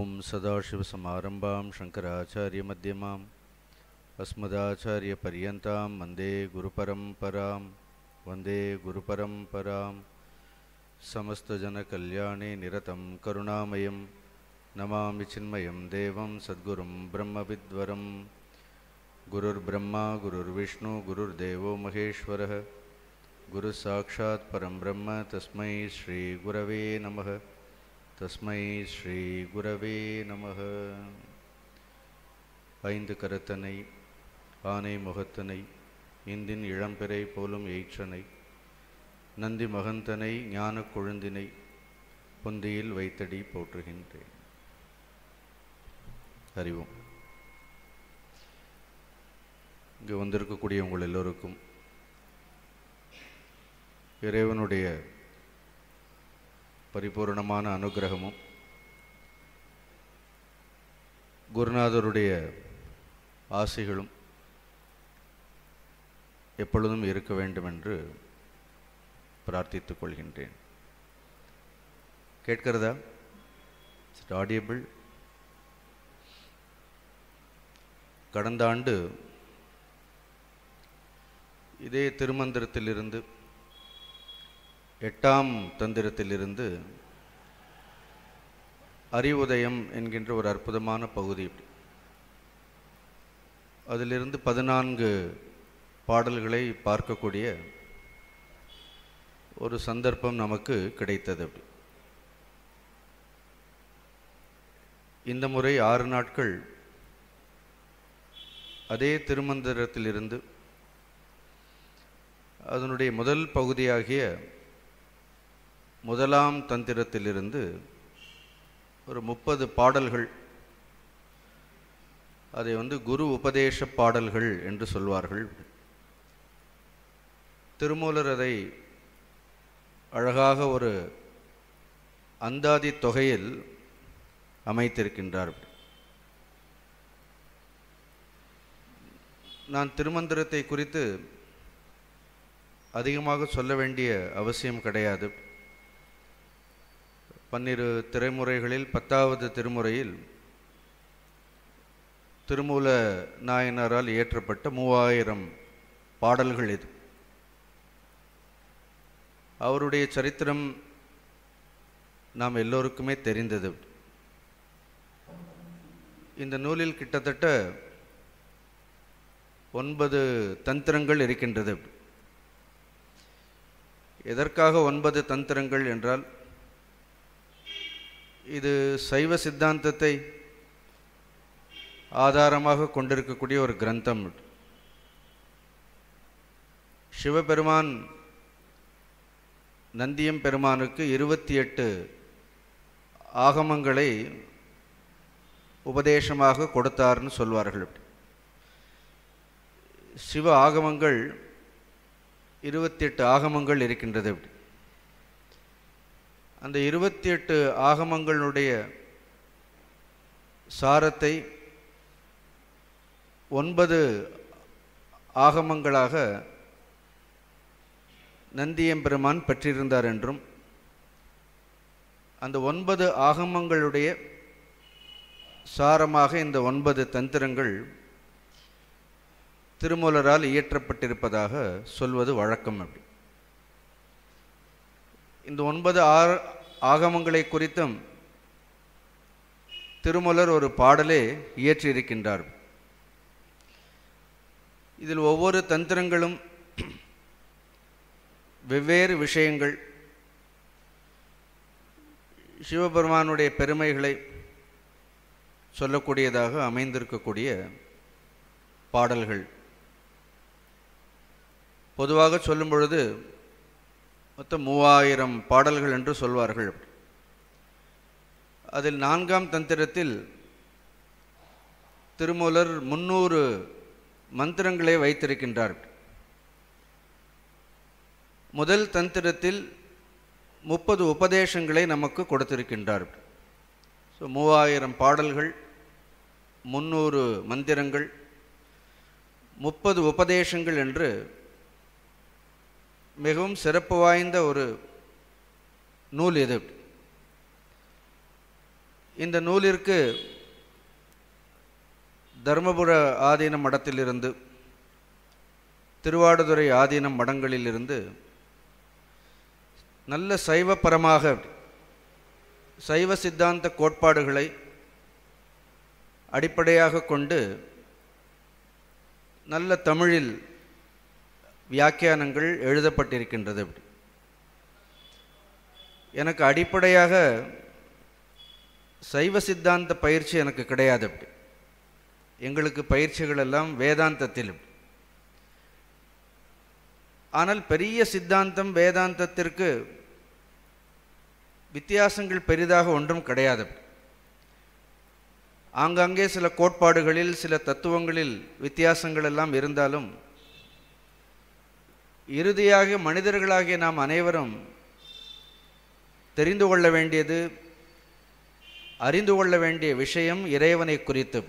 ஓம் சதாசிவசமாரம்பாம் சங்கராச்சாரியமத்தியமாம் अस्मदाचार्यपर्यन्तां वन्दे गुरुपरम्परां समस्तजनकल्याणे निरतं करुणामयं नमामि चिन्मयं देवं सद्गुरुं ब्रह्मविद्वरं गुरुर्ब्रह्मा गुरुर्विष्णु गुरुर्देवो महेश्वरः गुरुसाक्षात् परं ब्रह्म तस्मै श्रीगुरवे नमः तस्मै श्रीगुरवे नमः ஐந்து கரத்தனை ஆனை முகத்தனை இந்தின் இளம்பிறை போலும் எயிற்றனை நந்தி மகந்தனை ஞான கொழுந்தினை பொந்தியில் வைத்தடி போற்றுகின்றேன். அறிவோம். இங்கு வந்திருக்கக்கூடிய உங்கள் எல்லோருக்கும் இறைவனுடைய பரிபூர்ணமான அனுகிரகமும் குருநாதருடைய ஆசிகளும் எப்பொழுதும் இருக்க வேண்டும் என்று பிரார்த்தித்துக் கொள்கின்றேன். கேட்கிறதா? It's audible. கடந்த ஆண்டு இதே திருமந்திரத்திலிருந்து 8ஆம் தந்திரத்திலிருந்து அறிவுதயம் என்கின்ற ஒரு அற்புதமான பகுதி, அதிலிருந்து 14 பாடல்களை பார்க்கக்கூடிய ஒரு சந்தர்ப்பம் நமக்கு கிடைத்தது. இந்த முறை 6 நாட்கள் அதே திருமந்திரத்திலிருந்து அதனுடைய முதல் பகுதியாகிய 1ஆம் தந்திரத்திலிருந்து ஒரு 30 பாடல்கள், அதை குரு உபதேச பாடல்கள் என்று சொல்வார்கள். திருமூலர் அதை அழகாக ஒரு அந்தாதி தொகையில் அமைத்திருக்கின்றார். நான் திருமந்திரத்தை குறித்து அதிகமாக சொல்ல வேண்டிய அவசியம் கிடையாது. 12 திரைமுறைகளில் 10வது திருமுறையில் திருமூல நாயனாரால் இயற்றப்பட்ட 3000 பாடல்கள் இது. அவருடைய சரித்திரம் நாம் எல்லோருக்குமே தெரிந்தது. இந்த நூலில் கிட்டத்தட்ட 9 தந்திரங்கள் இருக்கின்றது. எதற்காக 9 தந்திரங்கள் என்றால், இது சைவ சித்தாந்தத்தை ஆதாரமாக கொண்டிருக்கக்கூடிய ஒரு கிரந்தம். சிவபெருமான் நந்தியம் பெருமானுக்கு 28 ஆகமங்களை உபதேசமாக கொடுத்தார்னு சொல்வார்கள். சிவ ஆகமங்கள் 28 ஆகமங்கள் இருக்கின்றது. அந்த 28 ஆகமங்களுடைய சாரத்தை 9 ஆகமங்களாக நந்தியம்பெருமான் பெற்றிருந்தார் என்றும், அந்த 9 ஆகமங்களுடைய சாரமாக இந்த 9 தந்திரங்கள் திருமூலரால் இயற்றப்பட்டிருப்பதாக சொல்வது வழக்கம். இந்த 9 ஆகமங்களை குறித்தும் திருமூலர் ஒரு பாடலே இயற்றியிருக்கின்றார். இதில் ஒவ்வொரு தந்திரங்களும் வெவ்வேறு விஷயங்கள், சிவபெருமானுடைய பெருமைகளை சொல்லக்கூடியதாக அமைந்திருக்கக்கூடிய பாடல்கள். பொதுவாக சொல்லும் பொழுது மொத்தம் 3000 பாடல்கள் என்று சொல்வார்கள். அதில் 4ஆம் தந்திரத்தில் திருமூலர் 300 மந்திரங்களை வைத்திருக்கின்றார். முதல் தந்திரத்தில் 30 உபதேசங்களை நமக்கு கொடுத்திருக்கின்றார். 3000 பாடல்கள், 300 மந்திரங்கள், 30 உபதேசங்கள் என்று மிகவும் சிறப்பு வாய்ந்த ஒரு நூல் இது. இந்த நூலிற்கு தர்மபுர ஆதீன மடத்திலிருந்து, திருவாடுதுறை ஆதீனம் மடங்களிலிருந்து நல்ல சைவப்பரமாக சைவ சித்தாந்த கோட்பாடுகளை அடிப்படையாக கொண்டு நல்ல தமிழில் வியாக்கியானங்கள் எழுதப்பட்டிருக்கின்றது. எனக்கு அடிப்படையாக சைவ சித்தாந்த பயிற்சி எனக்கு கிடையாது. எங்களுக்கு பயிற்சிகள் எல்லாம் வேதாந்தத்தில். ஆனால் பெரிய சித்தாந்தம் வேதாந்தத்திற்கு வித்தியாசங்கள் பெரிதாக ஒன்றும் கிடையாது. ஆங்காங்கே சில கோட்பாடுகளில் சில தத்துவங்களில் வித்தியாசங்கள் எல்லாம் இருந்தாலும் இறுதியாக மனிதர்களாகிய நாம் அனைவரும் தெரிந்து கொள்ள வேண்டியது, அறிந்து கொள்ள வேண்டிய விஷயம் இறைவனை குறித்து.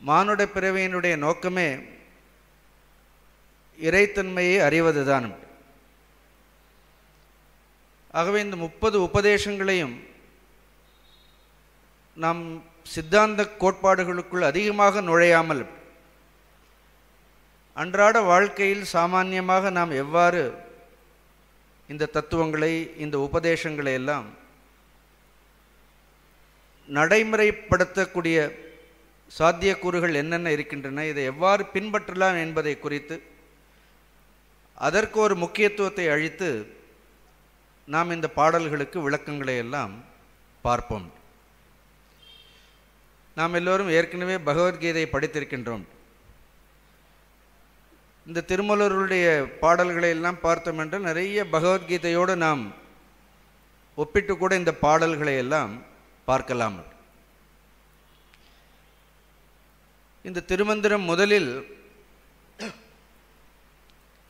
மானுட பிறவியினுடைய நோக்கமே இறைத்தன்மையை அறிவதுதான். ஆகவே இந்த 30 உபதேசங்களையும் நாம் சித்தாந்த கோட்பாடுகளுக்குள் அதிகமாக நுழையாமல் அன்றாட வாழ்க்கையில் சாமானியமாக நாம் எவ்வாறு இந்த தத்துவங்களை, இந்த உபதேசங்களை எல்லாம் நடைமுறைப்படுத்தக்கூடிய சாத்தியக்கூறுகள் என்னென்ன இருக்கின்றன, இதை எவ்வாறு பின்பற்றலாம் என்பதை குறித்து அதற்கு ஒரு முக்கியத்துவத்தை அளித்து நாம் இந்த பாடல்களுக்கு விளக்கங்களை எல்லாம் பார்ப்போம். நாம் எல்லோரும் ஏற்கனவே பகவத்கீதை படித்திருக்கின்றோம். இந்த திருமூலருடைய பாடல்களை எல்லாம் பார்த்தோம் என்றால் நிறைய பகவத்கீதையோடு நாம் ஒப்பிட்டு கூட இந்த பாடல்களை எல்லாம் பார்க்கலாம். இந்த திருமந்திரம் முதலில்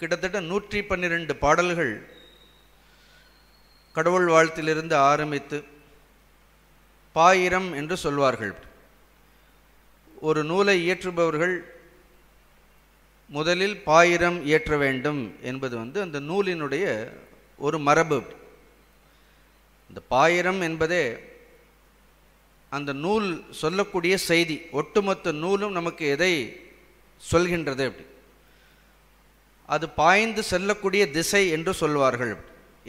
கிட்டத்தட்ட 112 பாடல்கள் கடவுள் வாழ்த்திலிருந்து ஆரம்பித்து பாயிரம் என்று சொல்வார்கள். ஒரு நூலை இயற்றுபவர்கள் முதலில் பாயிரம் இயற்ற வேண்டும் என்பது அந்த நூலினுடைய ஒரு மரபு. இந்த பாயிரம் என்பதே அந்த நூல் சொல்லக்கூடிய செய்தி. ஒட்டுமொத்த நூலும் நமக்கு எதை சொல்கின்றது, அது பாய்ந்து செல்லக்கூடிய திசை என்று சொல்வார்கள்.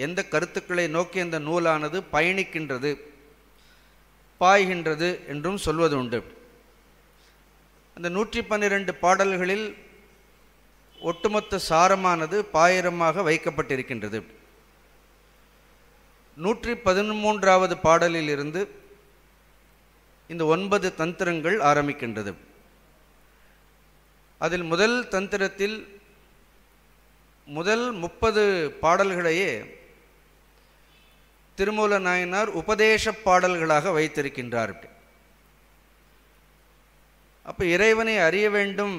எந்த கருத்துக்களை நோக்கி அந்த நூலானது பயணிக்கின்றது, பாய்கின்றது என்றும் சொல்வது உண்டு. அந்த 112 பாடல்களில் ஒட்டுமொத்த சாரமானது பாயிரமாக வைக்கப்பட்டிருக்கின்றது. 113வது பாடலில் இருந்து இந்த 9 தந்திரங்கள் ஆரம்பிக்கின்றது. அதில் முதல் தந்திரத்தில் முதல் 30 பாடல்களையே திருமூல நாயனார் உபதேச பாடல்களாக வைத்திருக்கின்றார். அப்போ இறைவனை அறிய வேண்டும்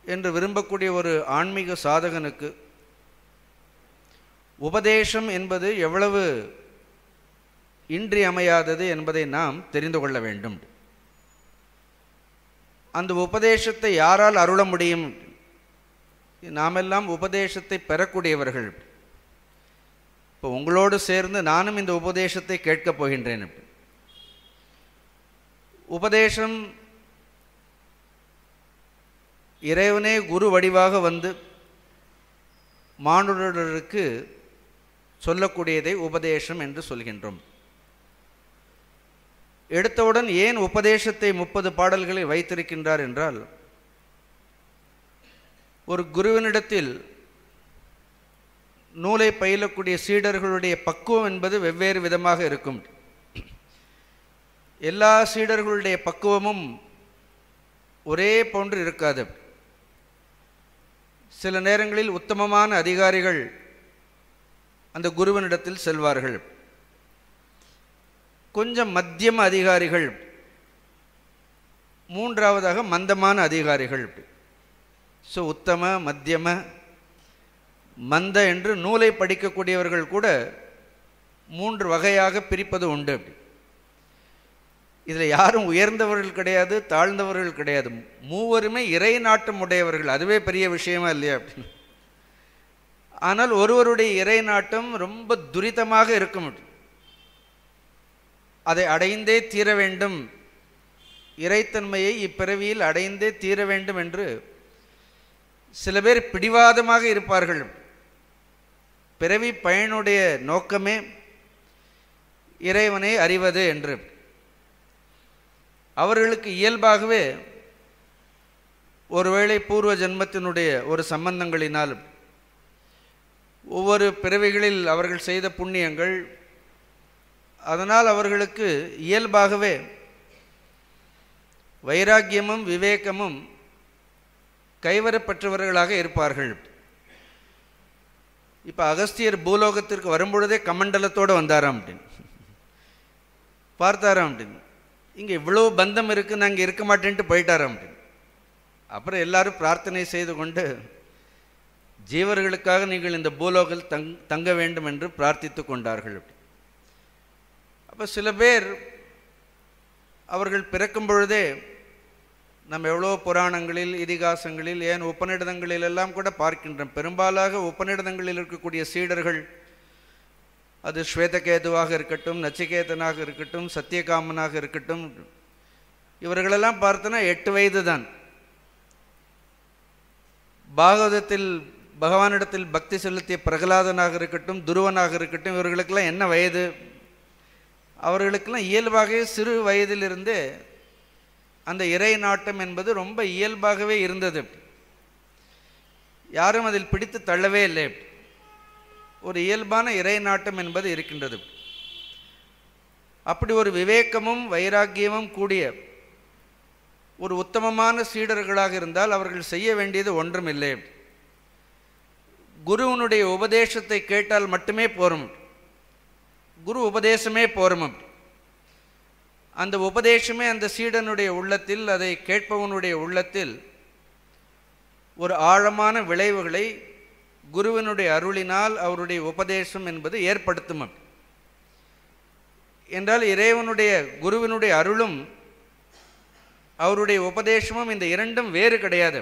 என்று விரும்பக்கூடிய ஒரு ஆன்மீக சாதகனுக்கு உபதேசம் என்பது எவ்வளவு இன்றியமையாதது என்பதை நாம் தெரிந்து கொள்ள வேண்டும். அந்த உபதேசத்தை யாரால் அருள முடியும்? நாமெல்லாம் உபதேசத்தை பெறக்கூடியவர்கள். இப்போ உங்களோடு சேர்ந்து நானும் இந்த உபதேசத்தை கேட்கப் போகின்றேன். உபதேசம் இறைவனே குரு வடிவாக வந்து மானுடருக்கு சொல்லக்கூடியதை உபதேசம் என்று சொல்கின்றோம். எடுத்தவுடன் ஏன் உபதேசத்தை 30 பாடல்களை வைத்திருக்கின்றார் என்றால், ஒரு குருவினிடத்தில் நூலை பயிலக்கூடிய சீடர்களுடைய பக்குவம் என்பது வெவ்வேறு விதமாக இருக்கும். எல்லா சீடர்களுடைய பக்குவமும் ஒரே போன்று இருக்காது. சில நேரங்களில் உத்தமமான அதிகாரிகள் அந்த குருவினிடத்தில் செல்வார்கள். கொஞ்சம் மத்தியம அதிகாரிகள், மூன்றாவதாக மந்தமான அதிகாரிகள். ஸோ உத்தம, மத்தியம, மந்த என்று நூலை படிக்கக்கூடியவர்கள் கூட 3 வகையாக பிரிப்பது உண்டு. இதில் யாரும் உயர்ந்தவர்கள் கிடையாது, தாழ்ந்தவர்கள் கிடையாது. மூவருமே இறை நாட்டம் உடையவர்கள். அதுவே பெரிய விஷயமா இல்லையா அப்படின்னு. ஆனால் ஒருவருடைய இறை நாட்டம் ரொம்ப துரிதமாக இருக்கும். அதை அடைந்தே தீர வேண்டும், இறைத்தன்மையை இப்பிறவியில் அடைந்தே தீர வேண்டும் என்று சில பேர் பிடிவாதமாக இருப்பார்கள். பிறவி பயனுடைய நோக்கமே இறைவனை அறிவது என்று. அவர்களுக்கு இயல்பாகவே ஒருவேளை பூர்வ ஜென்மத்தினுடைய ஒரு சம்பந்தங்களினால், ஒவ்வொரு பிறவிகளில் அவர்கள் செய்த புண்ணியங்கள், அதனால் அவர்களுக்கு இயல்பாகவே வைராக்கியமும் விவேகமும் கைவரப்பெற்றவர்களாக இருப்பார்கள். இப்போ அகஸ்தியர் பூலோகத்திற்கு வரும்பொழுதே கமண்டலத்தோடு வந்தாராம் அப்படின்னு பார்த்தாராம் அப்படின்னு. இங்கே இவ்வளோ பந்தம் இருக்குது, நாங்கள் இருக்க மாட்டேன்ட்டு போயிட்டாராம் அப்படின்னு. அப்புறம் எல்லாரும் பிரார்த்தனை செய்து கொண்டு ஜீவர்களுக்காக நீங்கள் இந்த பூலோகத்தில் தங்க வேண்டும் என்று பிரார்த்தித்து கொண்டார்கள். அப்போ சில பேர் அவர்கள் பிறக்கும் பொழுதே நம்ம எவ்வளோ புராணங்களில், இதிகாசங்களில், ஏன் உபநிடதங்களில் எல்லாம் கூட பார்க்கின்றோம். பெரும்பாலாக உபநிடதங்களில் இருக்கக்கூடிய சீடர்கள், அது ஸ்வேதகேதுவாக இருக்கட்டும், நச்சிகேதனாக இருக்கட்டும், சத்தியகாமனாக இருக்கட்டும், இவர்களெல்லாம் பார்த்தோன்னா 8 வயது தான். பாகவதத்தில் பகவானிடத்தில் பக்தி செலுத்திய பிரகலாதனாக இருக்கட்டும், துருவனாக இருக்கட்டும், இவர்களுக்கெல்லாம் என்ன வயது? அவர்களுக்கெல்லாம் இயல்பாகவே சிறு வயதிலிருந்தே அந்த இறை நாட்டம் என்பது ரொம்ப இயல்பாகவே இருந்தது. யாரும் அதில் பிடித்து தள்ளவே இல்லை. ஒரு இயல்பான இறை நாட்டம் என்பது இருக்கின்றது. அப்படி ஒரு விவேகமும் வைராக்கியமும் கூடிய ஒரு உத்தமமான சீடர்களாக இருந்தால் அவர்கள் செய்ய வேண்டியது ஒன்றுமில்லை. குருவனுடைய உபதேசத்தை கேட்டால் மட்டுமே போரும். குரு உபதேசமே போரும். அந்த உபதேசமே அந்த சீடனுடைய உள்ளத்தில், அதை கேட்பவனுடைய உள்ளத்தில் ஒரு ஆழமான விளைவுகளை குருவினுடைய அருளினால் அவருடைய உபதேசம் என்பது ஏற்படுத்தும். என்றால் இறைவனுடைய குருவினுடைய அருளும் அவருடைய உபதேசமும் இந்த இரண்டும் வேறு கிடையாது.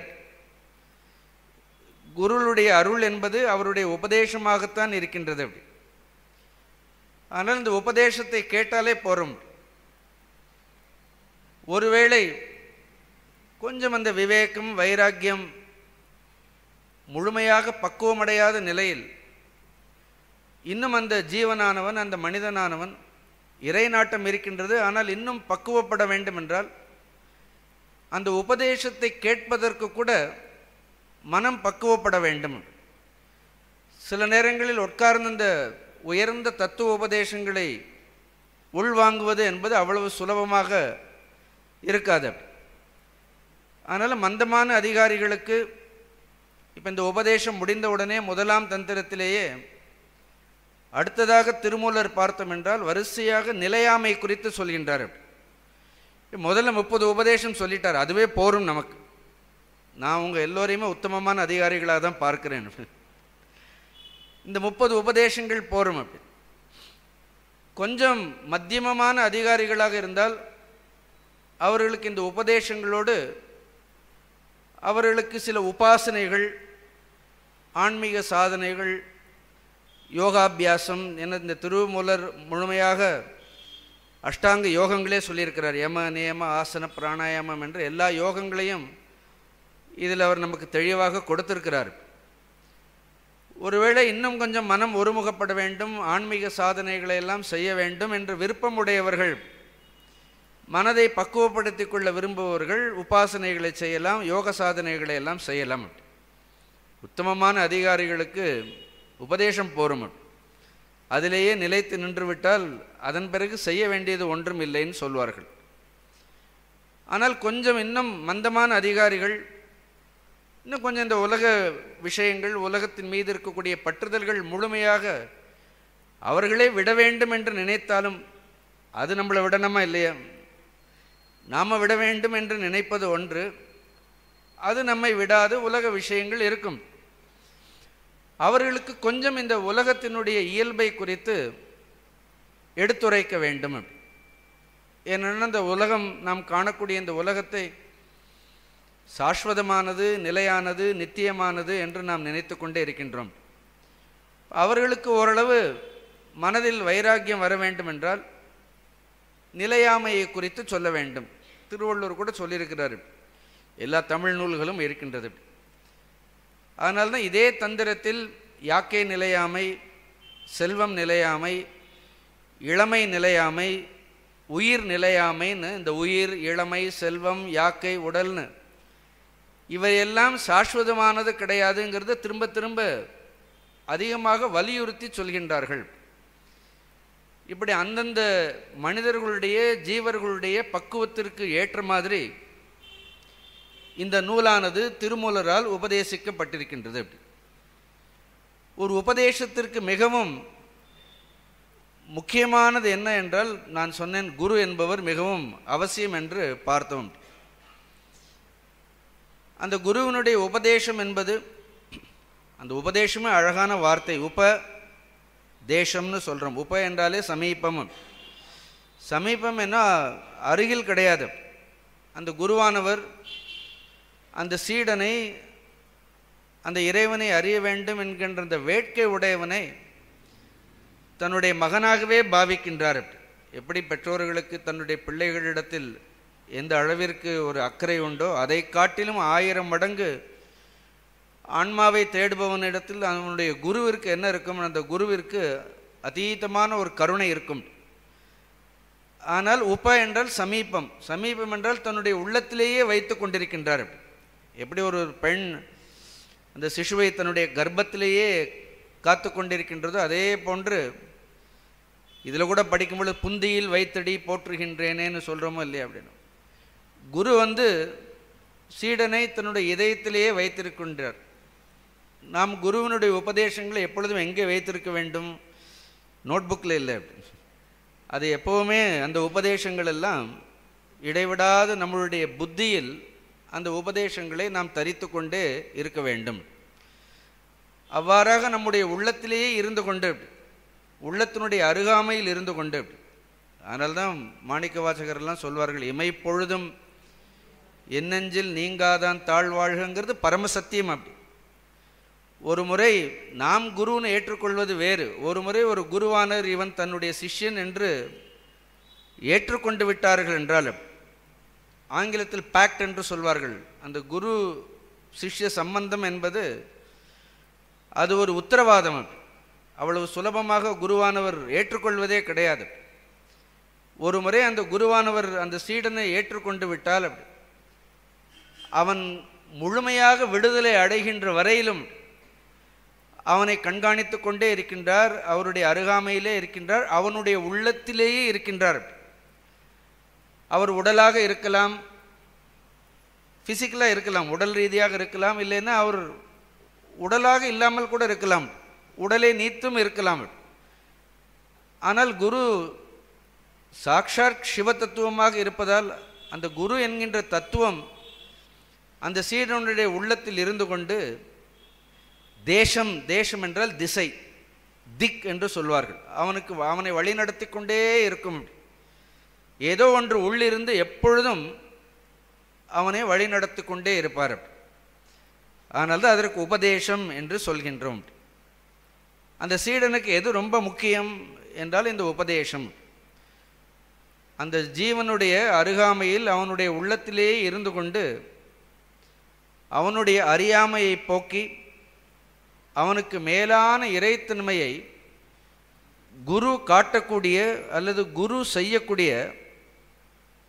குருவுடைய அருள் என்பது அவருடைய உபதேசமாகத்தான் இருக்கின்றது. ஆனால் இந்த உபதேசத்தை கேட்டாலே போரும். ஒருவேளை கொஞ்சம் அந்த விவேகம், வைராக்கியம் முழுமையாக பக்குவமடையாத நிலையில் இன்னும் அந்த ஜீவனானவன், அந்த மனிதனானவன் இறை நாட்டம் இருக்கின்றது, ஆனால் இன்னும் பக்குவப்பட வேண்டும் என்றால் அந்த உபதேசத்தை கேட்பதற்கு கூட மனம் பக்குவப்பட வேண்டும். சில நேரங்களில் உட்கார்ந்து இந்த உயர்ந்த தத்துவ உபதேசங்களை உள்வாங்குவது என்பது அவ்வளவு சுலபமாக இருக்காது. அதனால் மந்தமான அதிகாரிகளுக்கு இப்போ இந்த உபதேசம் முடிந்தவுடனே முதலாம் தந்திரத்திலேயே அடுத்ததாக திருமூலர் பார்த்தோம் என்றால் வரிசையாக நிலையாமை குறித்து சொல்கின்றார். முதல்ல 30 உபதேசம் சொல்லிட்டார், அதுவே போரும் நமக்கு. நான் உங்கள் எல்லோரையுமே உத்தமமான அதிகாரிகளாக தான் பார்க்கிறேன். இந்த 30 உபதேசங்கள் போரும். அப்படி கொஞ்சம் மத்தியமமான அதிகாரிகளாக இருந்தால் அவர்களுக்கு இந்த உபதேசங்களோடு அவர்களுக்கு சில உபாசனைகள், ஆன்மீக சாதனைகள், யோகாபியாசம் என இந்த திருமூலர் முழுமையாக அஷ்டாங்க யோகங்களே சொல்லியிருக்கிறார். யம, நியம, ஆசன, பிராணாயாமம் என்ற எல்லா யோகங்களையும் இதில் அவர் நமக்கு தெளிவாக கொடுத்திருக்கிறார். ஒருவேளை இன்னும் கொஞ்சம் மனம் ஒருமுகப்பட வேண்டும், ஆன்மீக சாதனைகளை எல்லாம் செய்ய வேண்டும் என்று விருப்பமுடையவர்கள், மனதை பக்குவப்படுத்தி கொள்ள விரும்புபவர்கள் உபாசனைகளை செய்யலாம், யோக சாதனைகளை எல்லாம் செய்யலாம். உத்தமமான அதிகாரிகளுக்கு உபதேசம் போரும். அதிலேயே நிலைத்து நின்றுவிட்டால் அதன் பிறகு செய்ய வேண்டியது ஒன்றும் இல்லைன்னு சொல்வார்கள். ஆனால் கொஞ்சம் இன்னும் மந்தமான அதிகாரிகள் இன்னும் கொஞ்சம் இந்த உலக விஷயங்கள், உலகத்தின் மீது இருக்கக்கூடிய பற்றுதல்கள் முழுமையாக அவர்களே விட வேண்டும் என்று நினைத்தாலும் அது நம்மளை விடணுமா இல்லையா? நாம் விட வேண்டும் என்று நினைப்பது ஒன்று, அது நம்மை விடாது உலக விஷயங்கள் இருக்கும். அவர்களுக்கு கொஞ்சம் இந்த உலகத்தினுடைய இயல்பை குறித்து எடுத்துரைக்க வேண்டும். ஏனென்றால் இந்த உலகம், நாம் காணக்கூடிய இந்த உலகத்தை சாஸ்வதமானது, நிலையானது, நித்தியமானது என்று நாம் நினைத்து கொண்டே இருக்கின்றோம். அவர்களுக்கு ஓரளவு மனதில் வைராக்கியம் வர வேண்டும் என்றால் நிலையாமையை குறித்து சொல்ல வேண்டும். திருவள்ளுவர் கூட சொல்லியிருக்கிறார், எல்லா தமிழ் நூல்களும் இருக்கின்றது. அதனால்தான் இதே தந்திரத்தில் யாக்கை நிலையாமை, செல்வம் நிலையாமை, இளமை நிலையாமை, உயிர் நிலையாமைன்னு, இந்த உயிர், இளமை, செல்வம், யாக்கை, உடல்னு இவையெல்லாம் சாஸ்வதமானது கிடையாதுங்கிறத திரும்ப திரும்ப அதிகமாக வலியுறுத்தி சொல்கின்றார்கள். இப்படி அந்தந்த மனிதர்களுடைய ஜீவர்களுடைய பக்குவத்திற்கு ஏற்ற மாதிரி இந்த நூலானது திருமூலரால் உபதேசிக்கப்பட்டிருக்கின்றது. ஒரு உபதேசத்திற்கு மிகவும் முக்கியமானது என்ன என்றால், நான் சொன்னேன் குரு என்பவர் மிகவும் அவசியம் என்று பார்த்தோம். அந்த குருவினுடைய உபதேசம் என்பது, அந்த உபதேசமே அழகான வார்த்தை, உபதேசம்னு சொல்கிறோம். உப என்றாலே சமீபம். சமீபம் என்ன, அருகில் கிடையாது. அந்த குருவானவர் அந்த சீடனை, அந்த இறைவனை அறிய வேண்டும் என்கின்ற அந்த வேட்கை உடையவனை தன்னுடைய மகனாகவே பாவிக்கின்றார். எப்படி பெற்றோர்களுக்கு தன்னுடைய பிள்ளைகளிடத்தில் எந்த அளவிற்கு ஒரு அக்கறை உண்டோ, அதை காட்டிலும் 1000 மடங்கு ஆன்மாவை தேடுபவனிடத்தில் அவனுடைய குருவிற்கு என்ன இருக்கும், அந்த குருவிற்கு அதீதமான ஒரு கருணை இருக்கும். ஆனால் உப என்றால் சமீபம். சமீபம் என்றால் தன்னுடைய உள்ளத்திலேயே வைத்து கொண்டிருக்கின்றார். எப்படி ஒரு பெண் அந்த சிசுவை தன்னுடைய கர்ப்பத்திலேயே காத்து கொண்டிருக்கின்றதோ, அதே போன்று இதில் கூட படிக்கும்போது புந்தியில் வைத்தடி போற்றுகின்றேனேன்னு சொல்கிறோமோ இல்லையா அப்படின்னு, குரு சீடனை தன்னுடைய இதயத்திலேயே வைத்திருக்கின்றார். நாம் குருவினுடைய உபதேசங்களை எப்பொழுதும் எங்கே வைத்திருக்க வேண்டும், நோட்புக்கில் இல்லை. அது எப்போவுமே அந்த உபதேசங்கள் எல்லாம் இடைவிடாது நம்மளுடைய புத்தியில் அந்த உபதேசங்களை நாம் தரித்து கொண்டே இருக்க வேண்டும். அவ்வாறாக நம்முடைய உள்ளத்திலேயே இருந்து கொண்டு, உள்ளத்தினுடைய அருகாமையில் இருந்து கொண்டு, அதனால்தான் மாணிக்க வாசகரெல்லாம் சொல்வார்கள், இமைப்பொழுதும் என்னெஞ்சில் நீங்காதான் தாழ்வாழ்கிறது பரமசத்தியம். அப்படி ஒரு முறை நாம் குருன்னு ஏற்றுக்கொள்வது வேறு, ஒரு முறை ஒரு குருவானர் இவன் தன்னுடைய சிஷ்யன் என்று ஏற்றுக்கொண்டு விட்டார்கள் என்றால், ஆங்கிலத்தில் பேக்ட் என்று சொல்வார்கள். அந்த குரு சிஷ்ய சம்பந்தம் என்பது அது ஒரு உத்தரவாதம். அவ்வளவு சுலபமாக குருவானவர் ஏற்றுக்கொள்வதே கிடையாது. ஒரு முறை அந்த குருவானவர் அந்த சீடனை ஏற்றுக்கொண்டு விட்டால் அவன் முழுமையாக விடுதலை அடைகின்ற வரையிலும் அவனை கண்காணித்து கொண்டே இருக்கின்றார், அவருடைய அருகாமையிலே இருக்கின்றார், அவனுடைய உள்ளத்திலேயே இருக்கின்றார். அவர் உடலாக இருக்கலாம், ஃபிசிக்கலாக இருக்கலாம், உடல் ரீதியாக இருக்கலாம், இல்லைன்னா அவர் உடலாக இல்லாமல் கூட இருக்கலாம், உடலை நீத்தும் இருக்கலாம். ஆனால் குரு சாக்ஷாத் சிவ தத்துவமாக இருப்பதால் அந்த குரு என்கின்ற தத்துவம் அந்த சீடனுடைய உள்ளத்தில் இருந்து கொண்டு, தேசம், தேசம் என்றால் திசை, திக் என்று சொல்வார்கள், அவனை வழிநடத்தி கொண்டே இருக்கும். ஏதோ ஒன்று உள்ளிருந்து எப்பொழுதும் அவனை வழிநடத்தி கொண்டே இருப்பார். அதனால்தான் அதற்கு உபதேசம் என்று சொல்கின்றோம். அந்த சீடனுக்கு எது ரொம்ப முக்கியம் என்றால் இந்த உபதேசம். அந்த ஜீவனுடைய அருகாமையில் அவனுடைய உள்ளத்திலேயே இருந்து கொண்டு அவனுடைய அறியாமையை போக்கி அவனுக்கு மேலான இறைத்தன்மையை குரு காட்டக்கூடிய அல்லது குரு செய்யக்கூடிய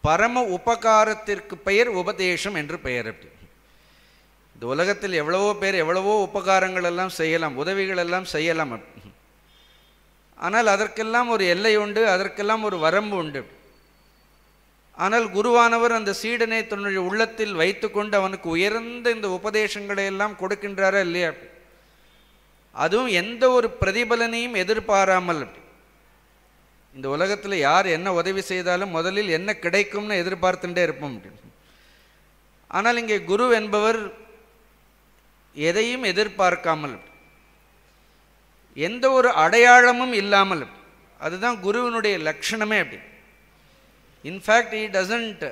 பரம உபகாரத்திற்கு பெயர் உபதேசம் என்று பெயர். இந்த உலகத்தில் எவ்வளவோ பேர் எவ்வளவோ உபகாரங்கள் எல்லாம் செய்யலாம், உதவிகள் எல்லாம் செய்யலாம். ஆனால் அதற்கெல்லாம் ஒரு எல்லை உண்டு, அதற்கெல்லாம் ஒரு வரம்பு உண்டு. ஆனால் குருவானவர் அந்த சீடனை தன்னுடைய உள்ளத்தில் வைத்து கொண்டு அவனுக்கு உயர்ந்த இந்த உபதேசங்களை எல்லாம் கொடுக்கின்றாரா இல்லையா, அதுவும் எந்த ஒரு பிரதிபலனையும் எதிர்பாராமல். இந்த உலகத்தில் யார் என்ன உதவி செய்தாலும் முதலில் என்ன கிடைக்கும்னு எதிர்பார்த்துட்டே இருப்போம். ஆனால் இங்கே குரு என்பவர் எதையும் எதிர்பார்க்காமல், எந்த ஒரு அடையாளமும் இல்லாமல், அதுதான் குருவினுடைய லட்சணமே. அப்படி in fact he doesn't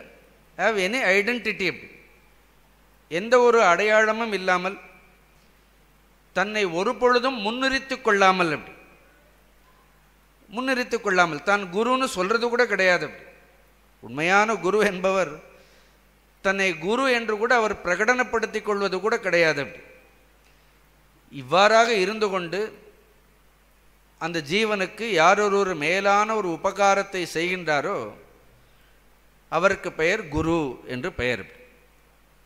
have any identity. எந்த ஒரு அடையாளமும் இல்லாமல், தன்னை ஒரு பொழுதும் முன்னிறுத்து கொள்ளாமல், முன்னிறுத்து கொள்ளாமல், தான் குருன்னு சொல்றது கூட கிடையாது. உண்மையான குரு என்பவர் தன்னை குரு என்று கூட அவர் பிரகடனப்படுத்திக் கொள்வது கூட கிடையாது. இவ்வாறாக இருந்து கொண்டு அந்த ஜீவனுக்கு யாரொரு மேலான ஒரு உபகாரத்தை செய்கின்றாரோ அவருக்கு பெயர் குரு என்று பெயர்.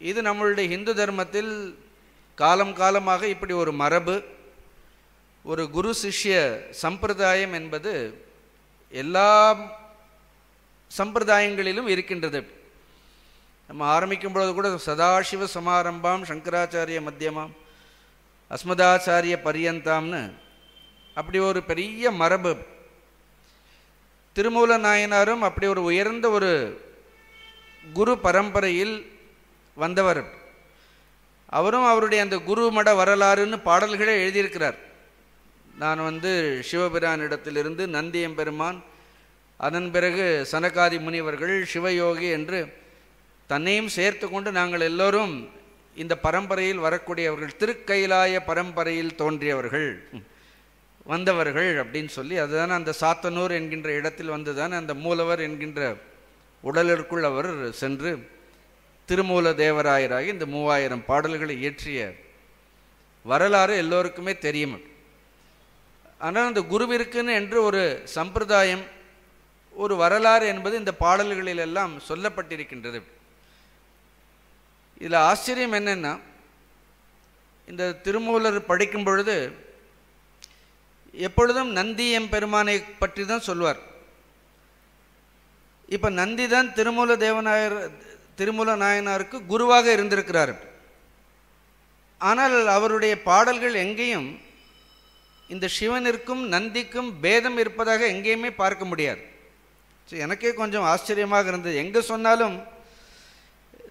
இது நம்மளுடைய இந்து தர்மத்தில் காலம் காலமாக இப்படி ஒரு மரபு, ஒரு குரு சிஷ்ய சம்பிரதாயம் என்பது எல்லா சம்பிரதாயங்களிலும் இருக்கின்றது. நம்ம ஆரம்பிக்கும் பொழுது கூட சதாசிவ சமாரம்பாம் சங்கராச்சாரிய மத்தியமாம் அஸ்மதாச்சாரிய பரியந்தாம்னு அப்படி ஒரு பெரிய மரபு. திருமூல நாயனாரும் அப்படி ஒரு உயர்ந்த ஒரு குரு பரம்பரையில் வந்தவர். அவரும் அவருடைய அந்த குரு மட வரலாறுன்னு பாடல்களே எழுதியிருக்கிறார். நான் சிவபிரானிடத்திலிருந்து நந்தியம்பெருமான், அதன் பிறகு சனகாதி முனிவர்கள், சிவயோகி என்று தன்னையும் சேர்த்து கொண்டு நாங்கள் எல்லோரும் இந்த பரம்பரையில் வரக்கூடியவர்கள், திருக்கைலாய பரம்பரையில் தோன்றியவர்கள் வந்தவர்கள் அப்படின்னு சொல்லி, அதுதான் அந்த சாத்தனூர் என்கின்ற இடத்தில் வந்துதான் அந்த மூலவர் என்கின்ற உடலிற்குள் அவர் சென்று திருமூல தேவராயராகி இந்த 3000 பாடல்களை இயற்றிய வரலாறு எல்லோருக்குமே தெரியும். ஆனால் அந்த குருவிற்குன்னு என்று ஒரு சம்பிரதாயம், ஒரு வரலாறு என்பது இந்த பாடல்களில் எல்லாம் சொல்லப்பட்டிருக்கின்றது. இதில் ஆச்சரியம் என்னென்னா, இந்த திருமூலர் படிக்கும் பொழுது எப்பொழுதும் நந்தி எம்பெருமானை பற்றி தான் சொல்வார். இப்போ நந்தி தான் திருமூல நாயனாருக்கு குருவாக இருந்திருக்கிறார். ஆனால் அவருடைய பாடல்கள் எங்கேயும் இந்த சிவனிற்கும் நந்திக்கும் பேதம் இருப்பதாக எங்கேயுமே பார்க்க முடியாது. எனக்கே கொஞ்சம் ஆச்சரியமாக இருந்தது. எங்கே சொன்னாலும்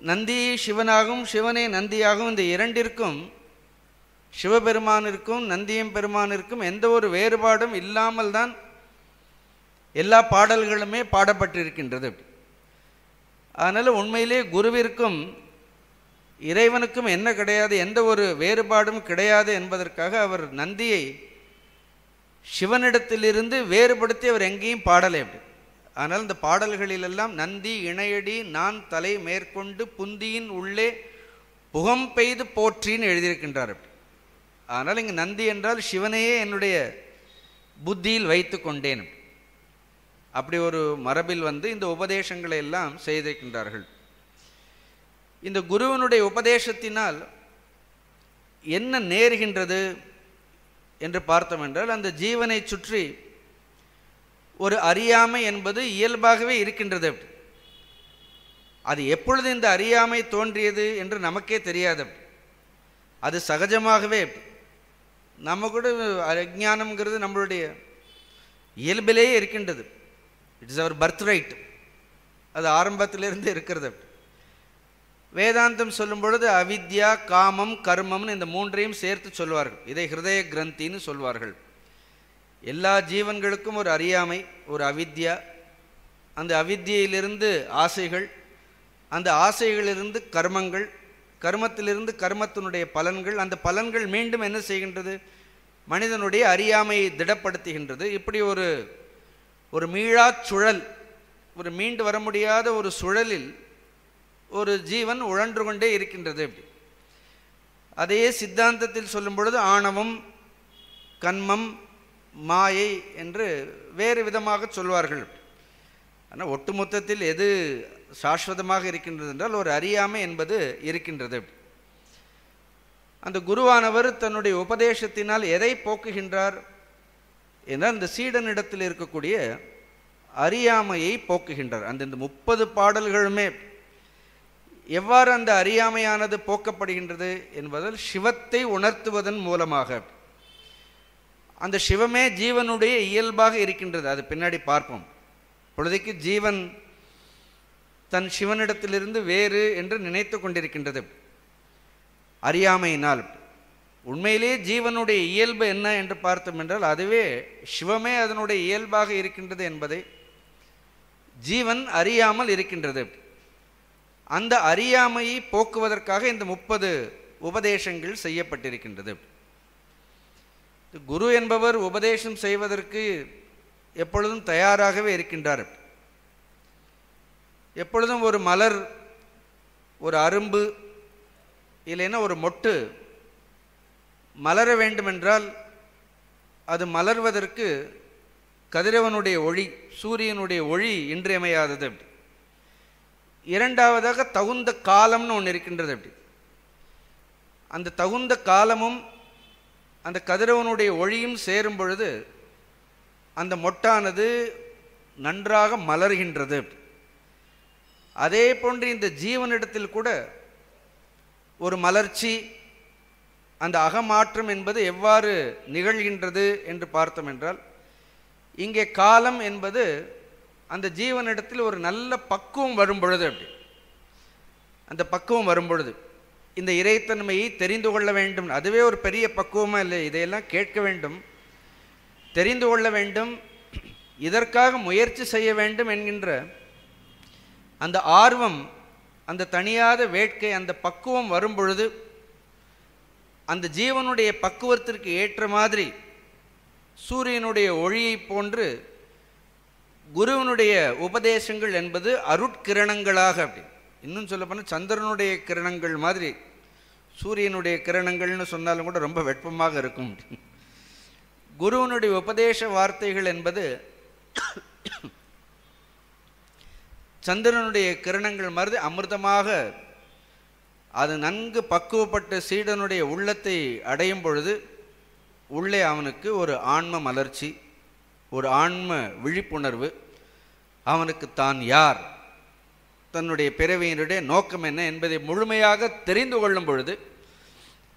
நந்தி சிவனாகவும் சிவனே நந்தியாகவும் இந்த இரண்டிற்கும், சிவபெருமானிற்கும் நந்தியம் பெருமானிற்கும் எந்த ஒரு வேறுபாடும் இல்லாமல் தான் எல்லா பாடல்களுமே பாடப்பட்டிருக்கின்றது. அதனால் உண்மையிலே குருவிற்கும் இறைவனுக்கும் என்ன கிடையாது, எந்த ஒரு வேறுபாடும் கிடையாது என்பதற்காக அவர் நந்தியை சிவனிடத்திலிருந்து வேறுபடுத்தி அவர் எங்கேயும் பாடலை. ஆனால் இந்த பாடல்களிலெல்லாம் நந்தி இணையடி நான் தலை மேற்கொண்டு புந்தியின் உள்ளே புகம் பெய்து போற்றின்னு எழுதியிருக்கின்றார். ஆனால் இங்கு நந்தி என்றால் சிவனையே என்னுடைய புத்தியில் வைத்து கொண்டேன். அப்படி ஒரு மரபில் இந்த உபதேசங்களை எல்லாம் செய்திருக்கின்றார்கள். இந்த குருவனுடைய உபதேசத்தினால் என்ன நேர்கின்றது என்று பார்த்தோம் என்றால், அந்த ஜீவனை சுற்றி ஒரு அறியாமை என்பது இயல்பாகவே இருக்கின்றது. அது எப்பொழுது இந்த அறியாமை தோன்றியது என்று நமக்கே தெரியாது. அது சகஜமாகவே நம்ம கூட அஜ்ஞானம்ங்கிறது நம்மளுடைய இயல்பிலேயே இருக்கின்றது. It's our birthright. அது ஆரம்பத்திலிருந்து இருக்கிறது. வேதாந்தம் சொல்லும் பொழுது அவித்யா, காமம், கர்மம்னு இந்த மூன்றையும் சேர்த்து சொல்வார்கள். இதை ஹிருதய கிரந்தின்னு சொல்வார்கள். எல்லா ஜீவன்களுக்கும் ஒரு அறியாமை, ஒரு அவித்யா, அந்த அவித்யிலிருந்து ஆசைகள், அந்த ஆசைகளிலிருந்து கர்மங்கள், கர்மத்திலிருந்து கர்மத்தினுடைய பலன்கள், அந்த பலன்கள் மீண்டும் என்ன செய்கின்றது, மனிதனுடைய அறியாமையை திடப்படுத்துகின்றது. இப்படி ஒரு மீளா சுழல், ஒரு மீண்டு வர முடியாத ஒரு சுழலில் ஒரு ஜீவன் உழன்று கொண்டே இருக்கின்றது. அதையே சித்தாந்தத்தில் சொல்லும் பொழுது ஆணவம், கன்மம், மாயை என்று வேறு விதமாக சொல்வார்கள். ஆனால் ஒட்டுமொத்தத்தில் எது சாஸ்வதமாக இருக்கின்றது என்றால் ஒரு அறியாமை என்பது இருக்கின்றது. அந்த குருவானவர் தன்னுடைய உபதேசத்தினால் எதை போக்குகின்றார் என்றால், இந்த சீடனிடத்தில் இருக்கக்கூடிய அறியாமையை போக்குகின்றார். அந்த 30 பாடல்களுமே எவ்வாறு அந்த அறியாமையானது போக்கப்படுகின்றது என்பதால் சிவத்தை உணர்த்துவதன் மூலமாக. அந்த சிவமே ஜீவனுடைய இயல்பாக இருக்கின்றது. அது பின்னாடி பார்ப்போம். பொழுதைக்கு ஜீவன் தன் சிவனிடத்திலிருந்து வேறு என்று நினைத்து கொண்டிருக்கின்றது அறியாமையினால். உண்மையிலே ஜீவனுடைய இயல்பு என்ன என்று பார்த்தோம் என்றால், அதுவே சிவமே அதனுடைய இயல்பாக இருக்கின்றது என்பதை ஜீவன் அறியாமல் இருக்கின்றது. அந்த அறியாமையை போக்குவதற்காக இந்த 30 உபதேசங்கள் செய்யப்பட்டிருக்கின்றது. குரு என்பவர் உபதேசம் செய்வதற்கு எப்பொழுதும் தயாராகவே இருக்கின்றார். எப்பொழுதும் ஒரு மலர், ஒரு அரும்பு இல்லைன்னா ஒரு மொட்டு மலர வேண்டுமென்றால் அது மலர்வதற்கு கதிரவனுடைய ஒளி, சூரியனுடைய ஒளி இன்றியமையாதது. அப்படி இரண்டாவதாக தகுந்த காலம்னு ஒன்று இருக்கின்றது. அப்படி அந்த தகுந்த காலமும் அந்த கதிரவனுடைய ஒளியும் சேரும் பொழுது அந்த மொட்டானது நன்றாக மலர்கின்றது. அதே போன்று இந்த ஜீவனிடத்தில் கூட ஒரு மலர்ச்சி, அந்த அகமாற்றம் என்பது எவ்வாறு நிகழ்கின்றது என்று பார்த்தோம் என்றால், இங்கே காலம் என்பது அந்த ஜீவனிடத்தில் ஒரு நல்ல பக்குவம் வரும் பொழுது, அப்படி அந்த பக்குவம் வரும் பொழுது இந்த இறைத்தன்மையை தெரிந்து கொள்ள வேண்டும். அதுவே ஒரு பெரிய பக்குவமாக இல்லை, இதையெல்லாம் கேட்க வேண்டும், தெரிந்து கொள்ள வேண்டும், இதற்காக முயற்சி செய்ய வேண்டும் என்கின்ற அந்த ஆர்வம், அந்த தனியாத வேட்கை, அந்த பக்குவம் வரும் பொழுது அந்த ஜீவனுடைய பக்குவத்திற்கு ஏற்ற மாதிரி சூரியனுடைய ஒளியை போன்று குருவனுடைய உபதேசங்கள் என்பது அருட்கிரணங்களாக, அப்படி இன்னும் சொல்ல போனால் சந்திரனுடைய கிரணங்கள் மாதிரி, சூரியனுடைய கிரணங்கள்னு சொன்னாலும் கூட ரொம்ப வெப்பமாக இருக்கும். குருவனுடைய உபதேச வார்த்தைகள் என்பது சந்திரனுடைய கிரணங்கள் மாதிரி அமிர்தமாக அது நன்கு பக்குவப்பட்ட சீடனுடைய உள்ளத்தை அடையும் பொழுது உள்ளே அவனுக்கு ஒரு ஆன்ம மலர்ச்சி, ஒரு ஆன்ம விழிப்புணர்வு, அவனுக்கு தான் யார், தன்னுடைய பிறவியினுடைய நோக்கம் என்ன என்பதை முழுமையாக தெரிந்து கொள்ளும் பொழுது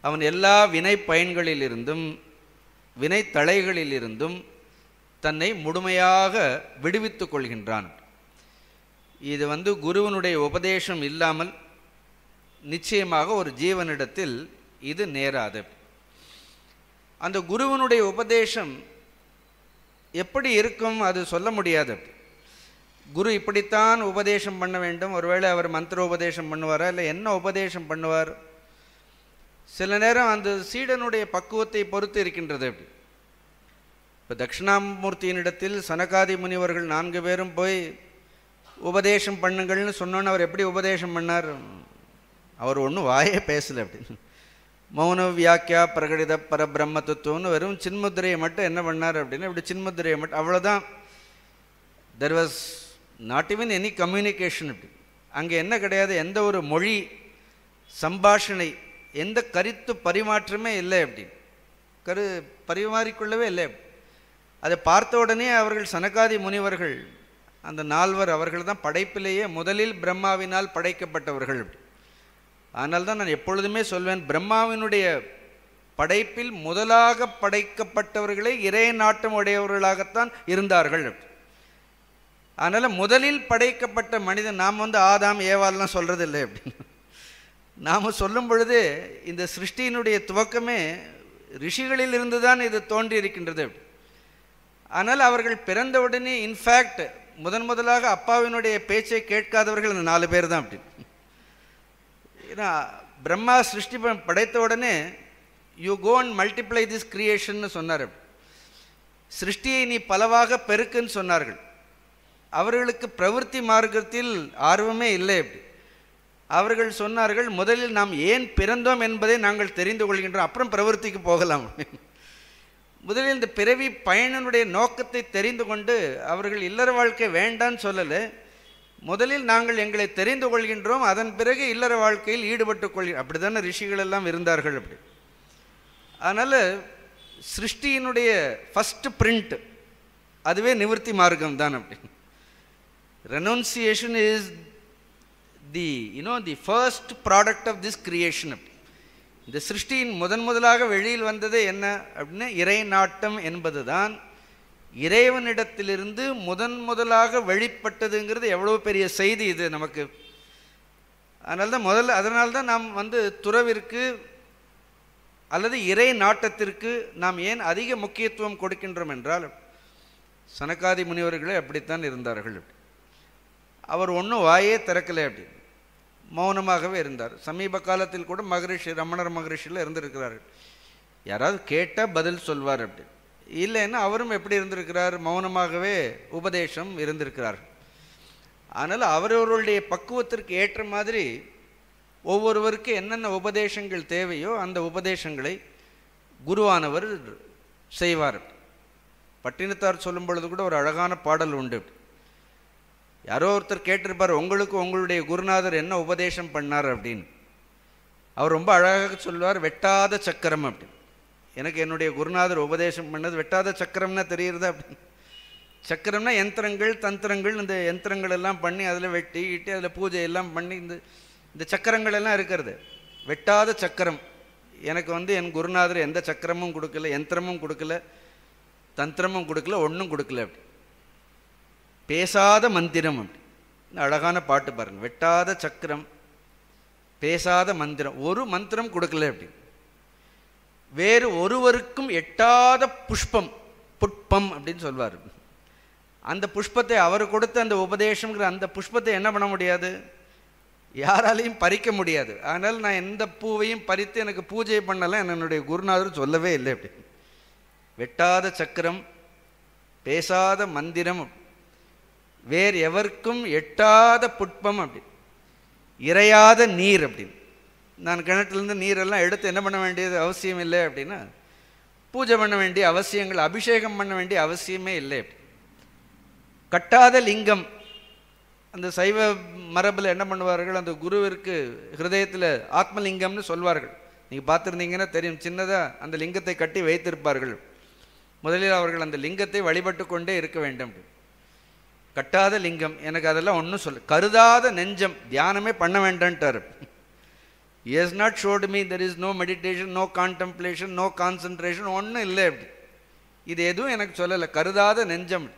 அவன் எல்லா வினை பயன்களிலிருந்தும் வினை தலைகளிலிருந்தும் தன்னை முழுமையாக விடுவித்து கொள்கின்றான். இது குருவனுடைய உபதேசம் இல்லாமல் நிச்சயமாக ஒரு ஜீவனிடத்தில் இது நேராது. அந்த குருவனுடைய உபதேசம் எப்படி இருக்கும் அது சொல்ல முடியாது. குரு இப்படித்தான் உபதேசம் பண்ண வேண்டும், ஒருவேளை அவர் மந்திர உபதேசம் பண்ணுவாரா, இல்லை என்ன உபதேசம் பண்ணுவார், சில நேரம் அந்த சீடனுடைய பக்குவத்தை பொறுத்து இருக்கின்றது. இப்போ தட்சிணாமூர்த்தியினிடத்தில் சனகாதி முனிவர்கள் 4 பேரும் போய் உபதேசம் பண்ணுங்கள்னு சொன்னோன்னு அவர் எப்படி உபதேசம் பண்ணார்? அவர் ஒன்றும் வாயே பேசலை. அப்படின்னு மௌன வியாக்கியா பிரகடித பரபிரம்ம தத்துவம்னு வெறும் சின்முத்திரையை மட்டும் என்ன பண்ணார் அப்படின்னா, இப்படி சின்முத்திரையை மட்டும், அவ்வளோதான். There was not even any communication. அப்படி அங்கே என்ன கிடையாது, எந்த ஒரு மொழி சம்பாஷணை, எந்த கருத்து பரிமாற்றமே இல்லை. அப்படி பரிமாறிக்கொள்ளவே இல்லை. அதை பார்த்த உடனே அவர்கள் சனகாதி முனிவர்கள் அந்த 4 அவர்கள் தான் படைப்பிலேயே முதலில் பிரம்மாவினால் படைக்கப்பட்டவர்கள். அதனால தான் நான் எப்பொழுதுமே சொல்வேன், பிரம்மாவினுடைய படைப்பில் முதலாக படைக்கப்பட்டவர்களே இறை நாட்டம் உடையவர்களாகத்தான் இருந்தார்கள். அதனால் முதலில் படைக்கப்பட்ட மனிதன் நாம் ஆதாம் ஏவாள்லாம் சொல்கிறது இல்லை. அப்படின்னு நாம் சொல்லும் பொழுது இந்த சிருஷ்டியினுடைய துவக்கமே ரிஷிகளில் இருந்து தான் இது தோன்றி இருக்கின்றது. ஆனால் அவர்கள் பிறந்தவுடனே இன்ஃபேக்ட் முதலாக அப்பாவினுடைய பேச்சை கேட்காதவர்கள் அந்த 4 பேர் தான். அப்படி ஏன்னா பிரம்மா சிருஷ்டி படைத்த உடனே you go and multiply this creation சொன்னார். சிருஷ்டியை நீ பலவாக பெருக்குன்னு சொன்னார்கள். அவர்களுக்கு பிரவൃத்தி மார்க்கத்தில் ஆர்வமே இல்லை. அப்படி அவர்கள் சொன்னார்கள், முதலில் நாம் ஏன் பிறந்தோம் என்பதை நாங்கள் தெரிந்து கொள்கின்றோம், அப்புறம் பிரவൃத்திக்கு போகலாம். முதலில் இந்த பிறவி பயணனுடைய நோக்கத்தை தெரிந்து கொண்டு அவர்கள் இல்லற வாழ்க்கை வேண்டான்னு சொல்லலை, முதலில் நாங்கள் எங்களை தெரிந்து கொள்கின்றோம், அதன் பிறகு இல்லற வாழ்க்கையில் ஈடுபட்டு கொள்கிறோம். அப்படி தானே ரிஷிகள் எல்லாம் இருந்தார்கள். அப்படி அதனால் சிருஷ்டியினுடைய ஃபஸ்ட்டு பிரிண்ட் அதுவே நிவர்த்தி மார்க்கம் தான். அப்படி renunciation is the first product of this creation. அப்படி இந்த சிருஷ்டியின் முதலாக வெளியில் வந்தது என்ன அப்படின்னா இறை நாட்டம் என்பது தான். இறைவனிடத்திலிருந்து முதலாக வெளிப்பட்டதுங்கிறது எவ்வளோ பெரிய செய்தி இது நமக்கு. அதனால்தான் நாம் துறவிற்கு அல்லது இறை நாட்டத்திற்கு நாம் ஏன் அதிக முக்கியத்துவம் கொடுக்கின்றோம் என்றால், சனகாதி முனிவர்களே அப்படித்தான் இருந்தார்கள். அவர் ஒன்றும் வாயே திறக்கலை, அப்படி மௌனமாகவே இருந்தார். சமீப காலத்தில் கூட ரமணர் மகரிஷியில் இருந்திருக்கிறார்கள். யாராவது கேட்டால் பதில் சொல்வார். அப்படி இல்லைன்னா அவரும் எப்படி இருந்திருக்கிறார், மௌனமாகவே உபதேசம் இருந்திருக்கிறார். அதனால் அவரவர்களுடைய பக்குவத்திற்கு ஏற்ற மாதிரி ஒவ்வொருவருக்கு என்னென்ன உபதேசங்கள் தேவையோ அந்த உபதேசங்களை குருவானவர் செய்வார். பட்டினத்தார் சொல்லும் பொழுது கூட ஒரு அழகான பாடல் உண்டு. யாரோ ஒருத்தர் கேட்டிருப்பார், உங்களுக்கு உங்களுடைய குருநாதர் என்ன உபதேசம் பண்ணார் அப்படின்னு. அவர் ரொம்ப அழகாக சொல்வார், வெட்டாத சக்கரம் அப்படின்னு. எனக்கு என்னுடைய குருநாதர் உபதேசம் பண்ணது வெட்டாத சக்கரம்னா தெரியுறதா அப்படின்னு. சக்கரம்னா யந்திரங்கள் தந்திரங்கள், இந்த யந்திரங்கள் எல்லாம் பண்ணி அதில் வெட்டி இட்டு அதில் பூஜை எல்லாம் பண்ணி இந்த சக்கரங்கள் எல்லாம் இருக்கிறது. வெட்டாத சக்கரம் எனக்கு என் குருநாதர் எந்த சக்கரமும் கொடுக்கல, யந்திரமும் கொடுக்கல, தந்திரமும் கொடுக்கல, ஒன்றும் கொடுக்கல அப்படி. பேசாத மந்திரம் அப்படி. அழகான பாட்டு பாருங்க. வெட்டாத சக்கரம், பேசாத மந்திரம், ஒரு மந்திரம் கொடுக்கல அப்படி. வேறு ஒருவருக்கும் எட்டாத புஷ்பம், புட்பம் அப்படின்னு சொல்வார். அந்த புஷ்பத்தை அவர் கொடுத்த அந்த உபதேசங்கிற அந்த புஷ்பத்தை என்ன பண்ண முடியாது, யாராலையும் பறிக்க முடியாது. அதனால் நான் எந்த பூவையும் பறித்து எனக்கு பூஜை பண்ணலாம் என்னுடைய குருநாதர் சொல்லவே இல்லை அப்படி. வெட்டாத சக்கரம், பேசாத மந்திரம், வேறு எவருக்கும் எட்டாத புட்பம் அப்படி. இறையாத நீர் அப்படின்னு. நான் கிணற்றுலேருந்து நீரெல்லாம் எடுத்து என்ன பண்ண வேண்டியது அவசியம் இல்லை அப்படின்னா, பூஜை பண்ண வேண்டிய அவசியங்கள், அபிஷேகம் பண்ண வேண்டிய அவசியமே இல்லை. கட்டாத லிங்கம். அந்த சைவ மரபில் என்ன பண்ணுவார்கள், அந்த குருவிற்கு ஹிருதயத்தில் ஆத்மலிங்கம்னு சொல்வார்கள். நீங்கள் பார்த்துருந்தீங்கன்னா தெரியும், சின்னதாக அந்த லிங்கத்தை கட்டி வைத்திருப்பார்கள். முதலில் அவர்கள் அந்த லிங்கத்தை வழிபட்டு கொண்டே இருக்க வேண்டும். கட்டாத லிங்கம், எனக்கு அதெல்லாம் ஒன்றும் சொல்ல. கருதாத நெஞ்சம், தியானமே பண்ண வேண்டான்ட்டார். He has not showed me there is no meditation, no contemplation, no concentration, ஒன்றும் இல்லை அப்படி. இது எதுவும் எனக்கு சொல்லலை. கருதாத நெஞ்சம்,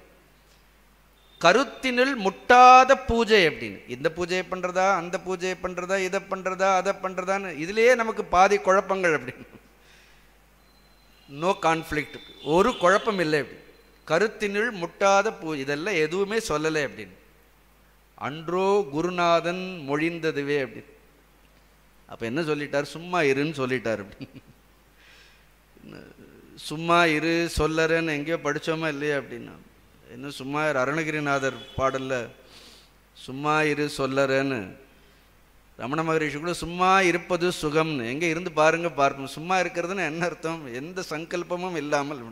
கருத்தினுள் முட்டாத பூஜை அப்படின்னு. இந்த பூஜையை பண்ணுறதா, அந்த பூஜையை பண்ணுறதா, இதை பண்ணுறதா, அதை பண்ணுறதான்னு இதிலேயே நமக்கு பாதி குழப்பங்கள் அப்படின்னு. நோ கான்ஃப்ளிக்ட், ஒரு குழப்பம் இல்லை அப்படி. கருத்தினுள் முட்டாத இதெல்லாம் எதுவுமே சொல்லலை அப்படின்னு. அன்றோ குருநாதன் மொழிந்ததுவே அப்படின்னு. அப்போ என்ன சொல்லிட்டார், சும்மா இருன்னு சொல்லிட்டார் அப்படி. சும்மா இரு சொல்லறன்னு எங்கேயோ படித்தோமா இல்லையா அப்படின்னா, இன்னும் சும்மா அருணகிரிநாதர் பாடலில் சும்மா இரு சொல்லறன்னு, ரமண மகரிஷி கூட சும்மா இருப்பது சுகம்னு. எங்கே இருந்து பாருங்க பார்ப்போம். சும்மா இருக்கிறதுன்னு என்ன அர்த்தம், எந்த சங்கல்பமும் இல்லாமல்,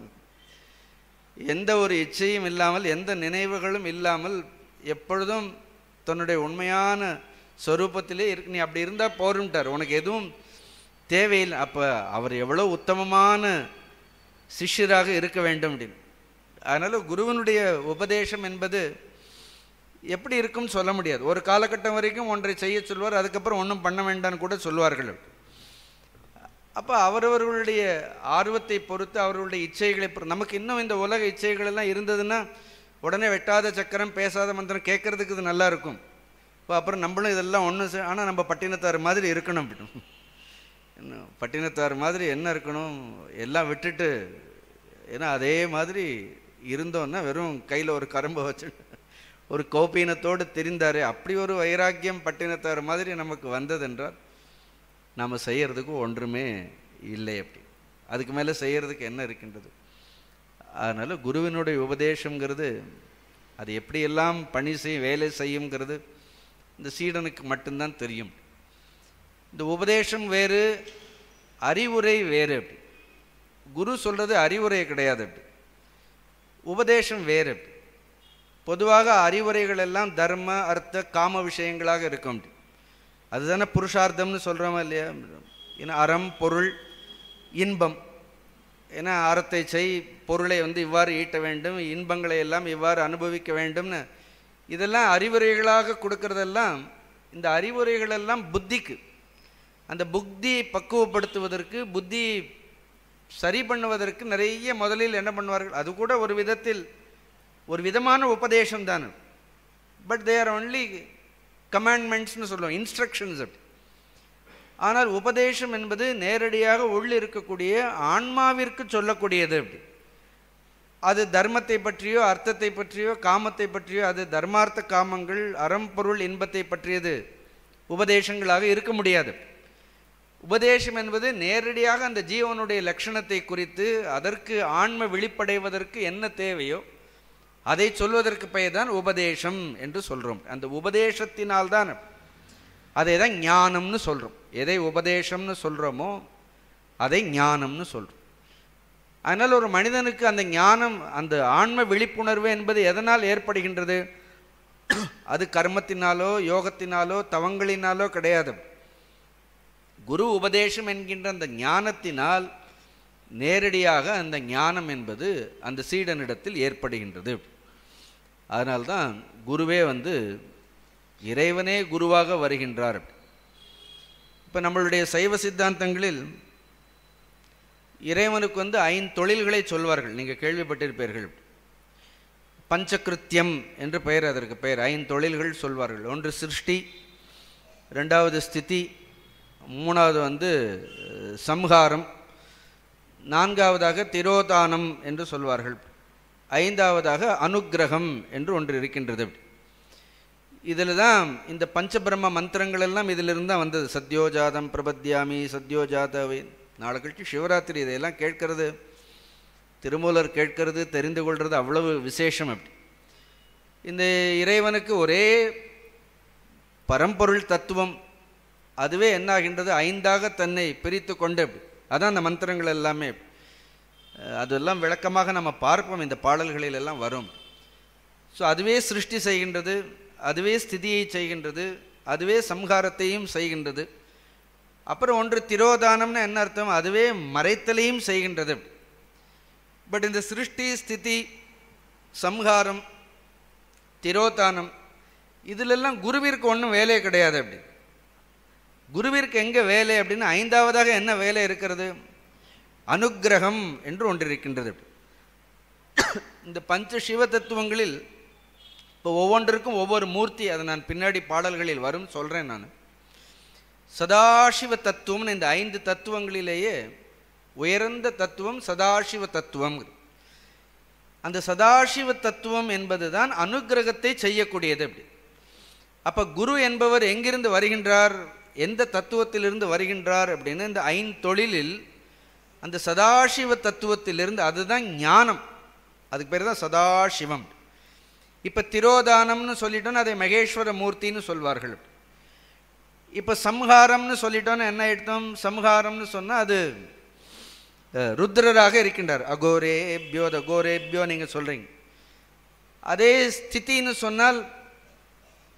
எந்த ஒரு இச்சையும் இல்லாமல், எந்த நினைவுகளும் இல்லாமல், எப்பொழுதும் தன்னுடைய உண்மையான ஸ்வரூபத்திலே இருக்கு. நீ அப்படி இருந்தால் போரும்ட்டார், உனக்கு எதுவும் தேவையில்லை. அப்போ அவர் எவ்வளோ உத்தமமான சிஷ்யராக இருக்க வேண்டும் அப்படின்னு. அதனால் குருவனுடைய உபதேசம் என்பது எப்படி இருக்கும்னு சொல்ல முடியாது. ஒரு காலகட்டம் வரைக்கும் ஒன்றை செய்ய சொல்வார், அதுக்கப்புறம் ஒன்றும் பண்ண வேண்டான்னு கூட சொல்வார்கள். அப்போ அவரவர்களுடைய ஆர்வத்தை பொறுத்து, அவர்களுடைய இச்சைகளை பொறுத்து, நமக்கு இன்னும் இந்த உலக இச்சைகள் எல்லாம் இருந்ததுன்னா உடனே வெட்டாத சக்கரம், பேசாத மந்திரம் கேட்கறதுக்கு இது நல்லா இருக்கும். இப்போ அப்புறம் நம்மளும் இதெல்லாம் ஒன்றும் ஆனால் நம்ம பட்டினத்தார் மாதிரி இருக்கணும் அப்படின்னு. இன்னும் பட்டினத்தார் மாதிரி என்ன இருக்கணும், எல்லாம் விட்டுட்டு, ஏன்னா அதே மாதிரி இருந்தோன்னா வெறும் கையில் ஒரு கரும்பை வச்சு ஒரு கோப்பீனத்தோடு தெரிந்தார். அப்படி ஒரு வைராக்கியம் பட்டினத்தார் மாதிரி நமக்கு வந்ததென்றால் நாம் செய்கிறதுக்கு ஒன்றுமே இல்லை அப்படி. அதுக்கு மேலே செய்கிறதுக்கு என்ன இருக்கின்றது? அதனால் குருவினுடைய உபதேசங்கிறது அது எப்படியெல்லாம் பணி வேலை செய்யுங்கிறது இந்த சீடனுக்கு மட்டும்தான் தெரியும். இந்த உபதேசம் வேறு, அறிவுரை வேறு அப்படி. குரு சொல்கிறது அறிவுரை கிடையாது அப்படி, உபதேசம் வேறு அப்படி. பொதுவாக அறிவுரைகள் எல்லாம் தர்ம அர்த்த காம விஷயங்களாக இருக்கும். அதுதானே புருஷார்த்தம்னு சொல்கிறோமா இல்லையா? ஏன்னா அறம் பொருள் இன்பம், ஏன்னா அறத்தை செய், பொருளை இவ்வாறு ஈட்ட வேண்டும், இன்பங்களை எல்லாம் இவ்வாறு அனுபவிக்க வேண்டும்னு இதெல்லாம் அறிவுரைகளாக கொடுக்கறதெல்லாம். இந்த அறிவுரைகளெல்லாம் புத்திக்கு, அந்த புத்தியை பக்குவப்படுத்துவதற்கு, புத்தி சரி பண்ணுவதற்கு நிறைய முதலில் என்ன பண்ணுவார்கள், அது கூட ஒரு விதத்தில் ஒரு விதமான உபதேசம் தான். பட் தே ஆர் ஒன்லி கமாண்ட்மெண்ட்ஸ்னு சொல்லுவோம், இன்ஸ்ட்ரக்ஷன்ஸ் அப்படி. ஆனால் உபதேசம் என்பது நேரடியாக உள்ள இருக்கக்கூடிய ஆன்மாவிற்கு சொல்லக்கூடியது அப்படி. அது தர்மத்தை பற்றியோ அர்த்தத்தை பற்றியோ காமத்தை பற்றியோ, அது தர்மார்த்த காமங்கள் அறம் பொருள் இன்பத்தை பற்றியது உபதேசங்களாக இருக்க முடியாது. உபதேசம் என்பது நேரடியாக அந்த ஜீவனுடைய லட்சணத்தை குறித்து, அதற்கு ஆன்ம விழிப்படைவதற்கு என்ன தேவையோ அதை சொல்வதற்கு பெயர் தான் உபதேசம் என்று சொல்கிறோம். அந்த உபதேசத்தினால்தான் அதை தான் ஞானம்னு சொல்கிறோம். எதை உபதேசம்னு சொல்கிறோமோ அதை ஞானம்னு சொல்கிறோம். அதனால் ஒரு மனிதனுக்கு அந்த ஞானம், அந்த ஆன்ம விழிப்புணர்வு என்பது எதனால் ஏற்படுகின்றது? அது கர்மத்தினாலோ யோகத்தினாலோ தவங்களினாலோ கிடையாது. குரு உபதேசம் என்கின்ற அந்த ஞானத்தினால் நேரடியாக அந்த ஞானம் என்பது அந்த சீடனிடத்தில் ஏற்படுகின்றது. அதனால்தான் குருவே இறைவனே குருவாக வருகின்றார். இப்போ நம்மளுடைய சைவ சித்தாந்தங்களில் இறைவனுக்கு 5 தொழில்களை சொல்வார்கள். நீங்கள் கேள்விப்பட்டிருப்பீர்கள். பஞ்சகிருத்தியம் என்று பெயர், அதற்கு பெயர் 5 தொழில்கள் சொல்வார்கள். ஒன்று சிருஷ்டி, 2வது ஸ்திதி, 3வது சம்ஹாரம், 4வதாக திரோதானம் என்று சொல்வார்கள், 5வதாக அனுக்கிரகம் என்று ஒன்று இருக்கின்றது. இதில் தான் இந்த பஞ்சபிரம்ம மந்திரங்கள் எல்லாம் இதிலிருந்து தான் வந்தது. சத்யோஜாதம் பிரபத்யாமி, சத்யோஜாதவை. நாளை கழிச்சு சிவராத்திரி இதையெல்லாம் கேட்கறது, திருமூலர் கேட்கறது, தெரிந்து கொள்வது அவ்வளவு விசேஷம். அப்படி இந்த இறைவனுக்கு ஒரே பரம்பொருள் தத்துவம், அதுவே என்னாகின்றது, 5ஆக தன்னை பிரித்து கொண்டு. அதான் அந்த மந்திரங்கள் எல்லாமே. அதெல்லாம் விளக்கமாக நம்ம பார்ப்போம், இந்த பாடல்களில் எல்லாம் வரும். ஸோ அதுவே சிருஷ்டி செய்கின்றது, அதுவே ஸ்திதியை செய்கின்றது, அதுவே சம்ஹாரத்தையும் செய்கின்றது. அப்புறம் ஒன்று திரோதானம்னு என்ன அர்த்தம்? அதுவே மறைத்தலையும் செய்கின்றது. பட் இந்த சிருஷ்டி, ஸ்திதி, சம்ஹாரம், திரோதானம் இதிலெல்லாம் குருவிற்கு ஒன்றும் வேலையே கிடையாது. அப்படி குருவிற்கு எங்கே வேலை அப்படின்னா 5வதாக என்ன வேலை இருக்கிறது? அனுக்கிரகம் என்று ஒன்று இருக்கின்றது. இந்த பஞ்ச சிவ தத்துவங்களில் இப்போ ஒவ்வொன்றிற்கும் ஒவ்வொரு மூர்த்தி, அதை நான் பின்னாடி பாடல்களில் வரும் சொல்கிறேன். நான் சதாசிவ தத்துவம்னு இந்த 5 தத்துவங்களிலேயே உயர்ந்த தத்துவம் சதாசிவ தத்துவம். அந்த சதாசிவ தத்துவம் என்பது தான் அனுக்கிரகத்தை செய்யக்கூடியது. அப்படி அப்போ குரு என்பவர் எங்கிருந்து வருகின்றார், எந்த தத்துவத்திலிருந்து வருகின்றார் அப்படின்னா இந்த 5 தொழிலில் அந்த சதாசிவ தத்துவத்திலிருந்து, அதுதான் ஞானம், அதுக்கு பேர் தான் சதாசிவம். இப்போ திரோதானம்னு சொல்லிட்டோன்னு அதை மகேஸ்வர மூர்த்தின்னு சொல்வார்கள். இப்போ சம்ஹாரம்னு சொல்லிட்டோன்னு என்ன அர்த்தம்? சம்ஹாரம்னு சொன்னால் அது ருத்ரராக இருக்கின்றார். அகோரேபியோ அகோரேபியோ நீங்கள் சொல்கிறீங்க. அதே ஸ்திதின்னு சொன்னால்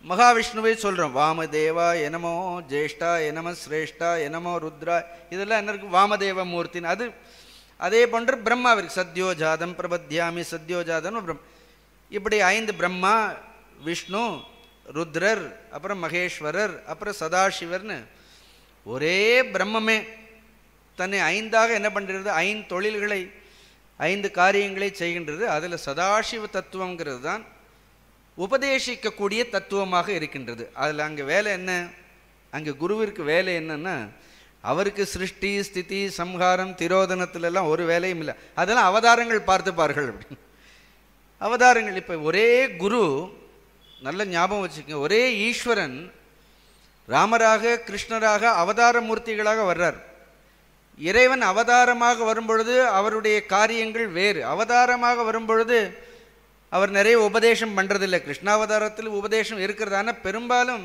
மகாவிஷ்ணுவை சொல்கிறோம். வாமதேவா எனமோ ஜேஷ்டா எனம சிரேஷ்டா எனமோ ருத்ரா, இதெல்லாம் என்ன இருக்குது? வாமதேவ மூர்த்தின்னு. அது அதே போன்று பிரம்மாவிற்கு சத்யோஜாதம் பிரபத்யாமி, சத்யோஜாதம் பிரம்ம. இப்படி 5 பிரம்மா, விஷ்ணு, ருத்ரர், அப்புறம் மகேஸ்வரர், அப்புறம் சதாசிவர்னு ஒரே பிரம்மமே தன்னை 5ஆக என்ன பண்ணுறது? 5 தொழில்களை, 5 காரியங்களை செய்கின்றது. அதில் சதாசிவ தத்துவங்கிறது தான் உபதேசிக்கக்கூடிய தத்துவமாக இருக்கின்றது. அதில் அங்கே வேலை என்ன? அங்கே குருவிற்கு வேலை என்னன்னா, அவருக்கு சிருஷ்டி, ஸ்திதி, சம்ஹாரம், திரோதனத்திலெல்லாம் ஒரு வேலையும் இல்லை. அதெல்லாம் அவதாரங்கள் பார்த்துப்பார்கள். அப்படின்னு அவதாரங்கள். இப்போ ஒரே குரு, நல்ல ஞாபகம் வச்சுக்கோங்க, ஒரே ஈஸ்வரன் ராமராக கிருஷ்ணராக அவதார மூர்த்திகளாக வர்றார். இறைவன் அவதாரமாக வரும்பொழுது அவருடைய காரியங்கள் வேறு. அவதாரமாக வரும்பொழுது அவர் நிறைய உபதேசம் பண்ணுறதில்லை. கிருஷ்ணாவதாரத்தில் உபதேசம் இருக்கிறது. ஆனால் பெரும்பாலும்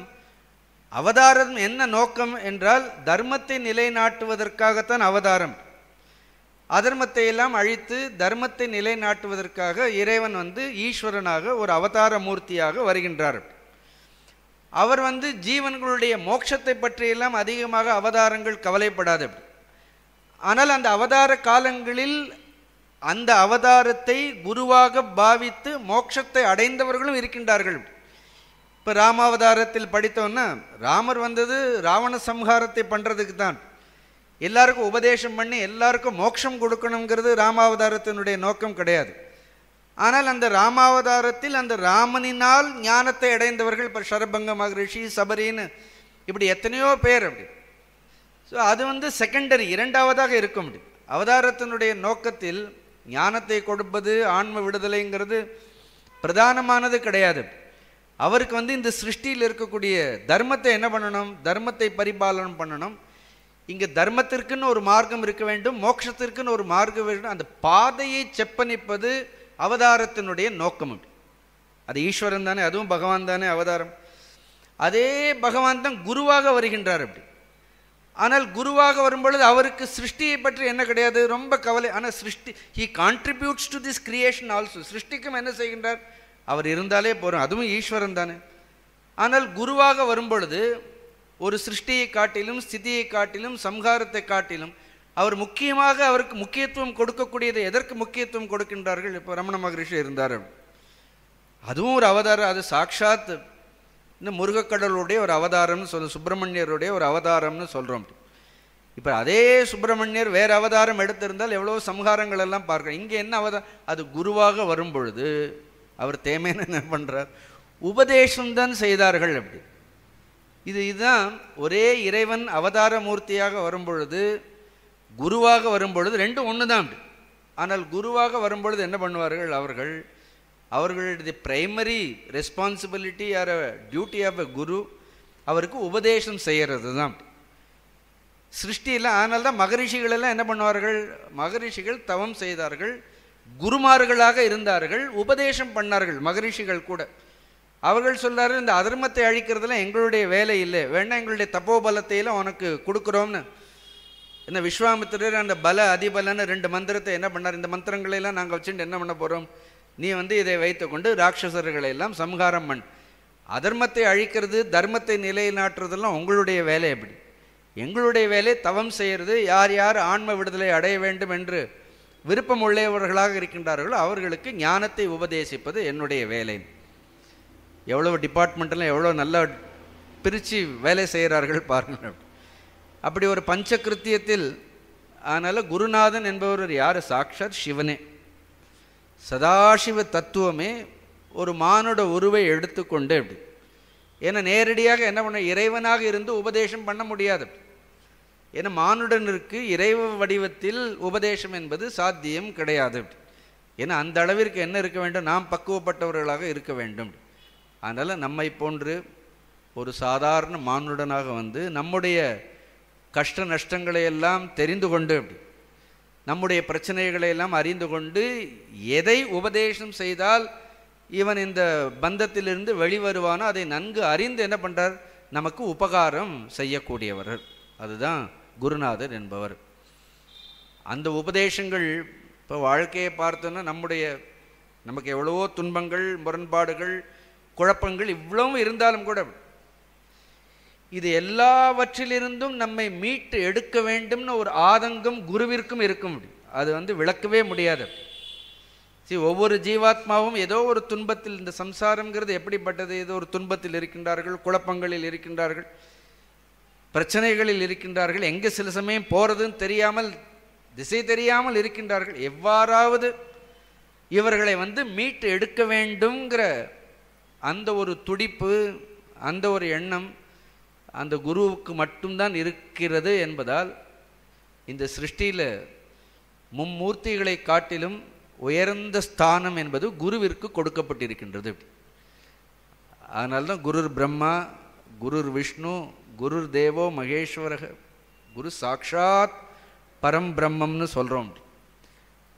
அவதாரம் என்ன நோக்கம் என்றால் தர்மத்தை நிலைநாட்டுவதற்காகத்தான் அவதாரம். அதர்மத்தை எல்லாம் அழித்து தர்மத்தை நிலைநாட்டுவதற்காக இறைவன் ஈஸ்வரனாக ஒரு அவதார மூர்த்தியாக வருகின்றார். அவர் ஜீவன்களுடைய மோட்சத்தை பற்றியெல்லாம் அதிகமாக அவதாரங்கள் கவலைப்படாது. ஆனால் அந்த அவதார காலங்களில் அந்த அவதாரத்தை குருவாக பாவித்து மோட்சத்தை அடைந்தவர்களும் இருக்கின்றார்கள். இப்போ ராமாவதாரத்தில் படித்தோன்னா, ராமர் வந்தது ராவண சம்ஹாரத்தை பண்ணுறதுக்கு தான். எல்லாருக்கும் உபதேசம் பண்ணி எல்லாருக்கும் மோட்சம் கொடுக்கணுங்கிறது ராமாவதாரத்தினுடைய நோக்கம் கிடையாது. ஆனால் அந்த ராமாவதாரத்தில் அந்த ராமனினால் ஞானத்தை அடைந்தவர்கள் இப்போ சரபங்க மகரிஷி, சபரின்னு இப்படி எத்தனையோ பேர். அப்படி ஸோ அது செகண்டரி, 2வதாக இருக்கும். அப்படி அவதாரத்தினுடைய நோக்கத்தில் ஞானத்தை கொடுப்பது, ஆன்ம விடுதலைங்கிறது பிரதானமானது கிடையாது. அவருக்கு இந்த சிருஷ்டியில் இருக்கக்கூடிய தர்மத்தை என்ன பண்ணணும்? தர்மத்தை பரிபாலனம் பண்ணணும். இங்கே தர்மத்திற்குன்னு ஒரு மார்க்கம் இருக்க வேண்டும், மோட்சத்திற்குன்னு ஒரு மார்க்கம் வேண்டும். அந்த பாதையை செப்பனிப்பது அவதாரத்தினுடைய நோக்கம். அது ஈஸ்வரன் தானே, அதுவும் பகவான் தானே அவதாரம். அதே பகவான் தான் குருவாக வருகின்றார் அப்படி. ஆனால் குருவாக வரும்பொழுது அவருக்கு சிருஷ்டியை பற்றி என்ன கிடையாது, ரொம்ப கவலை. ஆனால் சிருஷ்டி, he contributes to this creation also. சிருஷ்டிக்கும் என்ன செய்கின்றார், அவர் இருந்தாலே போகிறோம், அதுவும் ஈஸ்வரன் தானே. ஆனால் குருவாக வரும்பொழுது ஒரு சிருஷ்டியை காட்டிலும் ஸ்திதியை காட்டிலும் சம்ஹாரத்தை காட்டிலும் அவர் முக்கியமாக அவருக்கு முக்கியத்துவம் கொடுக்கக்கூடியதை எதற்கு முக்கியத்துவம் கொடுக்கின்றார்கள். இப்போ ரமண மகரிஷி இருந்தார், அதுவும் ஒரு அவதாரம். அது சாட்சாத் இந்த முருகக்கடலுடைய ஒரு அவதாரம்னு சுப்பிரமணியருடைய ஒரு அவதாரம்னு சொல்கிறோம். இப்போ அதே சுப்பிரமணியர் வேறு அவதாரம் எடுத்திருந்தால் எவ்வளோ சம்ஹாரங்கள் எல்லாம் பார்க்குறோம். இங்கே என்ன அவதாரம், அது குருவாக வரும் பொழுது அவர் தேமேன்னு என்ன பண்ணுறார், உபதேசம்தான் செய்தார்கள் அப்படி. இதுதான் ஒரே இறைவன் அவதார மூர்த்தியாக வரும் பொழுது குருவாக வரும் பொழுது ரெண்டும் ஒன்று தான் அப்படி. ஆனால் குருவாக வரும்பொழுது என்ன பண்ணுவார்கள், அவர்களுடைய primary responsibility or duty of a guru அவருக்கு உபதேசம் செய்கிறது தான் சிருஷ்டியில். ஆனால் தான் மகரிஷிகள் எல்லாம் என்ன பண்ணுவார்கள், மகரிஷிகள் தவம் செய்தார்கள், குருமார்களாக இருந்தார்கள், உபதேசம் பண்ணார்கள். மகரிஷிகள் கூட அவர்கள் சொல்கிறார்கள், இந்த அதர்மத்தை அழிக்கிறதுலாம் எங்களுடைய வேலை இல்லை, வேணா எங்களுடைய தப்போபலத்தையெல்லாம் உனக்கு கொடுக்குறோம்னு. இந்த விஸ்வாமித்திரர் அந்த பல அதிபலன்னு 2 மந்திரத்தை என்ன பண்ணார், இந்த மந்திரங்களையெல்லாம் நாங்கள் வச்சுட்டு என்ன பண்ண போகிறோம், நீ இதை வைத்து கொண்டு ராட்சசர்களை எல்லாம் சம்ஹாரம் பண்ண. அதர்மத்தை அழிக்கிறது தர்மத்தை நிலைநாட்டுறதெல்லாம் உங்களுடைய வேலை. எப்படி, எங்களுடைய வேலை தவம் செய்கிறது. யார் யார் ஆன்ம விடுதலை அடைய வேண்டும் என்று விருப்பம் உள்ளவர்களாக இருக்கின்றார்களோ அவர்களுக்கு ஞானத்தை உபதேசிப்பது என்னுடைய வேலை. எவ்வளோ டிபார்ட்மெண்ட்டில் எவ்வளோ நல்லா பிரித்து வேலை செய்கிறார்கள் பாருங்கள். அப்படி ஒரு பஞ்சகிருத்தியத்தில் அதனால் குருநாதன் என்பவர் யார், சாக்ஷாத் சிவனே, சதாசிவ தத்துவமே ஒரு மானுட உருவை எடுத்துக்கொண்டு அப்படி. ஏன்னா நேரடியாக என்ன பண்ண, இறைவனாக இருந்து உபதேசம் பண்ண முடியாது. ஏன்னா மானுடனுக்கு இறைவ வடிவத்தில் உபதேசம் என்பது சாத்தியம் கிடையாது. ஏன்னா அந்த அளவிற்கு என்ன இருக்க வேண்டும், நாம் பக்குவப்பட்டவர்களாக இருக்க வேண்டும். அதனால் நம்மை போன்று ஒரு சாதாரண மானுடனாக வந்து நம்முடைய கஷ்ட நஷ்டங்களை எல்லாம் தெரிந்து கொண்டு அப்படி நம்முடைய பிரச்சனைகளை எல்லாம் அறிந்து கொண்டு எதை உபதேசம் செய்தால் இவன் இந்த பந்தத்திலிருந்து வெளிவருவானோ அதை நன்கு அறிந்து என்ன பண்ணுறார், நமக்கு உபகாரம் செய்யக்கூடியவர்கள். அதுதான் குருநாதர் என்பவர். அந்த உபதேசங்கள் இப்போ வாழ்க்கையை பார்த்தோன்னா நமக்கு எவ்வளவோ துன்பங்கள், முரண்பாடுகள், குழப்பங்கள் இவ்வளவும் இருந்தாலும் கூட இது எல்லாவற்றிலிருந்தும் நம்மை மீட்டு எடுக்க வேண்டும்னு ஒரு ஆதங்கம் குருவிற்கும் இருக்கும். அது விளக்கவே முடியாது. ஒவ்வொரு ஜீவாத்மாவும் ஏதோ ஒரு துன்பத்தில், இந்த சம்சாரம்ங்கிறது எப்படிப்பட்டது, ஏதோ ஒரு துன்பத்தில் இருக்கின்றார்கள், குழப்பங்களில் இருக்கின்றார்கள், பிரச்சனைகளில் இருக்கின்றார்கள், எங்கே சில சமயம் போகிறதுன்னு தெரியாமல், திசை தெரியாமல் இருக்கின்றார்கள். எவ்வாறாவது இவர்களை மீட்டு எடுக்க வேண்டும்ங்கிற அந்த ஒரு துடிப்பு, அந்த ஒரு எண்ணம் அந்த குருவுக்கு மட்டும்தான் இருக்கிறது என்பதால் இந்த சிருஷ்டியில் மும்மூர்த்திகளை காட்டிலும் உயர்ந்த ஸ்தானம் என்பது குருவிற்கு கொடுக்கப்பட்டிருக்கின்றது. அதனால்தான் குருர் பிரம்மா, குருர் விஷ்ணு, குருர் தேவோ மகேஸ்வரக, குரு சாக்ஷாத் பரம் பிரம்மம்னு சொல்கிறோம்.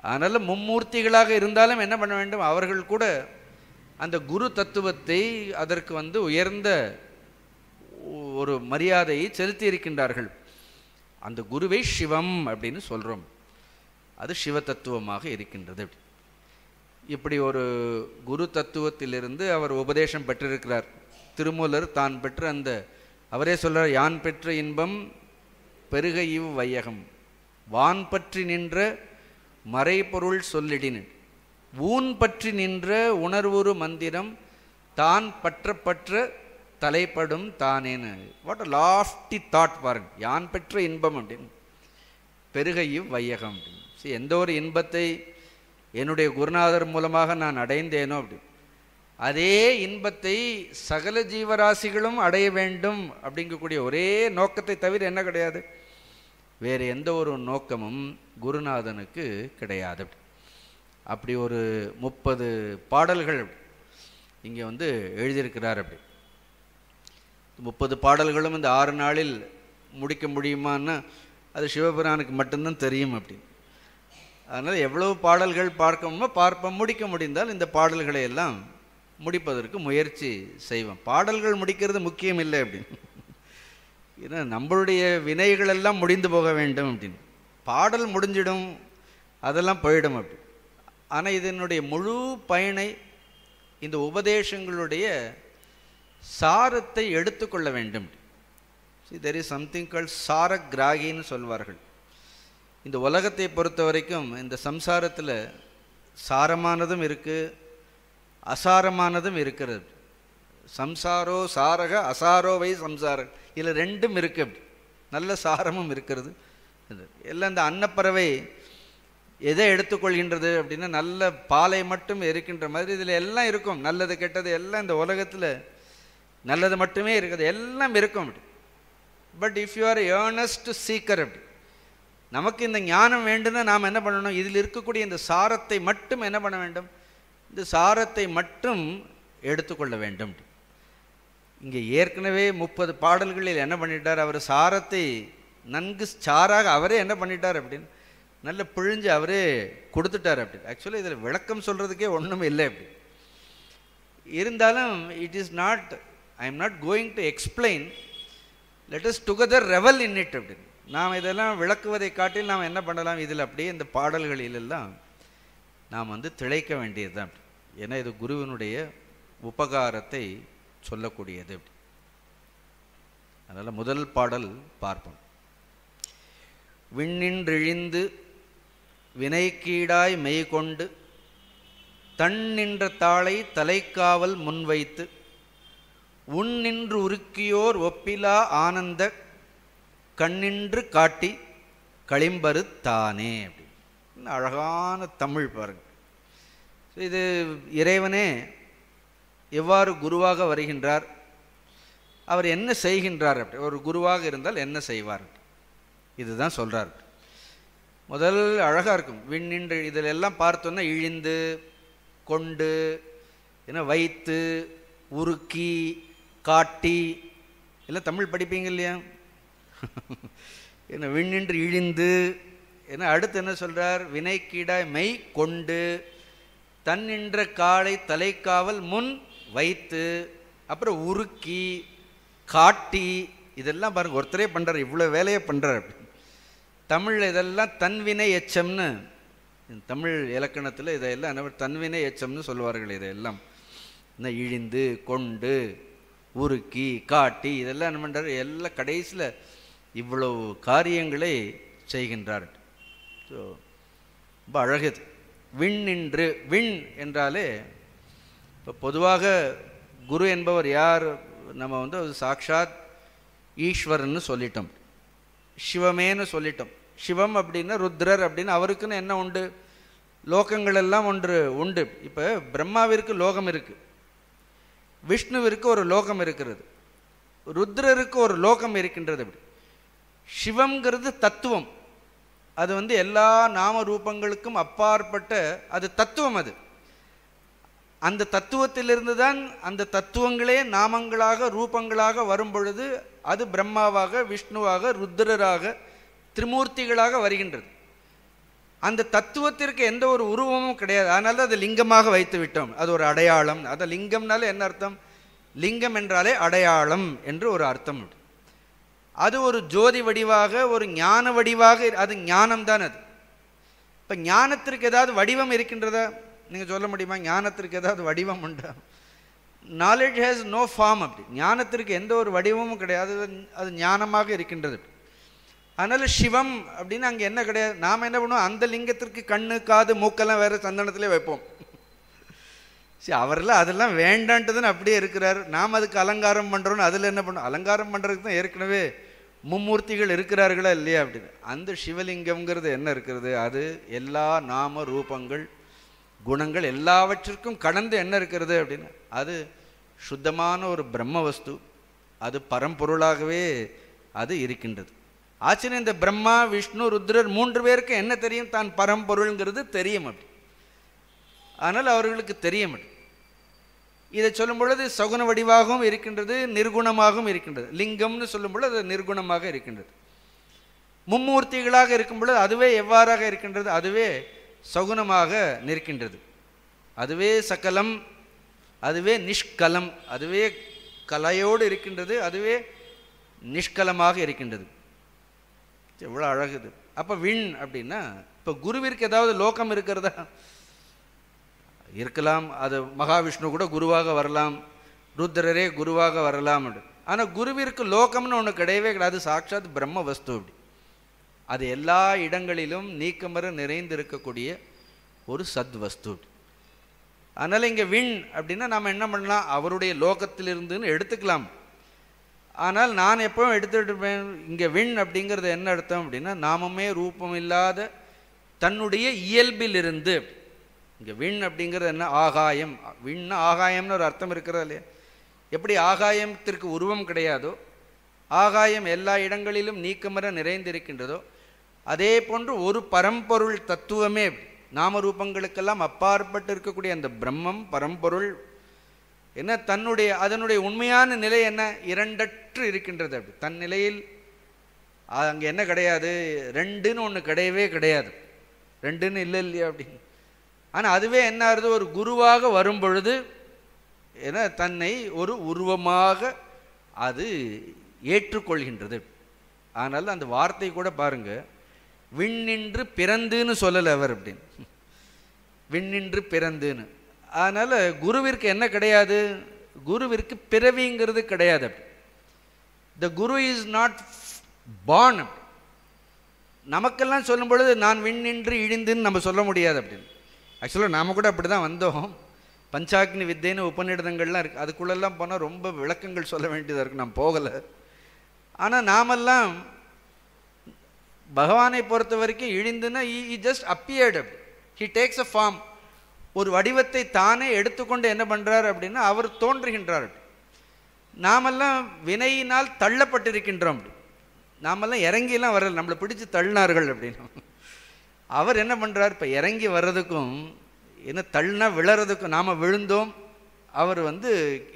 அதனால் மும்மூர்த்திகளாக இருந்தாலும் என்ன பண்ண வேண்டும், அவர்கள் கூட அந்த குரு தத்துவத்தை அதற்கு உயர்ந்த ஒரு மரியாதையை செலுத்தி இருக்கின்றார்கள். அந்த குருவை சிவம் அப்படின்னு சொல்கிறோம். அது சிவ தத்துவமாக இருக்கின்றது. இப்படி ஒரு குரு தத்துவத்திலிருந்து அவர் உபதேசம் பெற்றிருக்கிறார். திருமூலர் தான் பெற்ற அவரே சொல்றார், யான் பெற்ற இன்பம் பெருக இவ் வையகம், வான் பற்றி நின்ற மறைபொருள் சொல்லிடின், ஊன் பற்றி நின்ற உணர்வுறு மந்திரம் தான் பற்ற தலைப்படும் தானேன்னு. வாட் அ லாஃப்டி தாட் பாருங்க. யான் பெற்ற இன்பம் அப்படின்னு, பெருக இவ் வையகம் அப்படின்னு. எந்த ஒரு இன்பத்தை என்னுடைய குருநாதர் மூலமாக நான் அடைந்தேனோ அப்படி, அதே இன்பத்தை சகல ஜீவராசிகளும் அடைய வேண்டும் அப்படிங்கக்கூடிய ஒரே நோக்கத்தை தவிர என்ன கிடையாது, வேறு எந்த ஒரு நோக்கமும் குருநாதனுக்கு கிடையாது. அப்படி ஒரு 30 பாடல்கள் இங்கே எழுதியிருக்கிறார். அப்படி 30 பாடல்களும் இந்த 6 நாளில் முடிக்க முடியுமான்னா அது சிவபிரானுக்கு மட்டும்தான் தெரியும். அப்படி அதனால் எவ்வளவு பாடல்கள் பார்க்கணுமோ முடிக்க முடிந்தால் இந்த பாடல்களை எல்லாம் முடிப்பதற்கு முயற்சி செய்வோம். பாடல்கள் முடிக்கிறது முக்கியம் இல்லை அப்படின்னு. ஏன்னா நம்மளுடைய வினைகளெல்லாம் முடிந்து போக வேண்டும் அப்படின்னு. பாடல் முடிஞ்சிடும், அதெல்லாம் போயிடும் அப்படி. ஆனால் இதனுடைய முழு பயனை இந்த உபதேசங்களுடைய சாரத்தை எடுத்துக்கொள்ள வேண்டும். தெர் இஸ் சம்திங் கால்ட் சாரக்கிராகின்னு சொல்வார்கள். இந்த உலகத்தை பொறுத்த வரைக்கும் இந்த சம்சாரத்தில் சாரமானதும் இருக்குது, அசாரமானதும் இருக்கிறது. சம்சாரோ சாரக அசாரோவை சம்சாரம், இதில் ரெண்டும் இருக்குது. அப்படி நல்ல சாரமும் இருக்கிறது. எல்லாம் இந்த அன்னப்பறவை எதை எடுத்துக்கொள்கின்றது அப்படின்னா நல்ல பாலை மட்டும் இருக்கின்ற மாதிரி இதில் எல்லாம் இருக்கும். நல்லது கெட்டது எல்லாம் இந்த உலகத்தில் நல்லது மட்டுமே இருக்குது, எல்லாம் இருக்கும் அப்படி. But if you are Ernest seeker அப்படி, நமக்கு இந்த ஞானம் வேண்டும்னா நாம் என்ன பண்ணணும்? இதில் இருக்கக்கூடிய இந்த சாரத்தை மட்டும் என்ன பண்ண வேண்டும்? இந்த சாரத்தை மட்டும் எடுத்துக்கொள்ள வேண்டும். இங்கே ஏற்கனவே 30 பாடல்களில் என்ன பண்ணிட்டார்? அவர் சாரத்தை நன்கு சாராக அவரே என்ன பண்ணிட்டார் அப்படின்னு நல்ல பிழிஞ்சு அவரே கொடுத்துட்டார் அப்படி. ஆக்சுவலி இதில் விளக்கம் சொல்கிறதுக்கே ஒன்றும் இல்லை அப்படி. இருந்தாலும் it is not, I am not going to explain, let us together revel in it அப்படின்னு. நாம் இதெல்லாம் விளக்குவதை காட்டில் நாம் என்ன பண்ணலாம்? இதில் அப்படியே இந்த பாடல்களிலெல்லாம் நாம் திளைக்க வேண்டியது தான். ஏன்னா இது குருவினுடைய உபகாரத்தை சொல்லக்கூடியது. அதனால் முதல் பாடல் பார்ப்போம். விண்ணின்றிழிந்து வினைக்கீடாய் மெய்கொண்டு தன் நின்ற தாளை தலைக்காவல் முன்வைத்து உன்னின்று உருக்கியோர் ஒப்பிலா ஆனந்த கண்ணின்று காட்டி களிம்பரு தானே அப்படின்னு அழகான தமிழ் பாருங்க. இது இறைவனே எவ்வாறு குருவாக வருகின்றார், அவர் என்ன செய்கின்றார் அப்படி, ஒரு குருவாக இருந்தால் என்ன செய்வார், இதுதான் சொல்கிறார். முதல் அழகாக இருக்கும். விண்ணின்று இதில் எல்லாம் பார்த்தோன்னா இழிந்து கொண்டு என்ன வைத்து உருக்கி காட்டி எல்லாம் தமிழ் படிப்பீங்க இல்லையா? என்ன விண்ணின்று இழிந்து என்ன, அடுத்து என்ன சொல்கிறார்? வினைக்கீடாய் மெய் கொண்டு தன்னின்ற காளை தலைக்காவல் முன் வைத்து, அப்புறம் உருக்கி காட்டி, இதெல்லாம் பாருங்கள் ஒருத்தரே பண்ணுறார், இவ்வளோ வேலையை பண்ணுறார் அப்படி. தமிழ் இதெல்லாம் தன்வினை எச்சம்னு தமிழ் இலக்கணத்தில் இதெல்லாம் என்ன தன்வினை எச்சம்னு சொல்லுவார்கள். இதெல்லாம் என்ன இழிந்து கொண்டு உருக்கி காட்டி இதெல்லாம் என்ன பண்ணுறாரு? எல்லாம் கடைசியில் இவ்வளவு காரியங்களை செய்கின்றார். ஸோ ரொம்ப அழகுது. விண் நின்று, விண் என்றாலே இப்போ பொதுவாக குரு என்பவர் யார்? நம்ம சாக்ஷாத் ஈஸ்வரன்னு சொல்லிட்டோம், சிவமேன்னு சொல்லிட்டோம். சிவம் அப்படின்னா ருத்ரர் அப்படின்னு அவருக்குன்னு என்ன உண்டு? லோகங்கள் எல்லாம் ஒன்று உண்டு. இப்போ பிரம்மாவிற்கு லோகம் இருக்குது, விஷ்ணுவிற்கு ஒரு லோகம் இருக்கிறது, ருத்ரருக்கு ஒரு லோகம் இருக்கின்றது. அப்படி சிவம்ங்கிறது தத்துவம், அது எல்லா நாம ரூபங்களுக்கும் அப்பாற்பட்ட அது தத்துவம். அது அந்த தத்துவத்திலிருந்து தான் அந்த தத்துவங்களே நாமங்களாக ரூபங்களாக வரும் பொழுது அது பிரம்மாவாக விஷ்ணுவாக ருத்ரராக திரிமூர்த்திகளாக வருகின்றது. அந்த தத்துவத்திற்கு எந்த ஒரு உருவமும் கிடையாது, அதனால அது லிங்கமாக வைத்து விட்டோம். அது ஒரு அடையாளம். அது லிங்கம்னாலே என்ன அர்த்தம்? லிங்கம் என்றாலே அடையாளம் என்று ஒரு அர்த்தம். அது ஒரு ஜோதி வடிவாக ஒரு ஞான வடிவாக, அது ஞானம்தான். அது இப்போ ஞானத்திற்கு ஏதாவது வடிவம் இருக்கின்றதா? நீங்கள் சொல்ல முடியுமா? ஞானத்திற்கு ஏதாவது வடிவம் உண்டா? Knowledge has no form. அப்படி ஞானத்திற்கு எந்த ஒரு வடிவமும் கிடையாது, அது ஞானமாக இருக்கின்றது. அதனால் சிவம் அப்படின்னு அங்கே என்ன கிடையாது. நாம் என்ன பண்ணுவோம்? அந்த லிங்கத்திற்கு கண்ணு காது மூக்கெல்லாம் வேறு சந்தனத்திலே வைப்போம். சரி, அவரெல்லாம் அதெல்லாம் வேண்டான்ட்டுதுன்னு அப்படியே இருக்கிறார். நாம் அதுக்கு அலங்காரம் பண்ணுறோன்னு அதில் என்ன பண்ணுறோம்? அலங்காரம் பண்ணுறதுக்கு தான் ஏற்கனவே மும்மூர்த்திகள் இருக்கிறார்களா இல்லையா அப்படின்னு. அந்த சிவலிங்கம்ங்கிறது என்ன இருக்கிறது? அது எல்லா நாம ரூபங்கள் குணங்கள் எல்லாவற்றிற்கும் கடந்து என்ன இருக்கிறது அப்படின்னு, அது சுத்தமான ஒரு பிரம்ம வஸ்து, அது பரம்பொருளாகவே அது இருக்கின்றது. ஆச்சரியம், இந்த பிரம்மா விஷ்ணு ருத்ரர் 3 பேருக்கு என்ன தெரியும்? தான் பரம்பொருள்ங்கிறது தெரியும். அப்படி ஆனால் அவர்களுக்கு தெரியும். இதை சொல்லும் பொழுது சகுன வடிவாகவும் இருக்கின்றது, நிர்குணமாகவும் இருக்கின்றது. லிங்கம்னு சொல்லும் பொழுது அது நிர்குணமாக இருக்கின்றது. மும்மூர்த்திகளாக இருக்கும் பொழுது அதுவே எவ்வாறாக இருக்கின்றது? அதுவே சகுனமாக நிற்கின்றது. அதுவே சகலம் அதுவே நிஷ்கலம், அதுவே கலையோடு இருக்கின்றது, அதுவே நிஷ்கலமாக இருக்கின்றது. எவ்வளோ அழகுது. அப்போ விண் அப்படின்னா இப்போ குருவிற்கு ஏதாவது லோகம் இருக்கிறதா? இருக்கலாம். அது மகாவிஷ்ணு கூட குருவாக வரலாம், ருத்ரரே குருவாக வரலாம். ஆனால் குருவிற்கு லோகம்னு ஒன்று கிடையவே கிடையாது. சாட்சாத் பிரம்ம வஸ்து. அப்படி அது எல்லா இடங்களிலும் நீக்கமர நிறைந்து இருக்கக்கூடிய ஒரு சத்வஸ்து. அதனால் இங்கே விண் அப்படின்னா நாம் என்ன பண்ணலாம், அவருடைய லோகத்திலிருந்துன்னு எடுத்துக்கலாம். ஆனால் நான் எப்பவும் எடுத்துகிட்டு இங்கே விண் அப்படிங்கிறது என்ன அர்த்தம் அப்படின்னா, நாமமே ரூபம் இல்லாத தன்னுடைய இயல்பிலிருந்து. இங்கே விண் அப்படிங்கிறது என்ன, ஆகாயம். விண்ணா ஆகாயம்னு ஒரு அர்த்தம் இருக்கிறதா இல்லையா? எப்படி ஆகாயத்திற்கு உருவம் கிடையாதோ, ஆகாயம் எல்லா இடங்களிலும் நீக்கமர நிறைந்திருக்கின்றதோ, அதே போன்று ஒரு பரம்பொருள் தத்துவமே நாமரூபங்களுக்கெல்லாம் அப்பாற்பட்டு இருக்கக்கூடிய அந்த பிரம்மம் பரம்பொருள் என்ன, அதனுடைய உண்மையான நிலை என்ன, இரண்டற்று இருக்கின்றது. அப்படி தன் நிலையில் அங்கே என்ன கிடையாது, ரெண்டுன்னு ஒன்று கிடையவே கிடையாது. ரெண்டுன்னு இல்லை இல்லையா அப்படின்னு. ஆனால் அதுவே என்ன ஆகுது, ஒரு குருவாக வரும் பொழுது ஏன்னா தன்னை ஒரு உருவமாக அது ஏற்றுக்கொள்கின்றது. அதனால் அந்த வார்த்தை கூட பாருங்க, விண்ணின்று பிறந்துன்னு சொல்லலை அவர் அப்படின்னு, விண்ணின்று பிறந்துன்னு. அதனால் குருவிற்கு என்ன கிடையாது, குருவிற்கு பிறவிங்கிறது கிடையாது. த குரு இஸ் நாட் பார்ன். நமக்கெல்லாம் சொல்லும் பொழுது நான் விண்ணின்று இழிந்துன்னு நம்ம சொல்ல முடியாது அப்படின்னு. ஆக்சுவலாக நாம் கூட அப்படி தான் வந்தோம். பஞ்சாக்னி வித்தைன்னு உபநிடதங்கள்லாம் இருக்குது, அதுக்குள்ளெல்லாம் போனால் ரொம்ப விளக்கங்கள் சொல்ல வேண்டியதாக இருக்குது, நான் போகலை. ஆனால் நாமெல்லாம் பகவானை பொறுத்த வரைக்கும் இழிந்துன்னா he just appeared. he takes a form. ஒரு வடிவத்தை தானே எடுத்துக்கொண்டு என்ன பண்ணுறார் அப்படின்னா அவர் தோன்றுகின்றார். நாமெல்லாம் வினையினால் தள்ளப்பட்டிருக்கின்றோம். நாமெல்லாம் இறங்கிலாம் வரல, நம்மளை பிடிச்சி தள்ளினார்கள் அப்படின்னு. அவர் என்ன பண்ணுறார், இப்போ இறங்கி வர்றதுக்கும் என்ன தள்ளினா விழறதுக்கும் நாம் விழுந்தோம், அவர்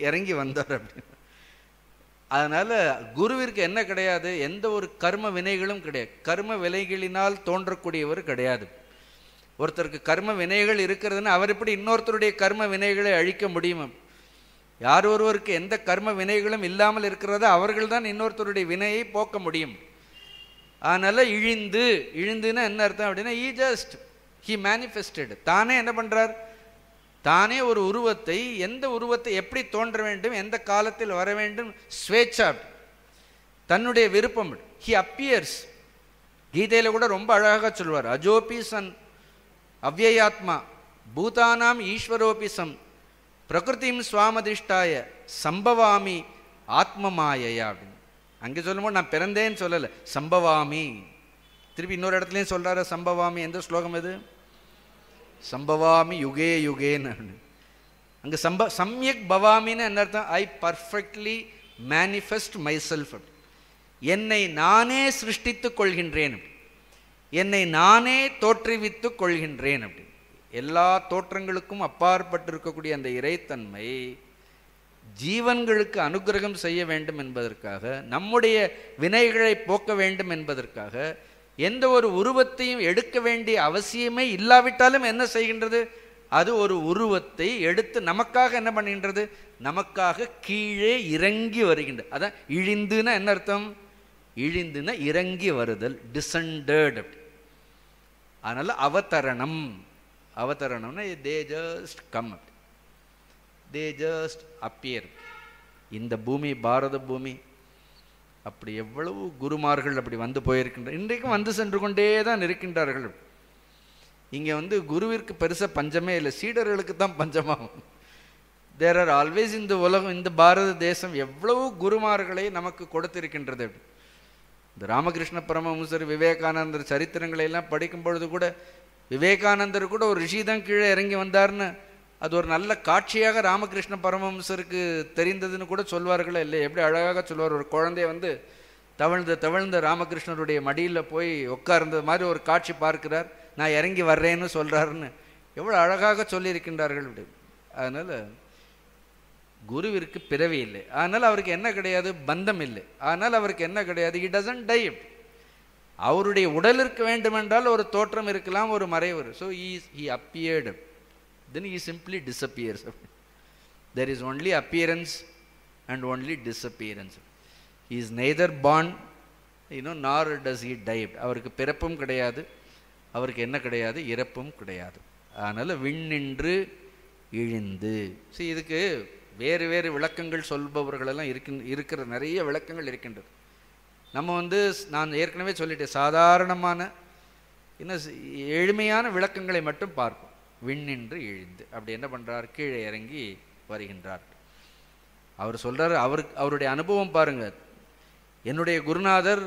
இறங்கி வந்தார் அப்படின்னு. அதனால் குருவிற்கு என்ன கிடையாது, எந்த ஒரு கர்ம வினைகளும் கிடையாது. கர்ம வினைகளினால் தோன்றக்கூடியவர் கிடையாது. ஒருத்தருக்கு கர்ம வினைகள் இருக்கிறதுன்னு அவர் எப்படி இன்னொருத்தருடைய கர்ம வினைகளை அழிக்க முடியும்? யார் ஒருவருக்கு எந்த கர்ம வினைகளும் இல்லாமல் இருக்கிறதோ அவர்கள் தான் இன்னொருத்தருடைய வினையை போக்க முடியும். அதனால் இழிந்துன்னா என்ன அர்த்தம் அப்படின்னா he manifested. தானே என்ன பண்ணுறார், தானே ஒரு உருவத்தை, எந்த உருவத்தை எப்படி தோன்ற வேண்டும், எந்த காலத்தில் வர வேண்டும், ஸ்வேச்சா, தன்னுடைய விருப்பம். he appears. கீதையில் கூட ரொம்ப அழகாக சொல்வார், அஜோபி சன் அவ்யயாத்மா பூதானாம் ஈஸ்வரோபி சம் பிரகிருதிம் சுவாமதிஷ்டாய சம்பவாமி ஆத்மமாயையா அப்படின்னு. அங்கே சொல்லும்போது நான் பிறந்தேன்னு சொல்லலை, சம்பவாமி. திருப்பி இன்னொரு இடத்துலையும் சொல்கிறாரு சம்பவாமி. எந்த ஸ்லோகம் இது, சம்பவாமி யுகே யுகேன்னு. அங்கே சம்யக் பவாமின்னு என்ன அர்த்தம், ஐ பர்ஃபெக்ட்லி மேனிஃபெஸ்ட் மை செல்ஃப். என்னை நானே சிருஷ்டித்து கொள்கின்றேன், என்னை நானே தோற்றுவித்து கொள்கின்றேன். அப்படி எல்லா தோற்றங்களுக்கும் அப்பாற்பட்டு இருக்கக்கூடிய அந்த இறைத்தன்மை ஜீவன்களுக்கு அனுகிரகம் செய்ய வேண்டும் என்பதற்காக, நம்முடைய வினைகளை போக்க வேண்டும் என்பதற்காக எந்த ஒரு உருவத்தையும் எடுக்க வேண்டிய அவசியமே இல்லாவிட்டாலும் என்ன செய்கின்றது, அது ஒரு உருவத்தை எடுத்து நமக்காக என்ன பண்ணுகின்றது, நமக்காக கீழே இறங்கி வருகின்றது. அதான் இழிந்துன்னா என்ன அர்த்தம், இழிந்துன்னா இறங்கி வருதல், டிசண்டட். அதனால் அவதரணம், அவதரணம்னா they just come, they just appear. இந்த பூமி பாரத பூமி அப்படி எவ்வளவு குருமார்கள் அப்படி வந்து போயிருக்கின்றனர், இன்றைக்கும் வந்து சென்று கொண்டே தான் இருக்கின்றார்கள். இங்கே குருவிற்கு பெருசாக பஞ்சமே இல்லை, சீடர்களுக்கு தான் பஞ்சமாகும். தேர் ஆர் ஆல்வேஸ் இந்த உலகம், இந்த பாரத தேசம் எவ்வளவு குருமார்களை நமக்கு கொடுத்திருக்கின்றது. இந்த ராமகிருஷ்ண பரமஹம்சர் விவேகானந்தர் சரித்திரங்களை எல்லாம் படிக்கும் பொழுது கூட விவேகானந்தர் கூட ஒரு ரிஷி தான் கீழே இறங்கி வந்தார்னு அது ஒரு நல்ல காட்சியாக ராமகிருஷ்ண பரமஹம்சருக்கு தெரிந்ததுன்னு கூட சொல்வார்களே இல்லை? எப்படி அழகாக சொல்வார், ஒரு குழந்தைய தவழ்ந்த ராமகிருஷ்ணருடைய மடியில் போய் உட்கார்ந்த மாதிரி ஒரு காட்சி பார்க்கிறார், நான் இறங்கி வர்றேன்னு சொல்கிறாருன்னு எவ்வளோ அழகாக சொல்லியிருக்கின்றார்கள். அதனால் குருவிற்கு பிறவி இல்லை, அதனால் அவருக்கு என்ன கிடையாது, பந்தம் இல்லை. அதனால் அவருக்கு என்ன கிடையாது, he doesn't die. அவருடைய உடலிற்கு வேண்டுமென்றால் ஒரு தோற்றம் இருக்கலாம், ஒரு மறைவு. So he appeared, then he simply disappears. there is only appearance and only disappearance. He is neither born, nor does he die. அவருக்கு பிறப்பும் கிடையாது, அவருக்கு என்ன கிடையாது, இறப்பும் கிடையாது. அதனால் விண்ணின்று இழிந்து. சரி, இதுக்கு வேறு வேறு விளக்கங்கள் சொல்பவர்களெல்லாம் இருக்கிற நிறைய விளக்கங்கள் இருக்கின்றது. நம்ம நான் ஏற்கனவே சொல்லிட்டேன், சாதாரணமான இன்னும் எளிமையான விளக்கங்களை மட்டும் பார்ப்போம். விண்ணின்று இழிந்து அப்படி என்ன பண்ணுறார், கீழே இறங்கி வருகின்றார். அவர் சொல்கிறார், அவருடைய அனுபவம் பாருங்கள். என்னுடைய குருநாதர்,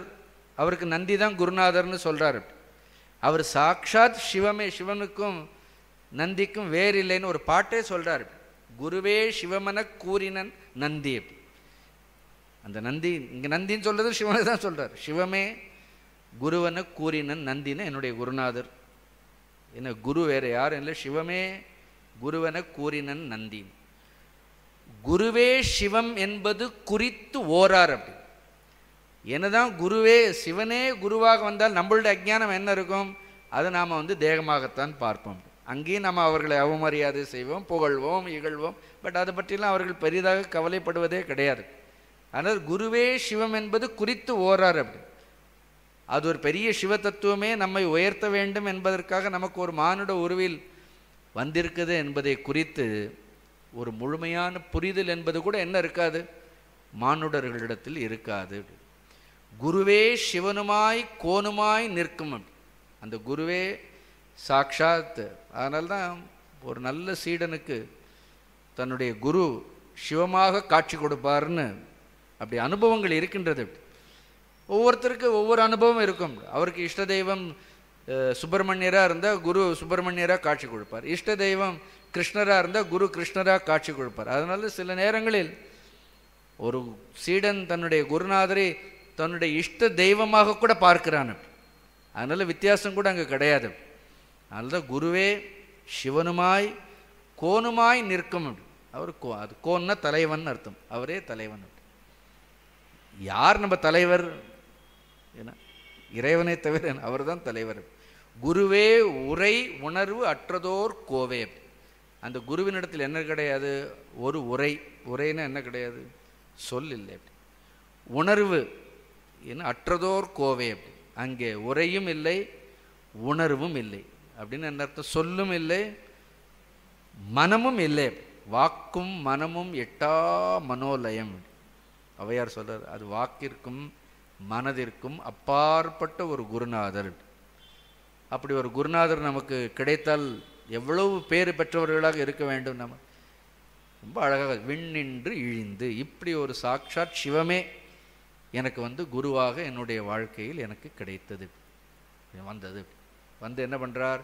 அவருக்கு நந்தி தான் குருநாதர்னு சொல்கிறார். அவர் சாக்ஷாத் சிவமே, சிவனுக்கும் நந்திக்கும் வேறு இல்லைன்னு ஒரு பாட்டே சொல்கிறார். குருவே சிவமன கூறினன் நந்தி. அந்த நந்தி, இங்கே நந்தின்னு சொல்கிறது சிவனை தான் சொல்கிறார். சிவமே குருவன கூறினன் நந்தின்னு என்னுடைய குருநாதர். என்ன குரு வேறு யாரும் இல்லை, சிவமே குருவன கூறினன் நந்தி. குருவே சிவம் என்பது குறித்து ஓரார். அப்படி என்னதான் குருவே சிவனே குருவாக வந்தால் நம்மளுடைய அஜ்ஞானம் என்ன இருக்கும், அதை நாம் தேகமாகத்தான் பார்ப்போம். அங்கேயும் நம்ம அவர்களை அவமரியாதை செய்வோம், புகழ்வோம், இகழ்வோம். பட் அதை பற்றிலாம் அவர்கள் பெரிதாக கவலைப்படுவதே கிடையாது. ஆனால் குருவே சிவம் என்பது குறித்து ஓரார். அப்படி அது ஒரு பெரிய சிவ தத்துவமே நம்மை உயர்த்த வேண்டும் என்பதற்காக நமக்கு ஒரு மானுட உருவில் வந்திருக்குது என்பதை குறித்து ஒரு முழுமையான புரிதல் என்பது கூட என்ன இருக்காது, மானுடர்களிடத்தில் இருக்காது. குருவே சிவனுமாய் கோனுமாய் நிற்கும். அந்த குருவே சாக்ஷாத். அதனால்தான் ஒரு நல்ல சீடனுக்கு தன்னுடைய குரு சிவமாக காட்சி கொடுப்பார்னு அப்படி அனுபவங்கள் இருக்கின்றது. ஒவ்வொருத்தருக்கு ஒவ்வொரு அனுபவம் இருக்கும். அவருக்கு இஷ்ட தெய்வம் சுப்பிரமணியராக இருந்தால் குரு சுப்பிரமணியராக காட்சி கொடுப்பார். இஷ்ட தெய்வம் கிருஷ்ணராக இருந்தால் குரு கிருஷ்ணராக காட்சி கொடுப்பார். அதனால சில நேரங்களில் ஒரு சீடன் தன்னுடைய குருநாதரை தன்னுடைய இஷ்ட தெய்வமாக கூட பார்க்கிறான். அதனால வித்தியாசம் கூட அங்கே கிடையாது. அதனால தான் குருவே சிவனுமாய் கோனுமாய் நிற்கும். அவர் அது கோன்னா தலைவன் அர்த்தம். அவரே தலைவன். யார் நம்ம தலைவர்? ஏன்னா இறைவனை தவிர அவர் தான் தலைவர். குருவே உரை உணர்வு அற்றதோர் கோவே. அந்த குருவினிடத்தில் என்ன கிடையாது, ஒரு உரை. உரைன்னா என்ன கிடையாது, சொல் இல்லை. உணர்வு என்ன, அற்றதோர் கோவே. அங்கே உரையும் இல்லை, உணர்வும் இல்லை. அப்படின்னு என்ன அர்த்தம், சொல்லும் இல்லை, மனமும் இல்லை. வாக்கும் மனமும் எட்டா மனோலயம். அவையார் சொல்றார், அது வாக்கிற்கும் மனதிற்கும் அப்பாற்பட்ட ஒரு குருநாதர். அப்படி ஒரு குருநாதர் நமக்கு கிடைத்தால் எவ்வளவு பேறு பெற்றவர்களாக இருக்க வேண்டும். நம்ம ரொம்ப அழகாக விண்ணின்று இழிந்து இப்படி ஒரு சாக்ஷாத் சிவமே எனக்கு குருவாக என்னுடைய வாழ்க்கையில் எனக்கு கிடைத்தது. வந்தது என்ன பண்ணுறார்,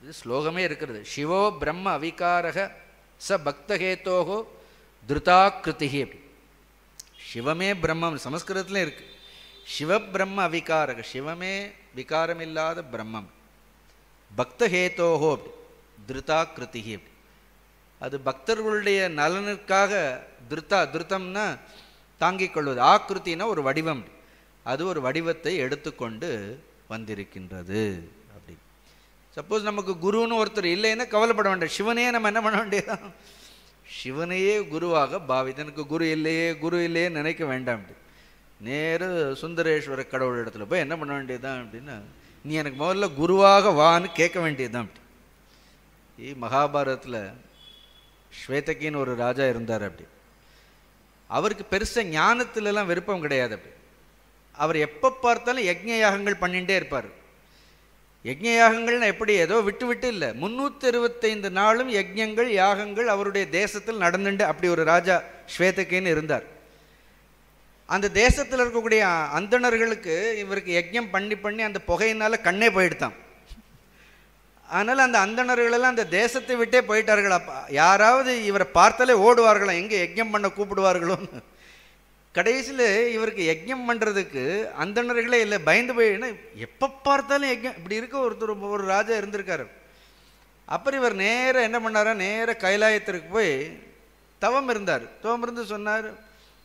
இது ஸ்லோகமே இருக்கிறது. சிவோ பிரம்ம அவிகாரக ச பக்தஹேத்தோகோ திருதாக்கிருதிகி. சிவமே பிரம்மம், சமஸ்கிருதத்தில் இருக்கு. சிவ பிரம்ம அவிகாரக, சிவமே விகாரமில்லாத பிரம்மம். பக்தஹேத்தோகோ திருதாக்கிருதிகி. அது பக்தர்களுடைய நலனுக்காக திருத்தம்னா தாங்கிக் கொள்வது, ஆக்கிருத்தினா ஒரு வடிவம். அது ஒரு வடிவத்தை எடுத்துக்கொண்டு வந்திருக்கின்றது. அப்படி சப்போஸ் நமக்கு குருன்னு ஒருத்தர் இல்லைன்னா கவலைப்பட வேண்டாம். சிவனையே நம்ம என்ன பண்ண வேண்டியதான், சிவனையே குருவாக பாவித்து, எனக்கு குரு இல்லையே நினைக்க வேண்டாம். நேரு சுந்தரேஸ்வர கடவுள் இடத்துல போய் என்ன பண்ண வேண்டியதுதான் அப்படின்னா, நீ எனக்கு முதல்ல குருவாக வான்னு கேட்க வேண்டியதுதான். மகாபாரதத்தில் ஸ்வேதகின்னு ஒரு ராஜா இருந்தார். அப்படி அவருக்கு பெருசாக ஞானத்துலலாம் விருப்பம் கிடையாது. அப்படி அவர் எப்போ பார்த்தாலும் யஜ்ஞ யாகங்கள் பண்ணிகிட்டே இருப்பார். யஜ்ஞ யாகங்கள்னா எப்படி, ஏதோ விட்டு இல்லை, 365 நாளும் யஜ்ஞங்கள் யாகங்கள் அவருடைய தேசத்தில் நடந்துட்டு அப்படி ஒரு ராஜா ஸ்வேதகின்னு இருந்தார். அந்த தேசத்தில் இருக்கக்கூடிய அந்தணர்களுக்கு இவருக்கு யஜ்ஞம் பண்ணி அந்த புகையினால் கண்ணே போயிடுத்தான். அதனால் அந்த அந்தணர்களெல்லாம் அந்த தேசத்தை விட்டே போயிட்டார்கள். யாராவது இவரை பார்த்தாலே ஓடுவார்களாம், எங்கே யஜ்ஞம் பண்ண கூப்பிடுவார்களோன்னு. கடைசியில் இவருக்கு யஜ்ஞம் பண்ணுறதுக்கு அந்தணர்களே இல்லை, பயந்து போய், எப்போ பார்த்தாலும் யஜ்ஞம் இப்படி இருக்க ஒரு ராஜா இருந்திருக்காரு. அப்புறம் இவர் நேராக என்ன பண்ணாரா, நேராக கைலாயத்திற்கு போய் தவம் இருந்தார். தவம் இருந்து சொன்னார்,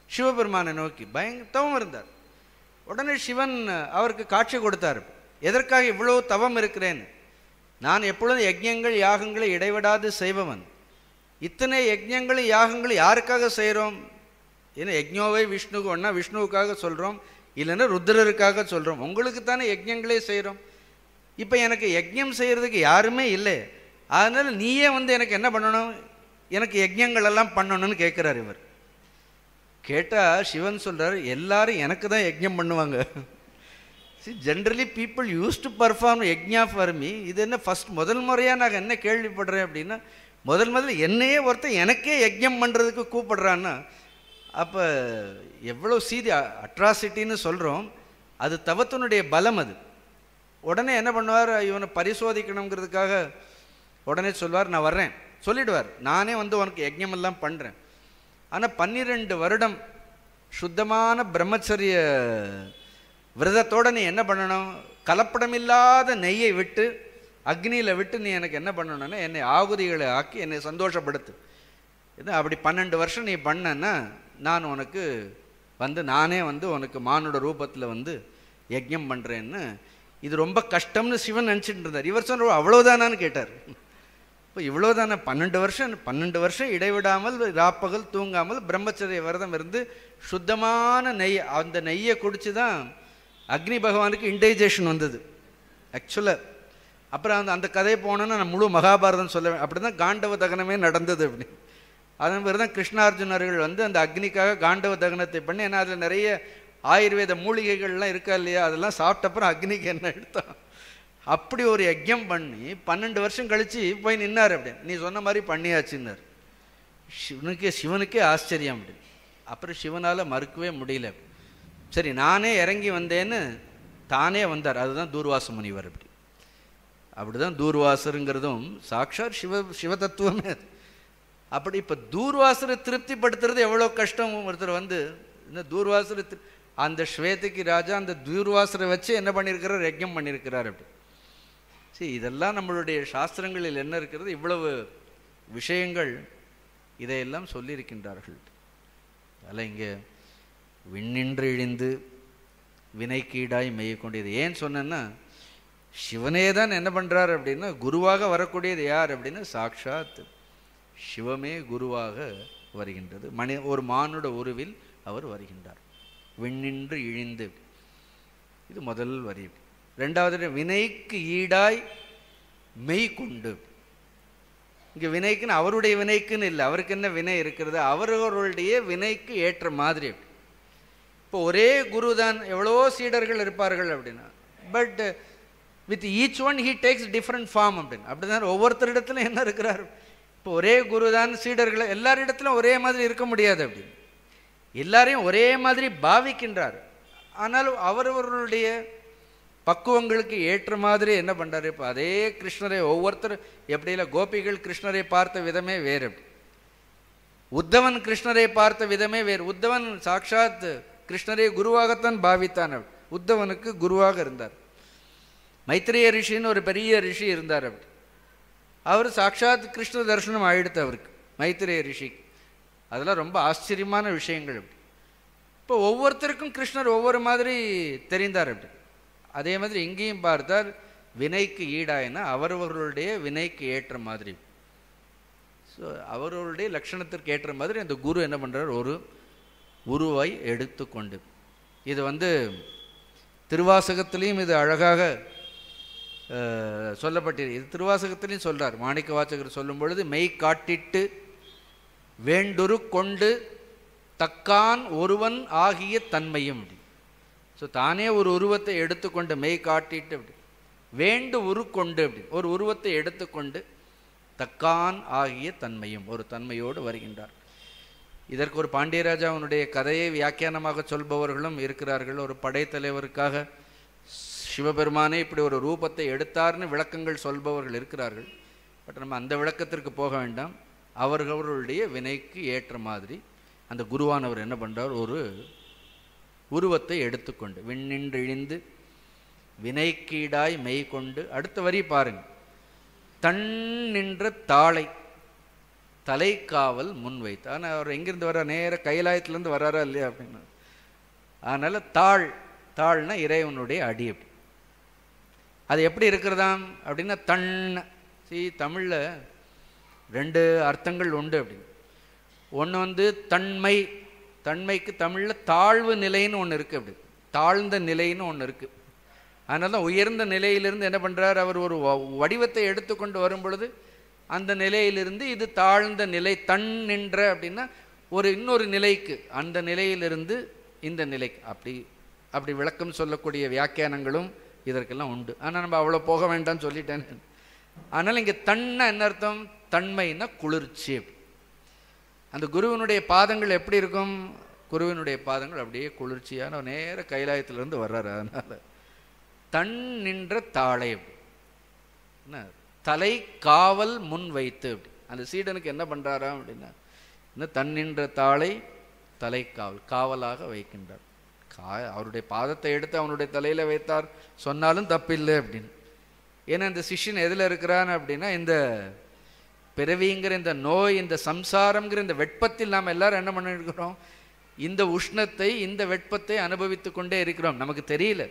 சிவபெருமானை நோக்கி தவம் இருந்தார். உடனே சிவன் அவருக்கு காட்சி கொடுத்தார். எதற்காக இவ்வளோ தவம் இருக்கிறேன்னு, நான் எப்பொழுதும் யஜ்ஞங்கள் யாகங்களை இடைவிடாது செய்பவன், இத்தனை யஜ்ஞங்களும் யாகங்களும் யாருக்காக செய்கிறோம்? ஏன்னா யஜ்ஞோவை விஷ்ணுக்கு ஒன்றா விஷ்ணுவுக்காக சொல்கிறோம், இல்லைன்னா ருத்ரருக்காக சொல்கிறோம். உங்களுக்கு தானே யஜ்ஞங்களே செய்கிறோம். இப்போ எனக்கு யஜ்ஞம் செய்கிறதுக்கு யாருமே இல்லை, அதனால் நீயே எனக்கு என்ன பண்ணணும், எனக்கு யஜ்ஞங்களெல்லாம் பண்ணணும்னு கேட்குறார் இவர். கேட்டால் சிவன் சொல்கிறார், எல்லாரும் எனக்கு தான் யஜ்ஞம் பண்ணுவாங்க. Generally people use to perform yajna for me. இது என்ன முதல் முறையாக நான் என்ன கேள்விப்படுறேன் அப்படின்னா, முதல்ல என்னையே ஒருத்தர் எனக்கே யஜ்ஞம் பண்ணுறதுக்கு கூப்பிடுறான்னா, அப்போ எவ்வளோ சீதி அட்ராசிட்டின்னு சொல்கிறோம். அது தவத்தினுடைய பலம். அது உடனே என்ன பண்ணுவார், இவனை பரிசோதிக்கணுங்கிறதுக்காக உடனே சொல்வார், நான் வர்றேன் சொல்லிடுவார், நானே உனக்கு யஜ்ஞமெல்லாம் பண்ணுறேன். ஆனால் 12 வருடம் சுத்தமான பிரம்மச்சரிய விரதத்தோடு நீ என்ன பண்ணணும், கலப்படமில்லாத நெய்யை விட்டு அக்னியில் விட்டு நீ எனக்கு என்ன பண்ணணும்னா என்னை ஆகுதிகளை ஆக்கி என்னை சந்தோஷப்படுத்து. இது அப்படி 12 வருஷம் நீ பண்ணன்னா நான் உனக்கு நானே உனக்கு மானுட ரூபத்தில் யஜ்ஞம் பண்ணுறேன்னு. இது ரொம்ப கஷ்டம்னு சிவன் நினச்சிட்டு இருந்தார். இவர் சொன்ன அவ்வளோதானான்னு கேட்டார். இப்போ இவ்வளோதானே 12 வருஷம் இடைவிடாமல் ராப்பகல் தூங்காமல் பிரம்மச்சரிய விரதம் இருந்து சுத்தமான நெய், அந்த நெய்யை குடிச்சு தான் அக்னி பகவானுக்கு இன்டைஜேஷன் வந்தது ஆக்சுவலாக. அப்புறம் அந்த கதையை போனோன்னா நான் முழு மகாபாரதம் சொல்லுவேன். அப்படி தான் காண்டவ தகனமே நடந்தது. அப்படி அதன் பிறகு தான் கிருஷ்ணார்ஜுனர்கள் அந்த அக்னிக்காக காண்டவ தகனத்தை பண்ணி, ஏன்னா அதில் நிறைய ஆயுர்வேத மூலிகைகள்லாம் இருக்கா இல்லையா, அதெல்லாம் சாப்பிட்டப்புறம் அக்னிக்கு என்ன எடுத்தான். அப்படி ஒரு யஜ்யம் பண்ணி 12 வருஷம் கழித்து போய் நின்னார். அப்படி நீ சொன்ன மாதிரி பண்ணியாச்சுன்னார். சிவனுக்கே ஆச்சரியம். அப்படி அப்புறம் சிவனால் மறுக்கவே முடியல. சரி நானே இறங்கி வந்தேன்னு தானே வந்தார். அதுதான் தூர்வாச முனிவர். அப்படி தான் தூர்வாசருங்கிறதும் சாட்சாத் சிவதத்துவமே. அப்படி இப்போ தூர்வாசரை திருப்திப்படுத்துறது எவ்வளோ கஷ்டம். ஒருத்தர் இந்த தூர்வாசரை அந்த ஸ்வேதகி ராஜா அந்த தூர்வாசரை வச்சு என்ன பண்ணியிருக்கிறார், யஜ்ஞம் பண்ணியிருக்கிறார். அப்படி சரி, இதெல்லாம் நம்மளுடைய சாஸ்திரங்களில் என்ன இருக்கிறது, இவ்வளவு விஷயங்கள் இதையெல்லாம் சொல்லியிருக்கின்றார்கள். அதில் இங்கே விண்ணின்று இழிந்து வினைக்கீடாய் மெய்ய கொண்டியது ஏன் சொன்னேன்னா, சிவனே தான் என்ன பண்ணுறார் அப்படின்னா, குருவாக வரக்கூடியது யார் அப்படின்னா சாக்ஷாத் சிவமே குருவாக வருகின்றது. ஒரு மானுட உருவில் அவர் வருகின்றார். விண்ணின்று இழிந்து, இது முதல் வரி. ரெண்டாவது, வினைக்கு ஈடாய் மெய் கொண்டு. இங்கே வினைக்குன்னு அவருடைய வினைக்குன்னு இல்லை, அவருக்கு என்ன வினை இருக்கிறது, அவர்களுடைய வினைக்கு ஏற்ற மாதிரி. இப்போ ஒரே குரு தான், எவ்வளோ சீடர்கள் இருப்பார்கள் அப்படின்னா, but with each one he takes different form அப்படின்னு. அப்படி தான் ஒவ்வொருத்தரிடத்துலையும் என்ன இருக்கிறார். இப்போ ஒரே குரு தான், சீடர்களை எல்லாரிடத்துலையும் ஒரே மாதிரி இருக்க முடியாது. அப்படின்னு எல்லாரையும் ஒரே மாதிரி பாவிக்கின்றார். ஆனால் அவரவர்களுடைய பக்குவங்களுக்கு ஏற்ற மாதிரி என்ன பண்ணுறாரு. இப்போ அதே கிருஷ்ணரை ஒவ்வொருத்தர் எப்படி இல்லை, கோபிகள் கிருஷ்ணரை பார்த்த விதமே வேறு. உத்தவன் கிருஷ்ணரை பார்த்த விதமே வேறு. உத்தவன் சாட்சாத் கிருஷ்ணரை குருவாகத்தான் பாவித்தான். உத்தவனுக்கு குருவாக இருந்தார். மைத்ரேய ரிஷின்னு ஒரு பெரிய ரிஷி இருந்தார். அப்படி அவர் சாட்சாத் கிருஷ்ண தரிசனம் ஆயிடுத்து அவருக்கு, மைத்ரேய ரிஷிக்கு. அதெல்லாம் ரொம்ப ஆச்சரியமான விஷயங்கள். அப்படி இப்போ ஒவ்வொருத்தருக்கும் கிருஷ்ணர் ஒவ்வொரு மாதிரி தெரிந்தார். அப்படி அதே மாதிரி இங்கேயும் பார்த்தால் வினைக்கு ஈடாயினா அவரவர்களுடைய வினைக்கு ஏற்ற மாதிரி, ஸோ அவர்களுடைய லட்சணத்திற்கு ஏற்ற மாதிரி அந்த குரு என்ன பண்ணுறார், ஒரு உருவை எடுத்துக்கொண்டு. இது திருவாசகத்திலையும் இது அழகாக சொல்லப்பட்டிருக்கு. இது திருவாசகத்திலையும் சொல்கிறார். மாணிக்க வாசகர் சொல்லும் பொழுது, மெய் காட்டிட்டு வேண்டுரு கொண்டு தக்கான் ஒருவன் ஆகிய தன்மையும். ஸோ தானே ஒரு உருவத்தை எடுத்துக்கொண்டு, மெய் காட்டிட்டு அப்படி வேண்டு உருக்கொண்டு, அப்படி ஒரு உருவத்தை எடுத்துக்கொண்டு தக்கான் ஆகிய தன்மையும், ஒரு தன்மையோடு வருகின்றார். இதற்கு ஒரு பாண்டியராஜாவுடைய கதையை வியாக்கியானமாக சொல்பவர்களும் இருக்கிறார்கள். ஒரு படைத்தலைவருக்காக சிவபெருமானே இப்படி ஒரு ரூபத்தை எடுத்தார்னு விளக்கங்கள் சொல்பவர்கள் இருக்கிறார்கள். பட் நம்ம அந்த விளக்கத்திற்கு போக வேண்டாம். அவர்களுடைய வினைக்கு ஏற்ற மாதிரி அந்த குருவானவர் என்ன பண்ணுறார், ஒரு உருவத்தை எடுத்துக்கொண்டு விண்ணின்று இழிந்து வினைக்கீடாய் மெய் கொண்டு. அடுத்த வரி பாருங்க, தன் நின்ற தாளை தலைக்காவல் முன் வைத்து. ஆனால் அவர் எங்கிருந்து வர்றார், நேர கைலாயத்திலேருந்து வர்றாரா இல்லையா அப்படின்னு. அதனால் தாள்னா இறைவனுடைய அடி. அப்படி அது எப்படி இருக்கிறதாம் அப்படின்னா, தமிழில் 2 அர்த்தங்கள் உண்டு அப்படின்னு. ஒன்று வந்து தன்மை, தன்மைக்கு தமிழில் தாழ்வு நிலைன்னு ஒன்று இருக்குது, அப்படி தாழ்ந்த நிலைன்னு ஒன்று இருக்குது. அதனால தான் உயர்ந்த நிலையிலிருந்து என்ன பண்ணுறார், அவர் ஒரு வடிவத்தை எடுத்துக்கொண்டு வரும் பொழுது அந்த நிலையிலிருந்து இது தாழ்ந்த நிலை, தன் நின்ற அப்படின்னா ஒரு இன்னொரு நிலைக்கு, அந்த நிலையிலிருந்து இந்த நிலைக்கு, அப்படி விளக்கம் சொல்லக்கூடிய வியாக்கியானங்களும் இதற்கெல்லாம் உண்டு. ஆனால் நம்ம அவ்வளோ போக வேண்டாம்னு சொல்லிட்டேன். அதனால் இங்கே தன்னை என்ன அர்த்தம், தன்மைன்னா குளிர்ச்சி. அந்த குருவினுடைய பாதங்கள் எப்படி இருக்கும், குருவினுடைய பாதங்கள் அப்படியே குளிர்ச்சியான நேர கைலாயத்திலிருந்து வர்றாரு. அதனால் தன் நின்ற தாளை, என்ன தலை காவல் முன் வைத்து, அப்படி அந்த சீடனுக்கு என்ன பண்ணுறாரா அப்படின்னா, இன்னும் தன் நின்ற தாளை தலை காவல், காவலாக வைக்கின்றார். அவருடைய பாதத்தை எடுத்து அவனுடைய தலையில் வைத்தார் சொன்னாலும் தப்பில்லை அப்படின்னு. ஏன்னா இந்த சிஷ்யன் எதில் இருக்கிறான் அப்படின்னா, இந்த பிறவிங்கிற இந்த நோய், இந்த சம்சாரங்கிற இந்த வெட்பத்தில் நாம் எல்லாரும் என்ன பண்ணிருக்கிறோம், இந்த உஷ்ணத்தை இந்த வெட்பத்தை அனுபவித்து கொண்டே இருக்கிறோம். நமக்கு தெரியல,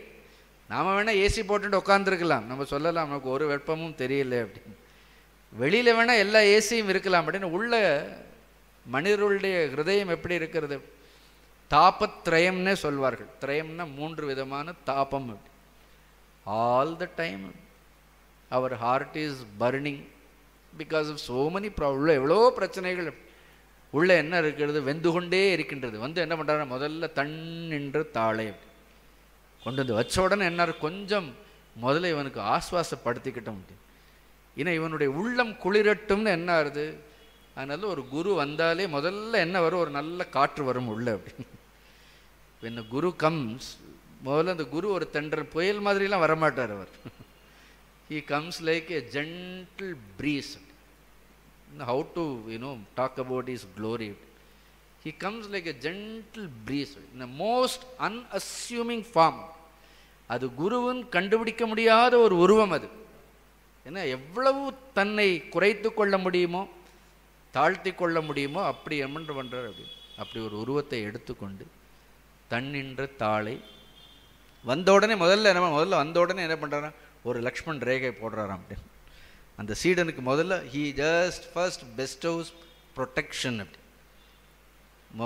நாம் வேணால் ஏசி போட்டுட்டு உட்காந்துருக்கலாம், நம்ம சொல்லலாம் நமக்கு ஒரு வெப்பமும் தெரியல அப்படின்னு. வெளியில் வேணால் எல்லா ஏசியும் இருக்கலாம் அப்படின்னு, உள்ள மனிதர்களுடைய ஹிருதயம் எப்படி இருக்கிறது, தாபத்ரயம்னே சொல்வார்கள். திரயம்னா 3 விதமான தாபம். All the time our heart is burning because of so many உள்ள எவ்வளோ பிரச்சனைகள் உள்ள என்ன இருக்கிறது, வெந்து கொண்டே இருக்கின்றது. வந்து என்ன பண்ணுறாரு, முதல்ல தன் நின்ற தாளை கொண்டு வந்து வச்ச உடனே என்ன, கொஞ்சம் முதல்ல இவனுக்கு ஆஸ்வாசப்படுத்திக்கிட்டோம் அப்படின்னு. ஏன்னா இவனுடைய உள்ளம் குளிரட்டும்னு என்ன ஆகுது. அதனால ஒரு குரு வந்தாலே முதல்ல என்ன வரும், ஒரு நல்ல காற்று வரும் உள்ள அப்படின்னு. இந்த குரு கம்ஸ், முதல்ல அந்த குரு ஒரு தென்றல் புயல் மாதிரிலாம் வரமாட்டார் அவர். He comes like a gentle breeze. How to talk about his glory. He comes like a gentle breeze in a most unassuming form. அது குருவின் கண்டுபிடிக்க முடியாத ஒரு உருவம் அது. ஏன்னா எவ்வளவு தன்னை குறைத்து கொள்ள முடியுமோ, தாழ்த்தி கொள்ள முடியுமோ அப்படி என்ன பண்ணுறார் அப்படி. அப்படி ஒரு உருவத்தை எடுத்துக்கொண்டு தன்னின்ற தாளை வந்த உடனே முதல்ல வந்த உடனே என்ன பண்ணுறாரா, ஒரு லக்ஷ்மண் ரேகை போடுறாராம் அப்படின்னு. அந்த சீடனுக்கு முதல்ல he just first bestows protection அப்படி.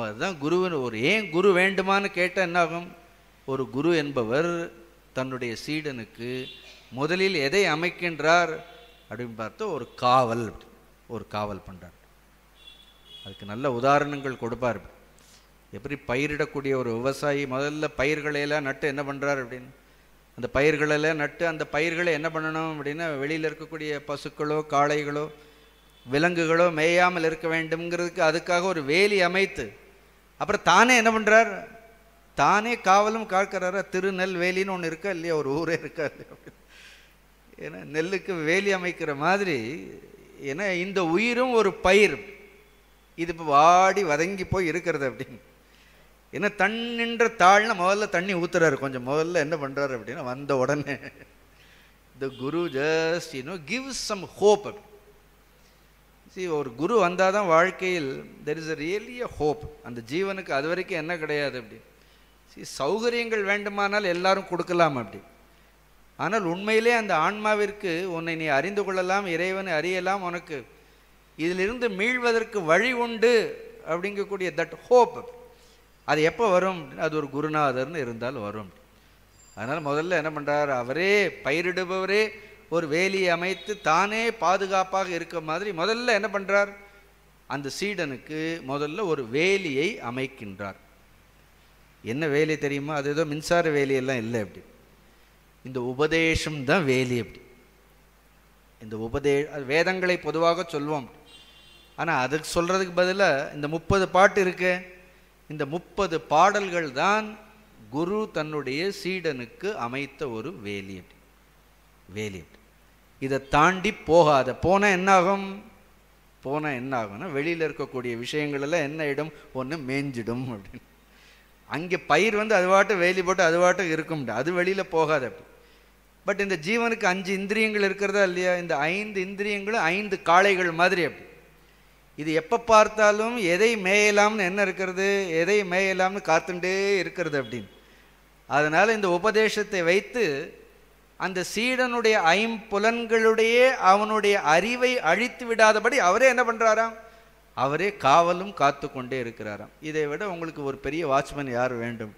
அதுதான் குருவின் ஒரு, ஏன் குரு வேண்டுமான்னு கேட்டால் என்ன ஆகும், ஒரு குரு என்பவர் தன்னுடைய சீடனுக்கு முதலில் எதை அமைக்கின்றார் அப்படின்னு பார்த்தா ஒரு காவல் பண்ணுறார். அதுக்கு நல்ல உதாரணங்கள் கொடுப்பார். எப்படி பயிரிடக்கூடிய ஒரு விவசாயி முதல்ல பயிர்களையெல்லாம் நட்டு என்ன பண்ணுறார் அப்படின்னு, அந்த பயிர்களெல்லாம் நட்டு அந்த பயிர்களை என்ன பண்ணணும் அப்படின்னா, வெளியில் இருக்கக்கூடிய பசுக்களோ காளைகளோ விலங்குகளோ மேயாமல் இருக்க வேண்டும்ங்கிறதுக்கு அதுக்காக ஒரு வேலி அமைத்து அப்புறம் தானே என்ன பண்ணுறார், தானே காவலும் காக்கிறாரா. திருநெல்வேலின்னு ஒன்று இருக்கா இல்லையா, ஒரு ஊரே இருக்கா இல்லையா. ஏன்னா நெல்லுக்கு வேலி அமைக்கிற மாதிரி, ஏன்னா இந்த உயிரும் ஒரு பயிர், இது இப்போ வாடி வதங்கி போய் இருக்கிறது அப்படின்னு. ஏன்னா தன்னின்ற தாழ்னா முதல்ல தண்ணி ஊற்றுறாரு கொஞ்சம், முதல்ல என்ன பண்ணுறாரு அப்படின்னா, வந்த உடனே த குரு ஜஸ்ட் கிவ்ஸ் சம் ஹோப். ஒரு குரு வந்தால் தான் வாழ்க்கையில் there is a really a hope. அந்த ஜீவனுக்கு அது வரைக்கும் என்ன கிடையாது அப்படி. சௌகரியங்கள் வேண்டுமானால் எல்லாரும் கொடுக்கலாம் அப்படி. ஆனால் உண்மையிலே அந்த ஆன்மாவிற்கு உன்னை நீ அறிந்து கொள்ளலாம், இறைவனை அறியலாம், உனக்கு இதிலிருந்து மீள்வதற்கு வழி உண்டு அப்படிங்கக்கூடிய தட் ஹோப், அது எப்போ வரும், அது ஒரு குருநாதர்னு இருந்தால் வரும். அதனால் முதல்ல என்ன பண்ணுறார், அவரே பயிரிடுபவரே ஒரு வேலியை அமைத்து தானே பாதுகாப்பாக இருக்க மாதிரி முதல்ல என்ன பண்ணுறார், அந்த சீடனுக்கு முதல்ல ஒரு வேலியை அமைக்கின்றார். என்ன வேலி தெரியுமா, அது ஏதோ மின்சார வேலியெல்லாம் இல்லை அப்படி. இந்த உபதேசம் தான் வேலி அப்படி. இந்த வேதங்களை பொதுவாக சொல்வோம், ஆனால் அதுக்கு சொல்கிறதுக்கு பதிலாக இந்த 30 பாட்டு இருக்கு, இந்த 30 பாடல்கள் தான் குரு தன்னுடைய சீடனுக்கு அமைத்த ஒரு வேலி அப்படி. வேலி அப்படி. இதை தாண்டி போனால் என்ன ஆகும்னா, வெளியில் இருக்கக்கூடிய விஷயங்கள் எல்லாம் என்ன இடம், ஒன்று மேய்ஞ்சிடும் அப்படின்னு. அங்கே பயிர் அது வாட்டு வேலி போட்டு அது வாட்டு இருக்கும், அது வெளியில் போகாது அப்படி. பட் இந்த ஜீவனுக்கு 5 இந்திரியங்கள் இருக்கிறதா இல்லையா, இந்த 5 இந்திரியங்களும் 5 காளைகள் மாதிரி அப்படி. இது எப்போ பார்த்தாலும் எதை மேயலாம்னு என்ன இருக்கிறது, எதை மேயலாம்னு காத்துட்டே இருக்கிறது அப்படின்னு. அதனால் இந்த உபதேசத்தை வைத்து அந்த சீடனுடைய ஐம்புலன்களுடைய அவனுடைய அறிவை அழித்து விடாதபடி அவரே என்ன பண்ணுறாராம், அவரே காவலும் காத்து கொண்டே இருக்கிறாராம். இதை விட உங்களுக்கு ஒரு பெரிய வாட்ச்மேன் யார் வேண்டும்?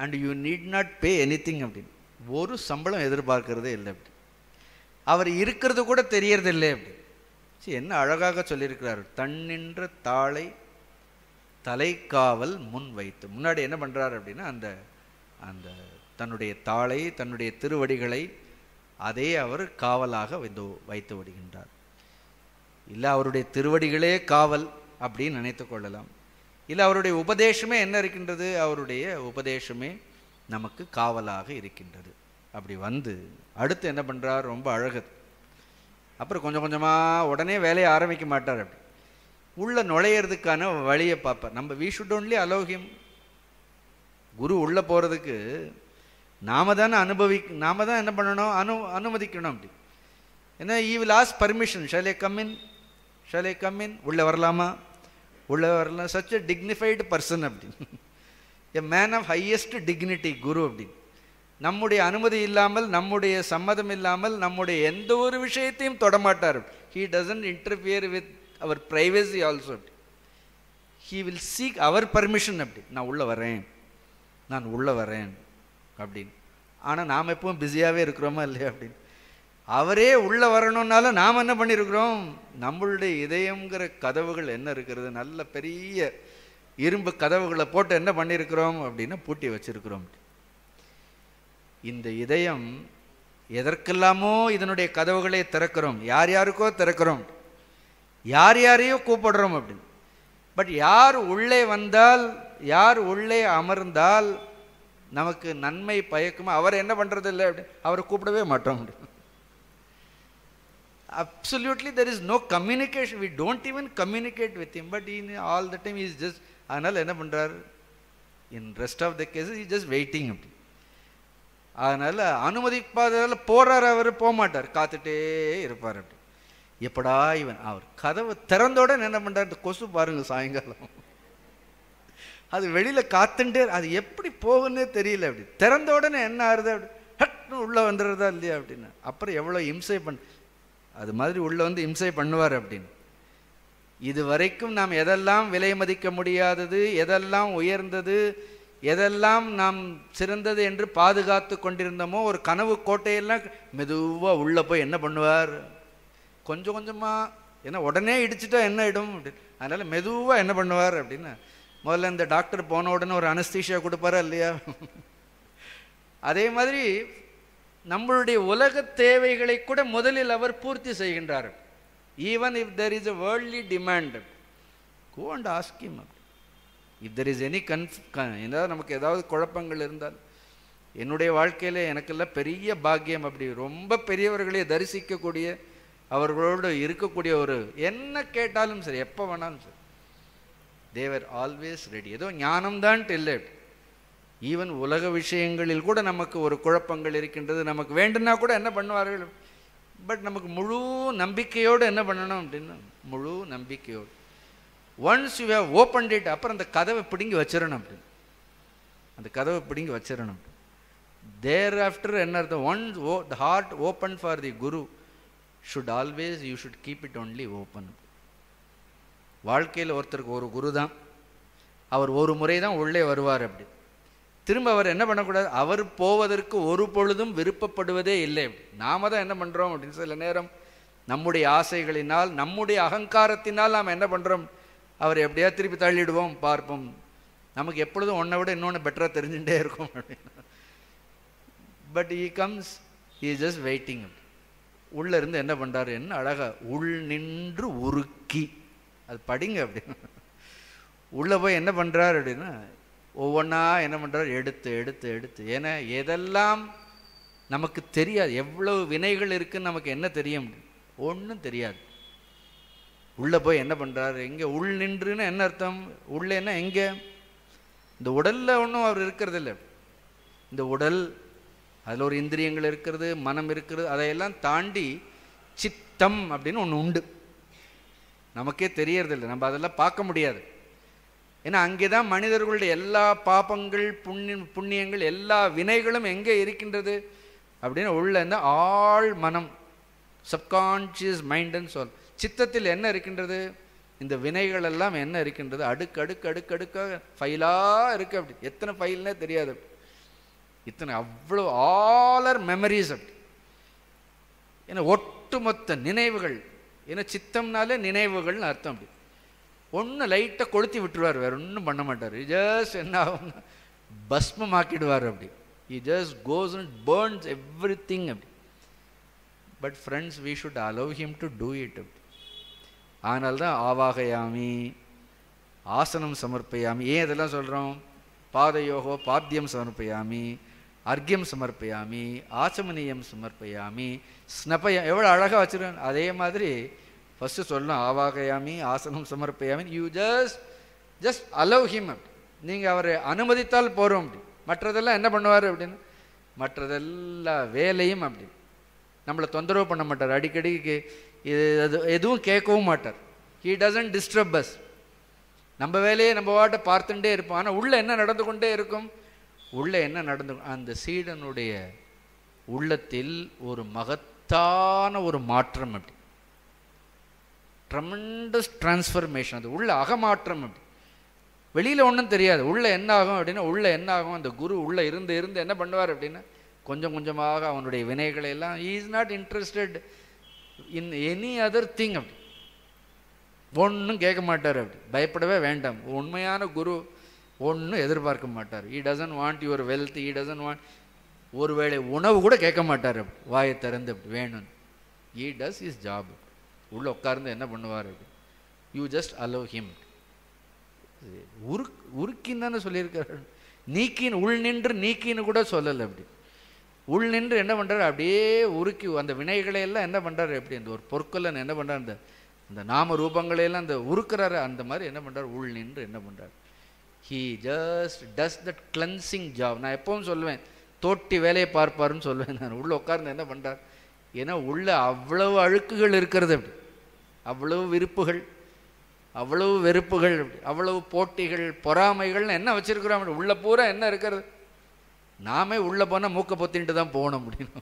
And you need not pay anything அப்படின்னு, ஒரு சம்பளம் எதிர்பார்க்கறதே இல்லை அப்படி, அவர் இருக்கிறது கூட தெரியறதில்லை அப்படி. சரி, என்ன அழகாக சொல்லியிருக்கிறார், தன்னின்ற தாளை தலைக்காவல் முன் வைத்து. முன்னாடி என்ன பண்ணுறாரு அப்படின்னா, அந்த அந்த தன்னுடைய தாளை, தன்னுடைய திருவடிகளை அதே அவர் காவலாக வைத்து விடுகின்றார். இல்லை அவருடைய திருவடிகளே காவல் அப்படின்னு நினைத்து கொள்ளலாம். இல்லை அவருடைய உபதேசமே என்ன இருக்கின்றது, அவருடைய உபதேசமே நமக்கு காவலாக இருக்கின்றது. அப்படி வந்து அடுத்து என்ன பண்ணுறார், ரொம்ப அழகு. அப்புறம் கொஞ்சம் கொஞ்சமாக உடனே வேலையை ஆரம்பிக்க மாட்டார். அப்படி உள்ள நுழையிறதுக்கான வழியை பார்ப்பார். நம்ம we should only allow him. Guru உள்ளே போகிறதுக்கு நாம தானே நாம தான் என்ன பண்ணணும், அனுமதிக்கணும் அப்படி. ஏன்னா he will ask permission, shall I come in, shall I come in, உள்ளே வரலாமா, உள்ளே வரலாம். சச் எ டிக்னிஃபைடு பர்சன் அப்படின்னு, a man of highest dignity guru அப்படின்னு. நம்முடைய அனுமதி இல்லாமல், நம்முடைய சம்மதம் இல்லாமல் நம்முடைய எந்த ஒரு விஷயத்தையும் தொடமாட்டார். He doesn't interfere with our privacy also. அப்படி he will seek our permission. அப்படி நான் உள்ளே வரேன், நான் உள்ளே வரேன் அப்படின்னு. ஆனால் நாம் எப்பவும் பிஸியாகவே இருக்கிறோமா இல்லையா அப்படின்னு. அவரே உள்ளே வரணுன்னாலும் நாம் என்ன பண்ணியிருக்கிறோம், நம்மளுடைய இதயங்கிற கதவுகள் என்ன இருக்கிறது, நல்ல பெரிய இரும்பு கதவுகளை போட்டு என்ன பண்ணியிருக்கிறோம் அப்படின்னா பூட்டி வச்சிருக்கிறோம். இந்த இதயம் எதற்கெல்லாமோ இதனுடைய கதவுகளை திறக்கிறோம், யார் யாருக்கோ திறக்கிறோம், யார் யாரையோ கூப்பிடுறோம் அப்படின்னு. பட் யார் உள்ளே வந்தால், யார் உள்ளே அமர்ந்தால் நமக்கு நன்மை பயக்குமா, அவர் என்ன பண்ணுறது இல்லை அப்படி, அவரை கூப்பிடவே மாட்டோம் அப்படி. Absolutely there is no communication, we don't even communicate with him, but in all the time he is just, அதனால் என்ன பண்ணுறார், in rest of the cases he is just waiting அப்படி. அதனால் அனுமதிப்பாததால் போகிறார், அவர் போக மாட்டார், காத்துட்டே இருப்பார் அப்படி. எப்படா இவன், அவர் கதவை திறந்தோட என்ன பண்ணுறார், இந்த கொசு பாருங்க சாயங்காலம் அது வெளியில் காத்துட்டே, அது எப்படி போகுன்னே தெரியல. அப்படி திறந்த உடனே என்ன ஆறுது, அப்படி ஹட்னு உள்ளே வந்துடுறதா இல்லையா அப்படின்னு. அப்புறம் எவ்வளோ இம்சை அது மாதிரி உள்ளே வந்து இம்சை பண்ணுவார் அப்படின்னு. இது வரைக்கும் நாம் எதெல்லாம் விலை மதிக்க முடியாதது, எதெல்லாம் உயர்ந்தது, எதெல்லாம் நாம் சிறந்தது என்று பாதுகாத்து கொண்டிருந்தோமோ, ஒரு கனவு கோட்டையெல்லாம் மெதுவாக உள்ளே போய் என்ன பண்ணுவார், கொஞ்சம் கொஞ்சமாக, ஏன்னா உடனே இடிச்சுட்டா என்ன இடும் அப்படின்னு. அதனால் மெதுவாக என்ன பண்ணுவார் அப்படின்னா, முதல்ல இந்த டாக்டர் போன உடனே ஒரு அனஸ்தீஷியா கொடுப்பாரா இல்லையா, அதே மாதிரி நம்மளுடைய உலக தேவைகளை கூட முதலில் அவர் பூர்த்தி செய்கின்றார். Even if there is a worldly demand, go and ask him. If there is any ஏதாவது நமக்கு ஏதாவது குழப்பங்கள் இருந்தால், என்னுடைய வாழ்க்கையில் எனக்கெல்லாம் பெரிய பாக்கியம், அப்படி ரொம்ப பெரியவர்களை தரிசிக்கக்கூடிய, அவர்களோடு இருக்கக்கூடிய, ஒரு என்ன கேட்டாலும் சரி, எப்போ வேணாலும் சரி, தேவர் ஆல்வேஸ் ரெடி. ஏதோ ஞானம்தான் இல்லை, ஈவன் உலக விஷயங்களில் கூட நமக்கு ஒரு குழப்பங்கள் இருக்கின்றது, நமக்கு வேண்டும்னா கூட என்ன பண்ணுவார்கள், பட் நமக்கு முழு நம்பிக்கையோடு என்ன பண்ணணும் அப்படின்னா, முழு நம்பிக்கையோடு once you have opened it, அப்புறம் அந்த கதவை பிடுங்கி வச்சிடணும் அப்படின்னு, அந்த கதவை பிடுங்கி வச்சிடணும். தேர் ஆஃப்டர் என்ன அர்த்தம், once the heart open for the guru should always you should keep it only open. வாழ்க்கையில் ஒருத்தருக்கு ஒரு குரு தான், அவர் ஒரு முறை தான் உள்ளே வருவார். அப்படி திரும்ப அவர் என்ன பண்ணக்கூடாது, அவர் போவதற்கு ஒரு பொழுதும் விருப்பப்படுவதே இல்லை. நாம தான் என்ன பண்ணுறோம் அப்படின்னு, சில நேரம் நம்முடைய ஆசைகளினால், நம்முடைய அகங்காரத்தினால் நாம் என்ன பண்ணுறோம், அவர் எப்படியா திருப்பி தள்ளிடுவோம், பார்ப்போம், நமக்கு எப்பொழுதும் ஒன்றை விட இன்னொன்று பெட்டராக தெரிஞ்சுட்டே இருக்கும் அப்படின்னு. But E comes, E just waiting. உள்ளே இருந்து என்ன பண்ணுறாரு, என்ன அழகா, உள் நின்று உருக்கி, அது படிங்க அப்படின்னு. உள்ளே போய் என்ன பண்ணுறாரு அப்படின்னா, ஒவ்வொன்றா என்ன பண்ணுறாரு, எடுத்து எடுத்து எடுத்து. ஏன்னா எதெல்லாம் நமக்கு தெரியாது, எவ்வளவு வினைகள் இருக்குன்னு நமக்கு என்ன தெரியும், ஒன்றும் தெரியாது. உள்ளே போய் என்ன பண்ணுறாரு, எங்கே உள் நின்றுன்னு என்ன அர்த்தம், உள்ளேன்னா எங்கே, இந்த உடலில் ஒன்றும் அவர் இருக்கிறது இல்லை. இந்த உடல், அதில் ஒரு இந்திரியங்கள் இருக்கிறது, மனம் இருக்கிறது, அதையெல்லாம் தாண்டி சித்தம் அப்படின்னு ஒன்று உண்டு, நமக்கே தெரியறதில்லை, நம்ம அதெல்லாம் பார்க்க முடியாது. ஏன்னா அங்கே தான் மனிதர்களுடைய எல்லா பாபங்கள், புண்ணியங்கள், எல்லா வினைகளும் எங்கே இருக்கின்றது, அப்படின்னு உள்ள இந்த ஆள் மனம், சப்கான்ஷியஸ் மைண்டுன்னு சித்தத்தில் என்ன இருக்கின்றது, இந்த வினைகள் எல்லாம் என்ன இருக்கின்றது, அடுக்கு அடுக்கு அடுக்கு அடுக்காக ஃபைலாக இருக்குது. அப்படி எத்தனை ஃபைல்னே தெரியாது. அப்படி இத்தனை அவ்வளோ ஆலர் மெமரிஸ். அப்படி ஏன்னா ஒட்டுமொத்த நினைவுகள், ஏன்னா சித்தம்னாலே நினைவுகள்னு அர்த்தம். அப்படி ஒன்று லைட்டாக கொளுத்தி விட்டுருவார், வேறு ஒன்றும் பண்ண மாட்டார். ஜஸ்ட் என்ன ஆகும்னா பஸ்மமாக்கிடுவார். அப்படி he just goes and burns everything. அப்படி but friends, we should allow him to do it. அப்படி அதனால தான் ஆவாகயாமி, ஆசனம் சமர்ப்பயாமி. ஏன் இதெல்லாம் சொல்கிறோம்? பாதயோகோ பாத்தியம் சமர்ப்பயாமி, அர்க்கியம் சமர்ப்பயாமி, ஆச்சமனியம் சமர்ப்பயாமி, ஸ்னபயா. எவ்வளோ அழகாக வச்சுருக்கேன். அதே மாதிரி ஃபஸ்ட்டு சொல்லணும், ஆவாகயாமி, ஆசனம் சமர்ப்பயாமி. You just allow him. அப்படி நீங்கள் அவரை அனுமதித்தால் போகிறோம். அப்படி மற்றதெல்லாம் என்ன பண்ணுவார் அப்படின்னு, மற்றதெல்லாம் வேலையும் அப்படி நம்மளை தொந்தரவு பண்ண மாட்டார். அடிக்கடிக்கு எதுவும் கேட்கவும் மாட்டார். He doesn't disturb us. நம்ம வேலையை நம்ம வாட்டை பார்த்துட்டே இருப்போம். ஆனால் உள்ளே என்ன நடந்து கொண்டே இருக்கும், உள்ளே என்ன நடந்து, அந்த சீடனுடைய உள்ளத்தில் ஒரு மகத்தான ஒரு மாற்றம். அப்படி ட்ரெமெண்டஸ் டிரான்ஸ்ஃபர்மேஷன். அது உள்ள அகமாற்றம். அப்படி வெளியில் ஒன்றும் தெரியாது. உள்ளே என்ன ஆகும் அப்படின்னா, உள்ளே என்ன ஆகும், அந்த குரு உள்ளே இருந்து இருந்து என்ன பண்ணுவார் அப்படின்னா, கொஞ்சம் கொஞ்சமாக அவனுடைய வினைகளை எல்லாம், he is not interested in any other thing. அப்படி ஒன்றும் கேட்க மாட்டார். அப்படி பயப்படவே வேண்டாம். உண்மையான குரு ஒன்றும் எதிர்பார்க்க மாட்டார். he doesn't want your wealth, he doesn't want, ஒருவேளை உணவு கூட கேட்க மாட்டார். அப்படி வாயை திறந்து அப்படி வேணும். he does his job. உள்ளே உட்கார்ந்து என்ன பண்ணுவார் அப்படி, you just allow him. உருக்கின்னு தானே சொல்லியிருக்கிறார். நீக்கின்னு, உள் நின்று நீக்கின்னு கூட சொல்லலை. அப்படி உள் நின்று என்ன பண்ணுறாரு, அப்படியே உருக்கி அந்த வினைகளை எல்லாம் என்ன பண்ணுறாரு, எப்படி அந்த ஒரு பொற்கொல்லன் என்ன பண்ணுறாரு, அந்த நாம ரூபங்களையெல்லாம் அந்த உருக்கிறாரு. அந்த மாதிரி என்ன பண்ணுறாரு, உள் நின்று என்ன பண்ணுறாரு. He just does that cleansing job. நான் எப்பவும் சொல்லுவேன், தோட்டி வேலையை பார்ப்பாருன்னு சொல்லுவேன் நான். உள்ளே உட்கார்ந்து என்ன பண்ணுறார், ஏன்னா உள்ள அவ்வளவு அழுக்குகள் இருக்கிறது. அப்படி அவ்வளவு விருப்புகள், அவ்வளவு வெறுப்புகள், அவ்வளவு போட்டிகள், பொறாமைகள்னு என்ன வச்சிருக்கிறோம். அப்படி உள்ள பூரா என்ன இருக்கிறது. நாமே உள்ளே போனால் மூக்கை பொத்தின்ட்டு தான் போகணும் அப்படின்னு,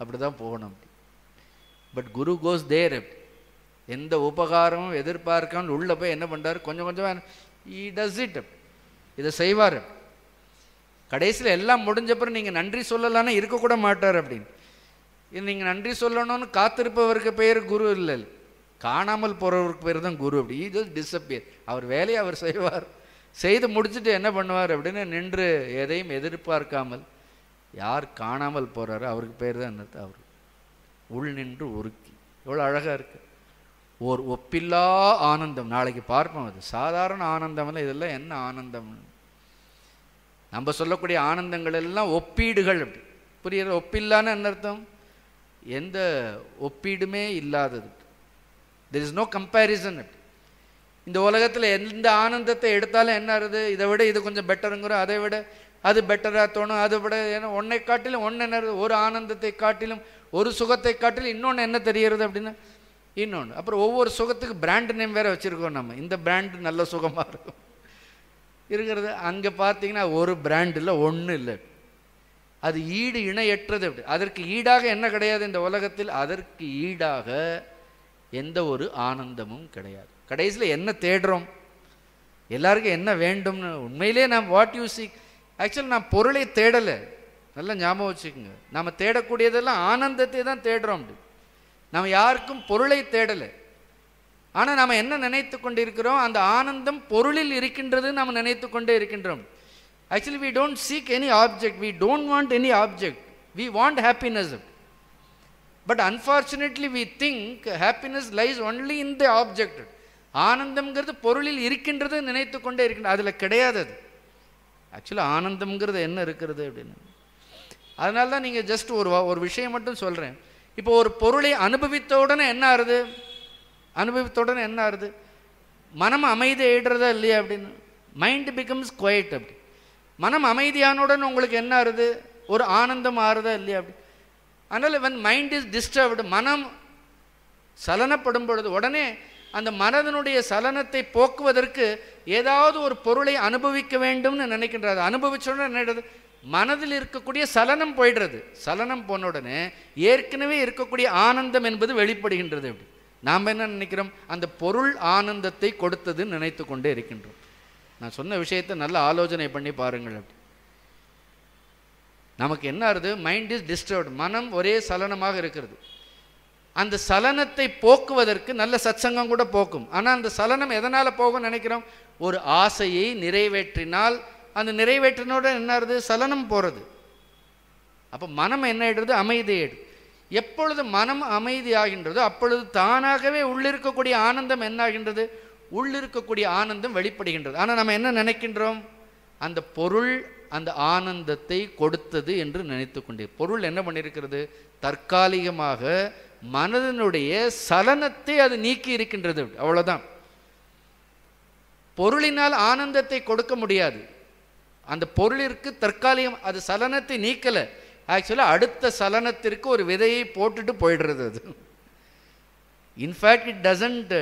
அப்படி தான் போகணும். பட் குரு கோஸ் தேர். எந்த உபகாரமும் எதிர்பார்க்காமல் உள்ளே போய் என்ன பண்ணுறாரு, கொஞ்சம் கொஞ்சமாக he does it. இதை செய்வார். கடைசியில் எல்லாம் முடிஞ்சப்பறம் நீங்கள் நன்றி சொல்லலான்னு இருக்கக்கூட மாட்டார். அப்படின்னு இது நீங்கள் நன்றி சொல்லணும்னு காத்திருப்பவருக்கு பேர் குரு இல்லை, காணாமல் போகிறவருக்கு பேர் தான் குரு. அப்படி ஜஸ்ட் டிஸப்பியர். அவர் வேலையை அவர் செய்வார். செய்து முடிச்சுட்டு என்ன பண்ணுவார் அப்படின்னு, நின்று எதையும் எதிர்பார்க்காமல் யார் காணாமல் போகிறாரோ அவருக்கு பேர் தான் என்னது, அவர் உள் நின்று உருக்கி. எவ்வளோ அழகாக இருக்குது. ஓர் ஒப்பில்லா ஆனந்தம். நாளைக்கு பார்ப்போம். அது சாதாரண ஆனந்தம் இல்லை, இதெல்லாம் என்ன ஆனந்தம். நம்ம சொல்லக்கூடிய ஆனந்தங்கள் எல்லாம் ஒப்பீடுகள். அப்படி புரியுற? ஒப்பில்லான்னு என்ன அர்த்தம், எந்த ஒப்பீடுமே இல்லாதது. there is no comparison. இந்த உலகத்தில் எந்த ஆனந்தத்தை எடுத்தாலும் என்ன ஆகுது, இதை விட இது கொஞ்சம் பெட்டருங்கிறோம், அதை விட அது பெட்டராக தோணும், அதை விட ஏன்னா ஒன்றை காட்டிலும் ஒன்று என்ன, ஒரு ஆனந்தத்தை காட்டிலும், ஒரு சுகத்தை காட்டிலும் இன்னொன்று என்ன தெரிகிறது அப்படின்னா இன்னொன்று. அப்புறம் ஒவ்வொரு சுகத்துக்கு பிராண்ட் நேம் வேறு வச்சுருக்கோம் நம்ம. இந்த பிராண்டு நல்ல சுகமாக இருக்கும் இருக்கிறது. அங்கே பார்த்தீங்கன்னா ஒரு பிராண்ட் இல்லை, ஒன்றும் இல்லை. அது ஈடு இணையற்றது. அப்படி அதற்கு ஈடாக என்ன கிடையாது இந்த உலகத்தில், அதற்கு ஈடாக எந்த ஒரு ஆனந்தமும் கிடையாது. கடைசியில் என்ன தேடுறோம், எல்லாருக்கும் என்ன வேண்டும்னு உண்மையிலே நாம் வாட் யூ சீக். ஆக்சுவலி நான் பொருளை தேடலை, நல்லா ஞாபகம் வச்சுக்கோங்க. நாம் தேடக்கூடியதெல்லாம் ஆனந்தத்தை தான் தேடுறோம். நாம் யாருக்கும் பொருளை தேடலை. ஆனால் நாம் என்ன நினைத்து கொண்டிருக்கிறோம், அந்த ஆனந்தம் பொருளில் இருக்கின்றது நாம் நினைத்து கொண்டே இருக்கின்றோம். Actually we don't seek any object, we don't want any object, we want happiness. But unfortunately we think happiness lies only in the object. ஆனந்தம்ங்கிறது பொருளில் இருக்கின்றது நினைத்து கொண்டே இருக்கின்றது, அதில் கிடையாது. அது ஆக்சுவலி ஆனந்தம்ங்கிறது என்ன இருக்கிறது அப்படின்னு. அதனால தான் நீங்கள் ஜஸ்ட் ஒரு விஷயம் மட்டும் சொல்கிறேன். இப்போ ஒரு பொருளை அனுபவித்த உடனே என்ன ஆகுது, என்ன ஆகுது, மனம் அமைதி ஆயிடுறதா இல்லையா அப்படின்னு. Mind becomes quiet. அப்படி மனம் அமைதியானுடன் உங்களுக்கு என்ன ஆகுது, ஒரு ஆனந்தம் ஆறுதா இல்லையா அப்படி. அதனால் when மைண்ட் இஸ் டிஸ்டர்ப்டு, மனம் சலனப்படும் பொழுது உடனே அந்த மனதனுடைய சலனத்தை போக்குவதற்கு ஏதாவது ஒரு பொருளை அனுபவிக்க வேண்டும்னு நினைக்கின்றது. அனுபவிச்சோன்னு என்ன, மனதில் இருக்கக்கூடிய சலனம் போயிடுறது. சலனம் போன உடனே ஏற்கனவே இருக்கக்கூடிய ஆனந்தம் என்பது வெளிப்படுகின்றது. அப்படி நாம் என்ன நினைக்கிறோம்? அந்த பொருள் ஆனந்தத்தை கொடுத்ததுன்னு நினைத்து கொண்டே இருக்கின்றோம். நான் சொன்ன விஷயத்தை நல்ல ஆலோசனை பண்ணி பாருங்கள். அப்படி நமக்கு என்ன ஆகுது? மைண்ட் இஸ் டிஸ்டர்ப்டு, மனம் ஒரே சலனமாக இருக்கிறது. அந்த சலனத்தை போக்குவதற்கு நல்ல சத்சங்கம் கூட போக்கும். ஆனால் அந்த சலனம் எதனால் போகும் நினைக்கிறோம்? ஒரு ஆசையை நிறைவேற்றினால் அந்த நிறைவேற்றினோட என்ன ஆகுது? சலனம் போகிறது. அப்போ மனம் என்ன ஆகிடுறது? அமைதியாயிடுது. எப்பொழுது மனம் அமைதியாகின்றதோ அப்பொழுது தானாகவே உள்ளிருக்கக்கூடிய ஆனந்தம் என்ன ஆகின்றது? உள்ளிருக்கக்கூடிய ஆனந்தம் வெளிப்படுகின்றது. ஆனால் நம்ம என்ன நினைக்கின்றோம்? அந்த பொருள் அந்த ஆனந்தத்தை கொடுத்தது என்று நினைத்து கொண்டே. பொருள் என்ன பண்ணியிருக்கிறது? தற்காலிகமாக மனதினுடைய சலனத்தை அது நீக்கி இருக்கின்றது. அவ்வளோதான். பொருளினால் ஆனந்தத்தை கொடுக்க முடியாது. அந்த பொருளிற்கு தற்காலிகம் அது சலனத்தை நீக்கலை. ஆக்சுவலாக அடுத்த சலனத்திற்கு ஒரு விதையை போட்டுட்டு போயிடுறது அது. In fact it doesn't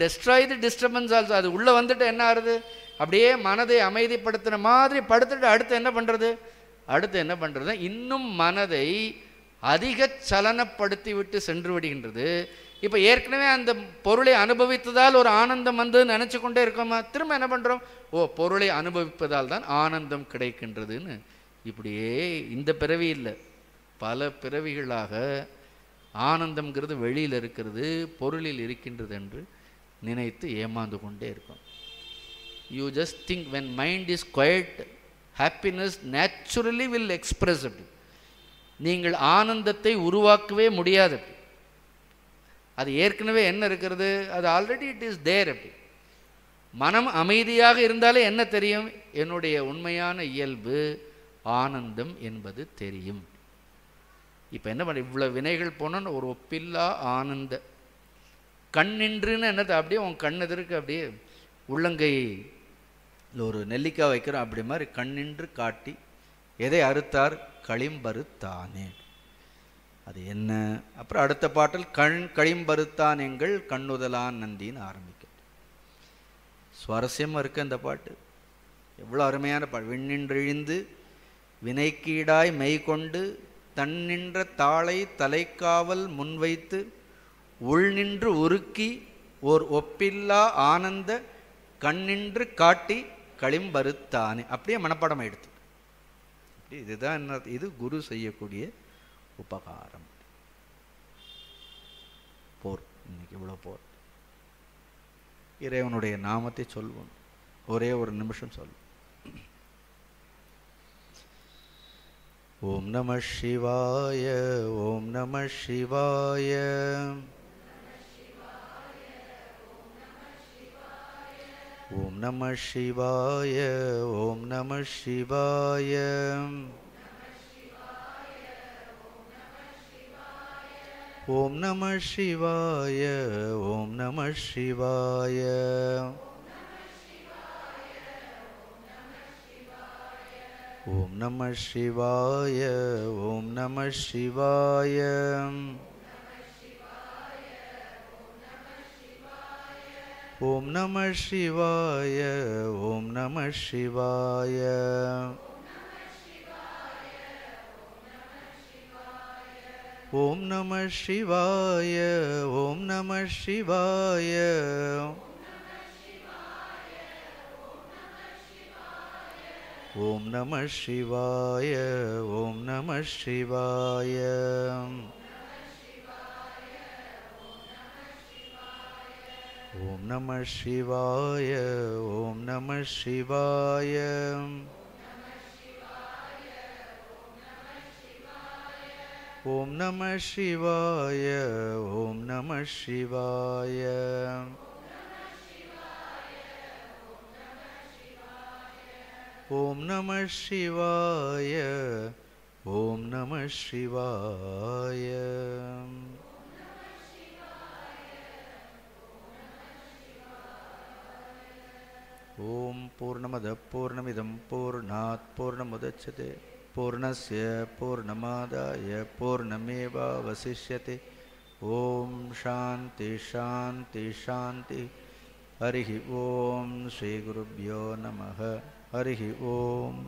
destroy the disturbance also. அது உள்ளே வந்துட்டு என்ன ஆகுது? அப்படியே மனதை அமைதிப்படுத்துகிற மாதிரி படுத்துட்டு அடுத்து என்ன பண்ணுறது? இன்னும் மனதை அதிக சலனப்படுத்தி விட்டு சென்று விடுகின்றது. இப்போ ஏற்கனவே அந்த பொருளை அனுபவித்ததால் ஒரு ஆனந்தம் வந்து நினச்சி கொண்டே இருக்கோமா? திரும்ப என்ன பண்ணுறோம்? பொருளை அனுபவிப்பதால் தான் ஆனந்தம் கிடைக்கின்றதுன்னு இப்படியே இந்த பிறவி இல்லை, பல பிறவிகளாக ஆனந்தம்ங்கிறது வெளியில் இருக்கிறது, பொருளில் இருக்கின்றது என்று நினைத்து ஏமாந்து கொண்டே இருக்கோம். You just think when mind is quiet, happiness naturally will express it. நீங்கள் ஆனந்தத்தை உருவாக்கவே முடியாது. அது ஏற்கனவே என்ன இருக்கிறது? அது ஆல்ரெடி இட் இஸ் தேர். அப்படி மனம் அமைதியாக இருந்தாலே என்ன தெரியும்? என்னுடைய உண்மையான இயல்பு ஆனந்தம் என்பது தெரியும். இப்போ என்ன பண்ண? இவ்வளோ வினைகள் போனோன்னு ஒரு ஒப்பில்லா ஆனந்த கண்ணின்றுன்னு என்னது? அப்படியே உன் கண்ணெதிர்க்கு அப்படியே உள்ளங்கையில் ஒரு நெல்லிக்காய் வைக்கிறோம், அப்படி மாதிரி கண்ணின்று காட்டி எதை அறுத்தார்? களிம்பறுத்தானே. அது என்ன? அப்புறம் அடுத்த பாட்டில் களிம்பறுத்தான் எங்கள் கண்ணுதலான் நந்தின்னு ஆரம்பிக்க. சுவாரஸ்யமாக இருக்குது அந்த பாட்டு. எவ்வளோ அருமையான பாட்டு. விண்ணின்றிழிந்து வினைக்கீடாய் மெய்கொண்டு தன்னின்ற தாளை தலைக்காவல் முன்வைத்து உள்நின்று உருக்கி ஓர் ஒப்பில்லா ஆனந்த கண்ணின்று காட்டி களிம்பறுத்தானே. அப்படியே மனப்பாடம் ஆயிடுத்து. இதுதான் என்ன? இது குரு செய்யக்கூடிய உபகாரம். போர். இன்னைக்கு இவ்வளோ போர். இறைவனுடைய நாமத்தை சொல்வோம். ஒரே ஒரு நிமிஷம் சொல்வோம். ஓம் நம சிவாய, ஓம் நம சிவாய, ஓம் நம சிவாய, ஓம் நம சிவாய, ஓம் நம சிவாய, ஓம் நம சிவாய, ஓம் நம சிவாய, ஓம் நம சிவாய, ஓம் நம சிவாய, ஓம் நம சிவாய, ஓம் நம சிவாய, ஓம் நம சிவாய, ஓம் நம சிவாய, ஓம் நம சிவாய, ஓம் நம சிவாய, ஓம் நம சிவாய, ஓம் நம சிவாய, ஓம் நம சிவாய, ஓம் நம சிவாய, ஓம் நம சிவாய. ஓம் பூர்ணமத பூர்ணமிதம் பூர்ணாத் பூர்ணமுதச்யதே பூர்ணஸ்ய பூர்ணமாதாய பூர்ணமேவாவசிஷ்யதே. ஓம் சாந்தி சாந்தி சாந்தி. ஹரி ஓம். ஸ்ரீ குருப்யோ நமः. ஹரி ஓம்.